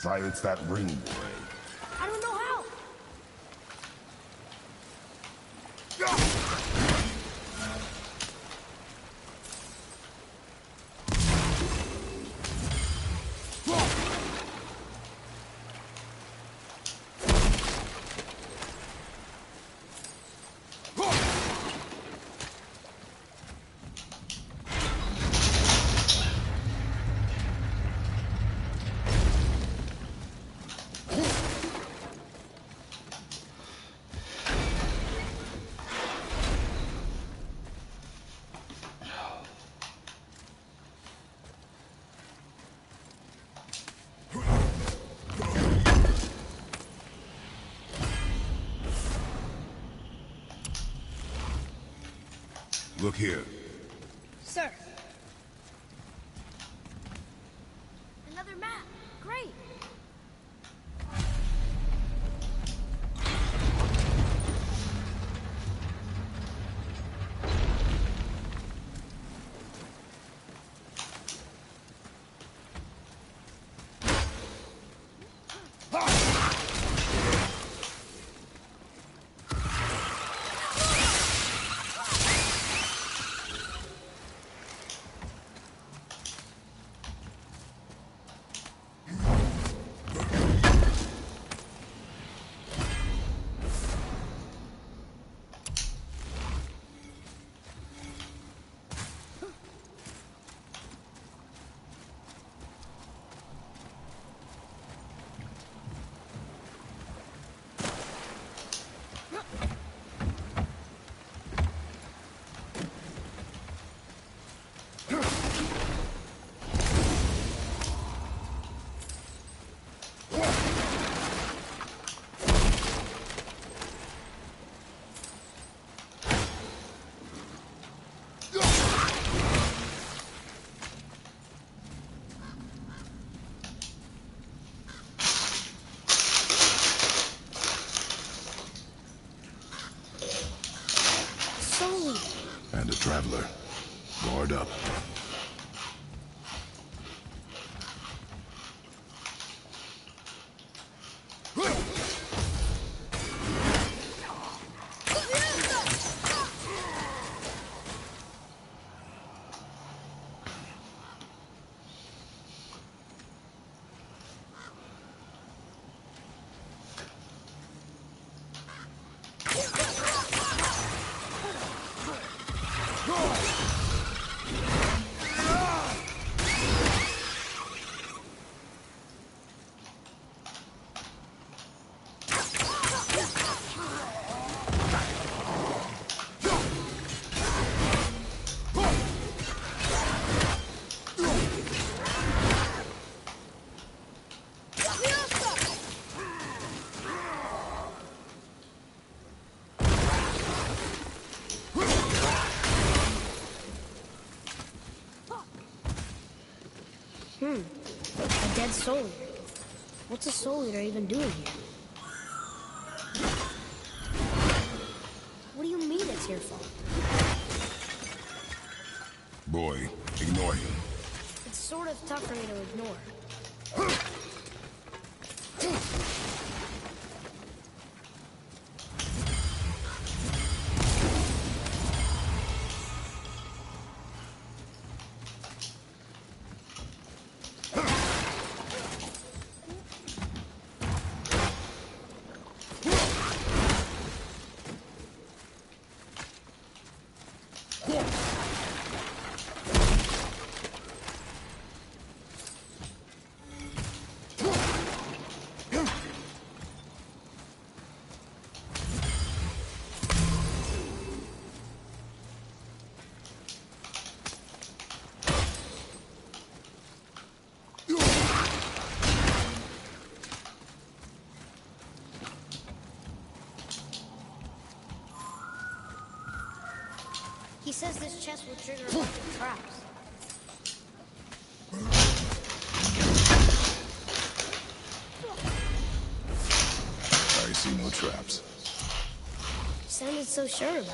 Silence that ring, boy. I don't know how. Look here. Sir. Another map. Great. And a traveler. Guard up. soul eater. What's a soul eater even doing here? What do you mean it's your fault? Boy, ignore him. It's sort of tough for me to ignore. He says this chest will trigger a bunch of traps. I see no traps. You sounded so sure about it.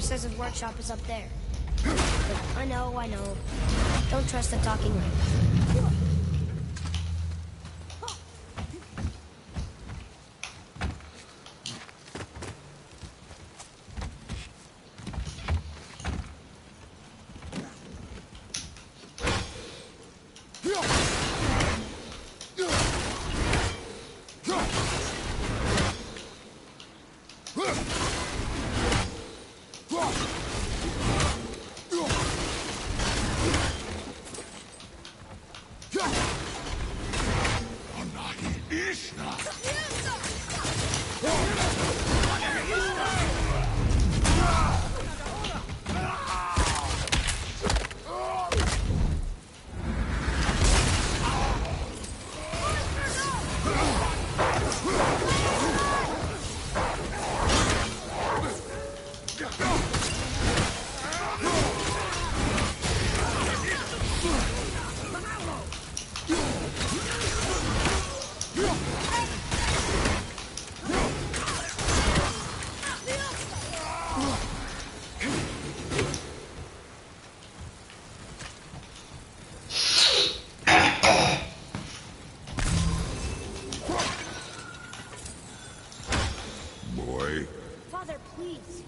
Says his workshop is up there. But I know. Don't trust the talking ring.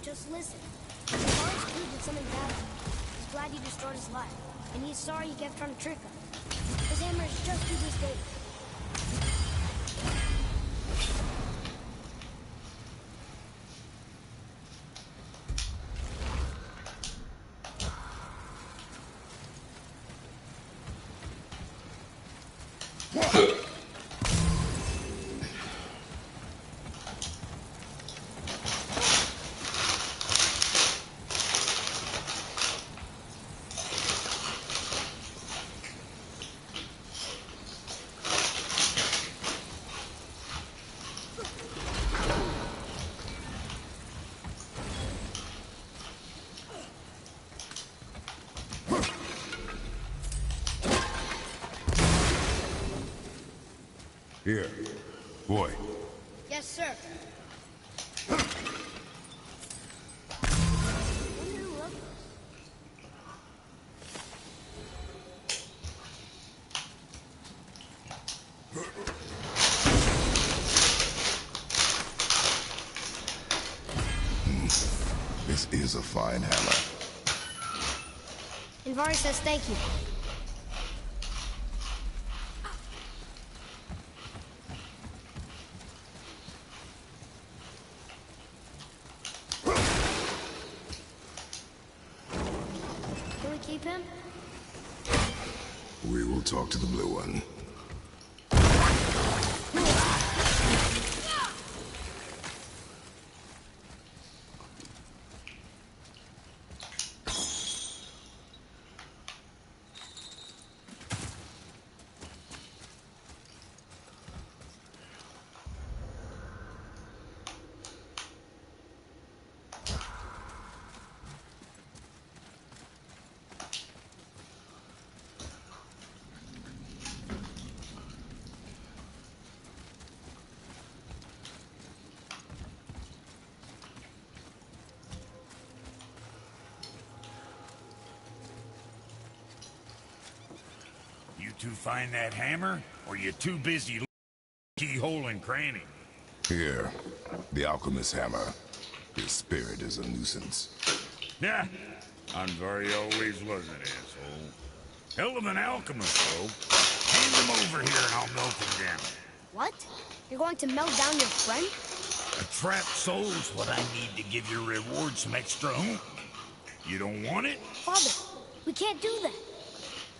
Just listen. Barnes pleaded something bad. He's glad you destroyed his life, and he's sorry you kept trying to trick him. His hammer is just through this gate. Here. Boy. Yes, sir. This is a fine hammer. Invari says thank you. Can we keep him? We will talk to the blue one. You two find that hammer, or you too busy keyhole and cranny? Here, the alchemist's hammer. His spirit is a nuisance. Yeah, Anvari always was an asshole. Hell of an alchemist, though. Hand him over here and I'll melt him down. What? You're going to melt down your friend? A trapped soul's what I need to give your reward some extra oomph. You don't want it? Father, we can't do that.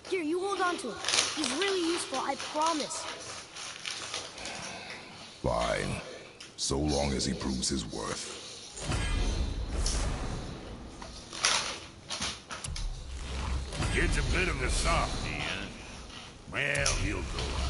Here, you hold on to him. He's really useful, I promise. Fine. So long as he proves his worth. Kid's a bit of a softie, huh? Well, he'll go out.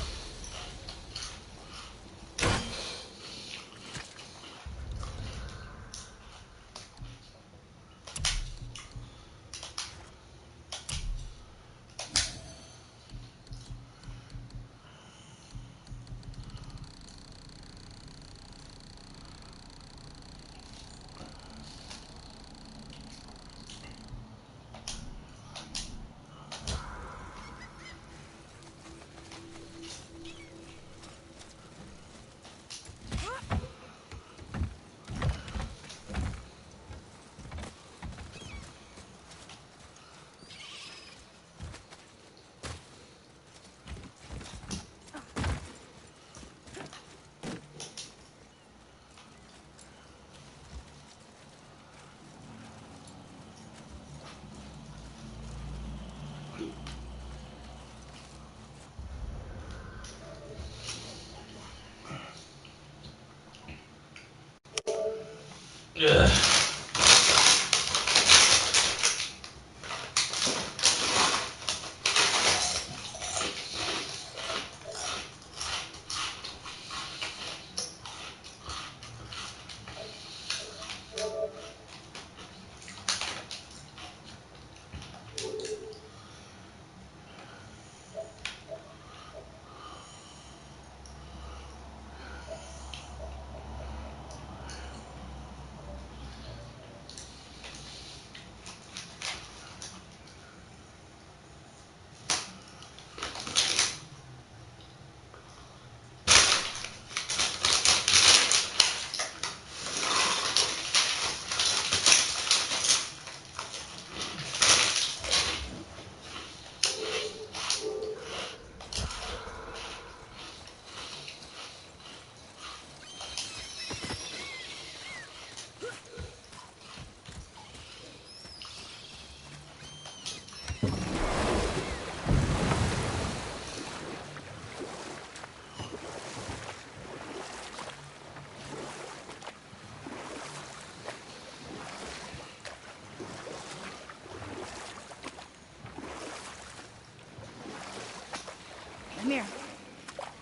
Amir,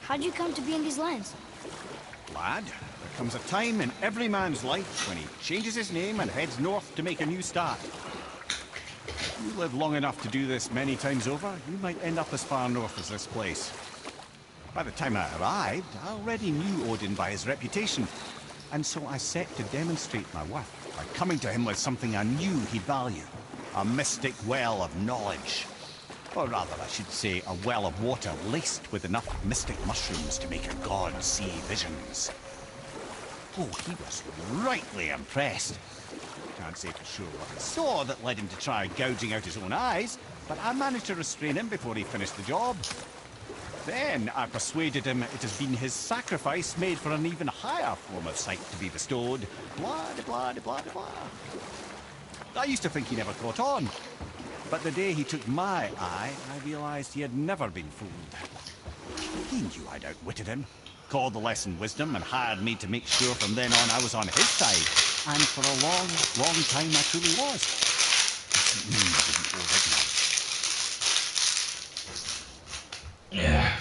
how'd you come to be in these lands? Lad, there comes a time in every man's life when he changes his name and heads north to make a new start. If you live long enough to do this many times over, you might end up as far north as this place. By the time I arrived, I already knew Odin by his reputation, and so I set to demonstrate my worth by coming to him with something I knew he'd value. A mystic well of knowledge. Or rather, I should say, a well of water laced with enough mystic mushrooms to make a god see visions. Oh, he was rightly impressed. Can't say for sure what he saw that led him to try gouging out his own eyes, but I managed to restrain him before he finished the job. Then I persuaded him it has been his sacrifice made for an even higher form of sight to be bestowed. Blah, de blah, de blah, de blah. I used to think he never caught on. But the day he took my eye, I realized he had never been fooled. He knew I'd outwitted him, called the lesson wisdom, and hired me to make sure from then on I was on his side. And for a long, long time I truly was. Doesn't mean I didn't owe it now. Yeah.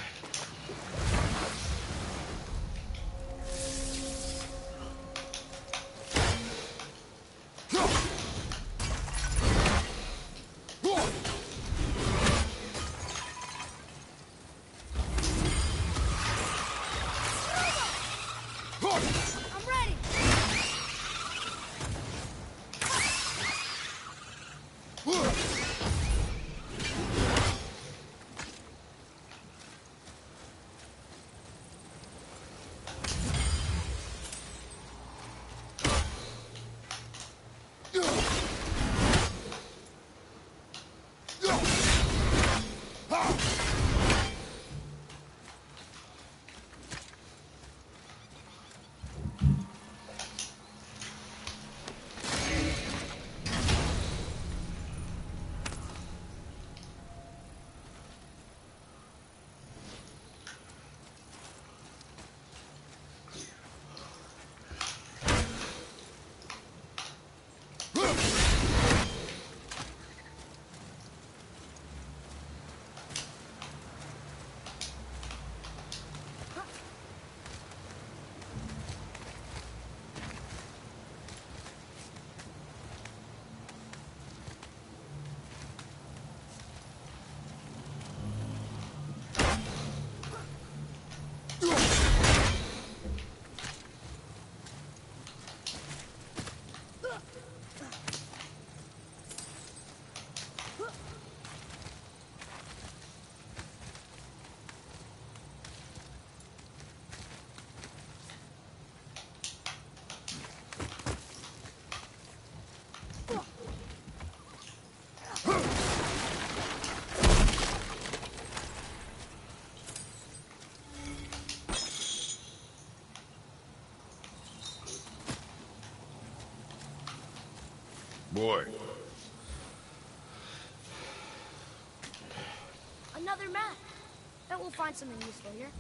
Boy. Another map. Bet we'll find something useful here.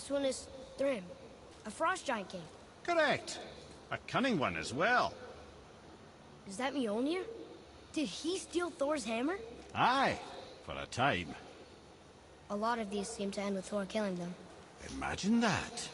This one is Thrym, a frost giant king. Correct. A cunning one as well. Is that Mjolnir? Did he steal Thor's hammer? Aye, for a time. A lot of these seem to end with Thor killing them. Imagine that.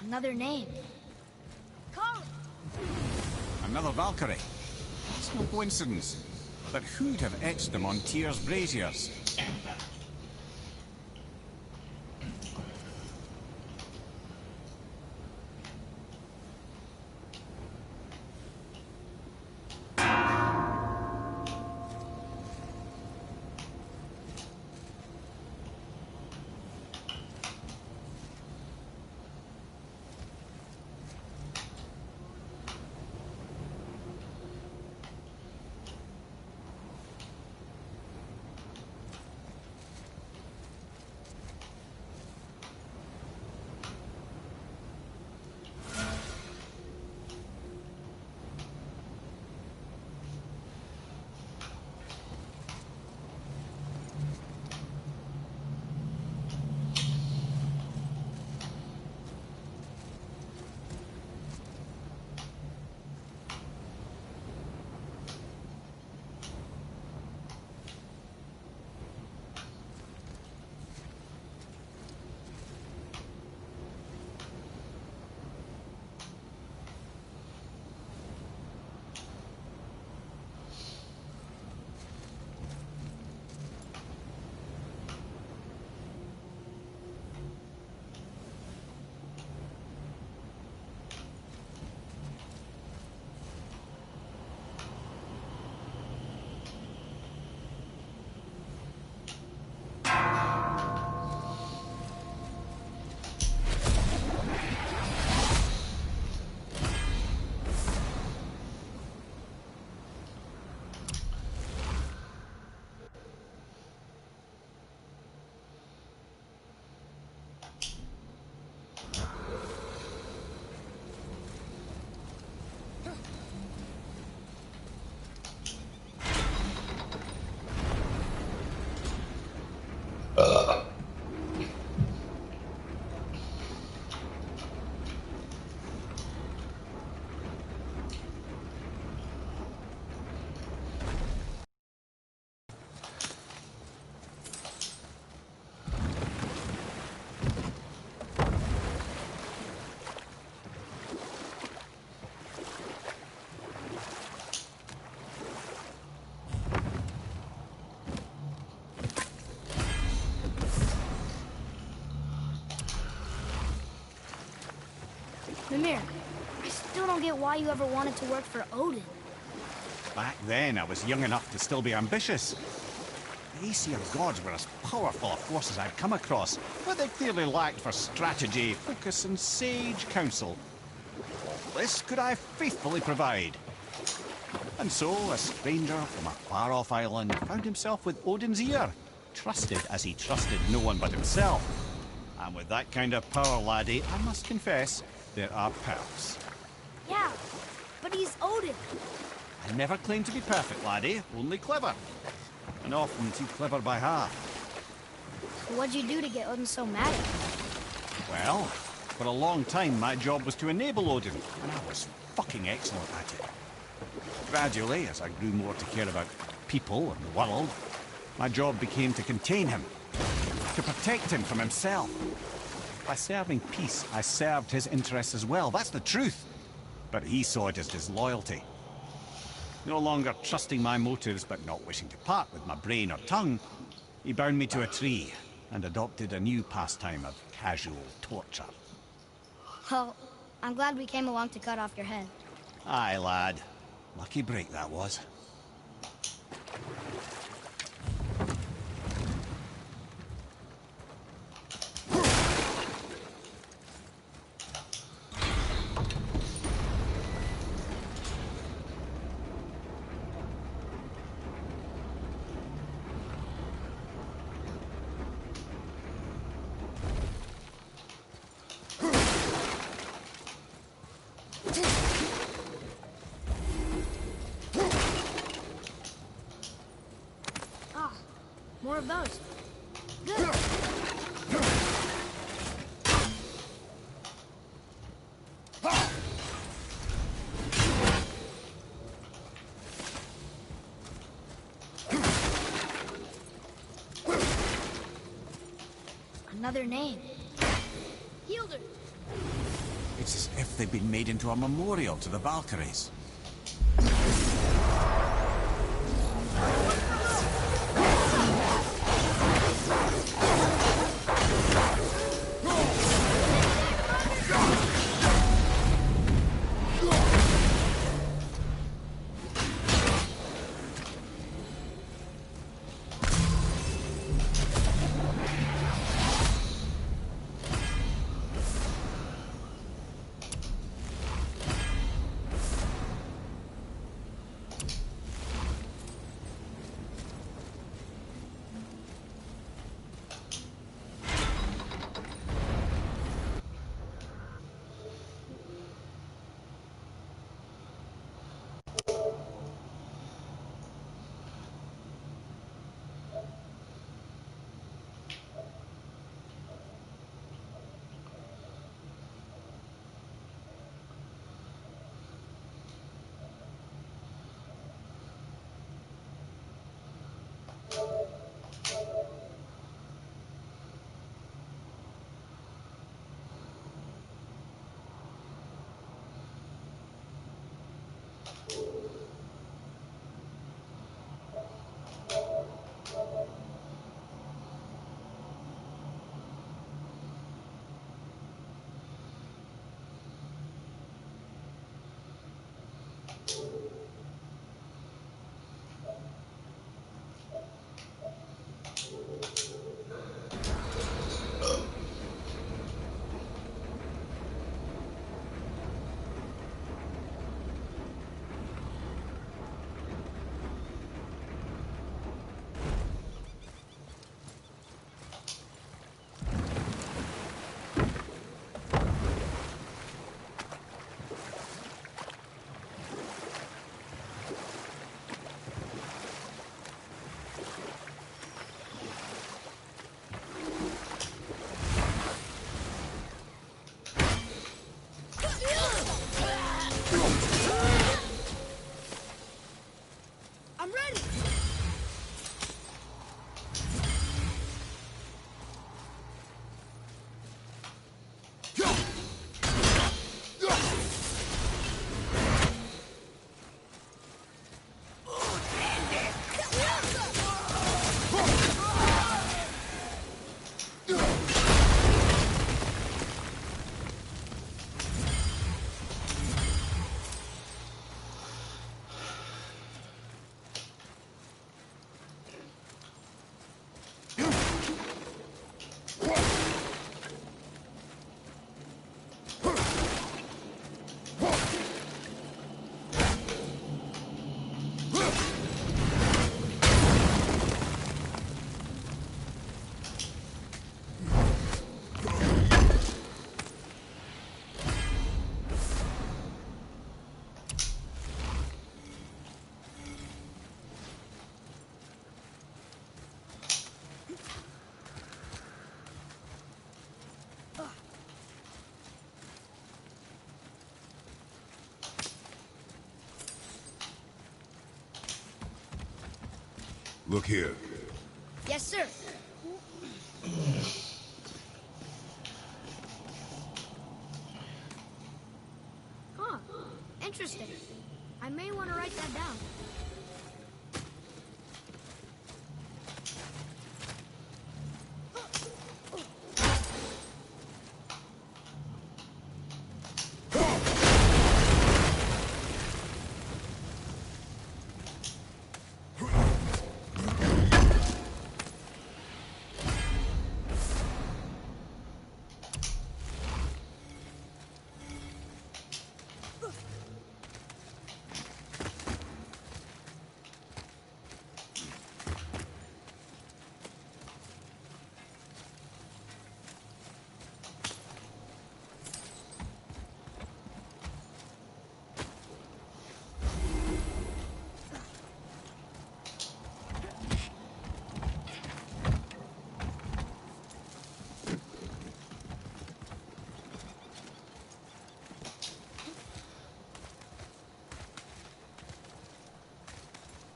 Another name. Colin! Another Valkyrie. It's no coincidence. But who'd have etched them on Tyr's braziers? Mimir, I still don't get why you ever wanted to work for Odin. Back then, I was young enough to still be ambitious. The Aesir gods were as powerful a force as I'd come across, but they clearly lacked for strategy, focus, and sage counsel. All this could I faithfully provide. And so, a stranger from a far-off island found himself with Odin's ear. trusted as he trusted no one but himself. And with that kind of power, laddie, I must confess, there are perks. Yeah, but he's Odin. I never claimed to be perfect, laddie, only clever. And often too clever by half. So what'd you do to get Odin so mad at you? Well, for a long time my job was to enable Odin, and I was fucking excellent at it. Gradually, as I grew more to care about people and the world, my job became to contain him, to protect him from himself. By serving peace, I served his interests as well, that's the truth. But he saw it as disloyalty. No longer trusting my motives, but not wishing to part with my brain or tongue, he bound me to a tree and adopted a new pastime of casual torture. Well, I'm glad we came along to cut off your head. Aye, lad. Lucky break that was. More of those. Good. Another name. Hildur. It's as if they've been made into a memorial to the Valkyries. Look here. Yes, sir. Huh. Interesting. I may want to write that down.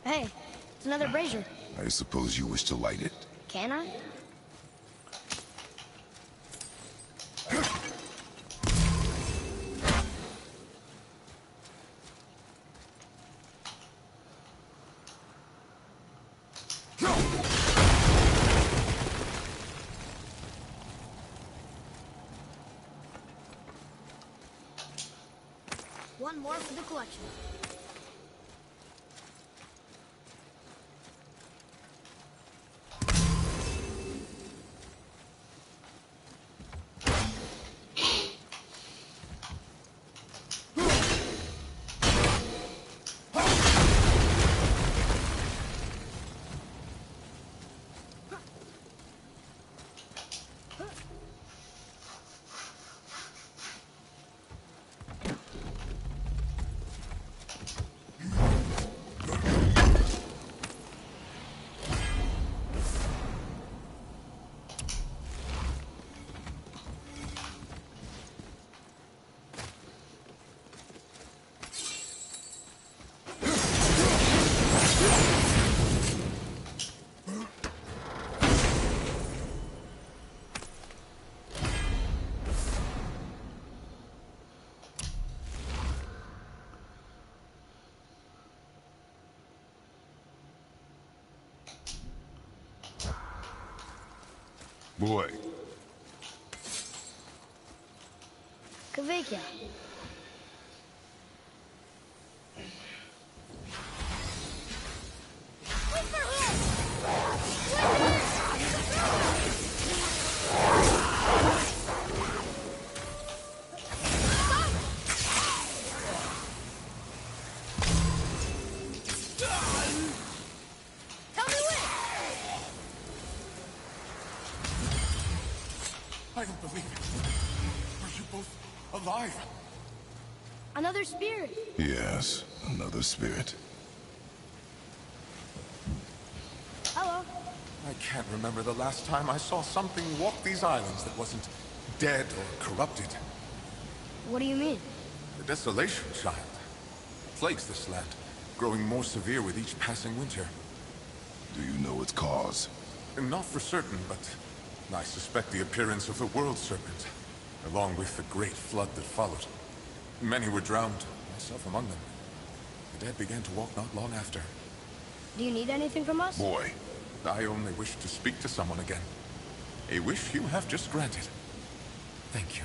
Hey, it's another brazier. I suppose you wish to light it. Can I? One more for the collection. Boy. Kavika. I don't believe it. Are you both alive? Another spirit. Yes, another spirit. Hello. I can't remember the last time I saw something walk these islands that wasn't dead or corrupted. What do you mean? The desolation, child. Plagues this land, growing more severe with each passing winter. Do you know its cause? Not for certain, but I suspect the appearance of the World Serpent, along with the great flood that followed. Many were drowned, myself among them. The dead began to walk not long after. Do you need anything from us? Boy, I only wish to speak to someone again. A wish you have just granted. Thank you.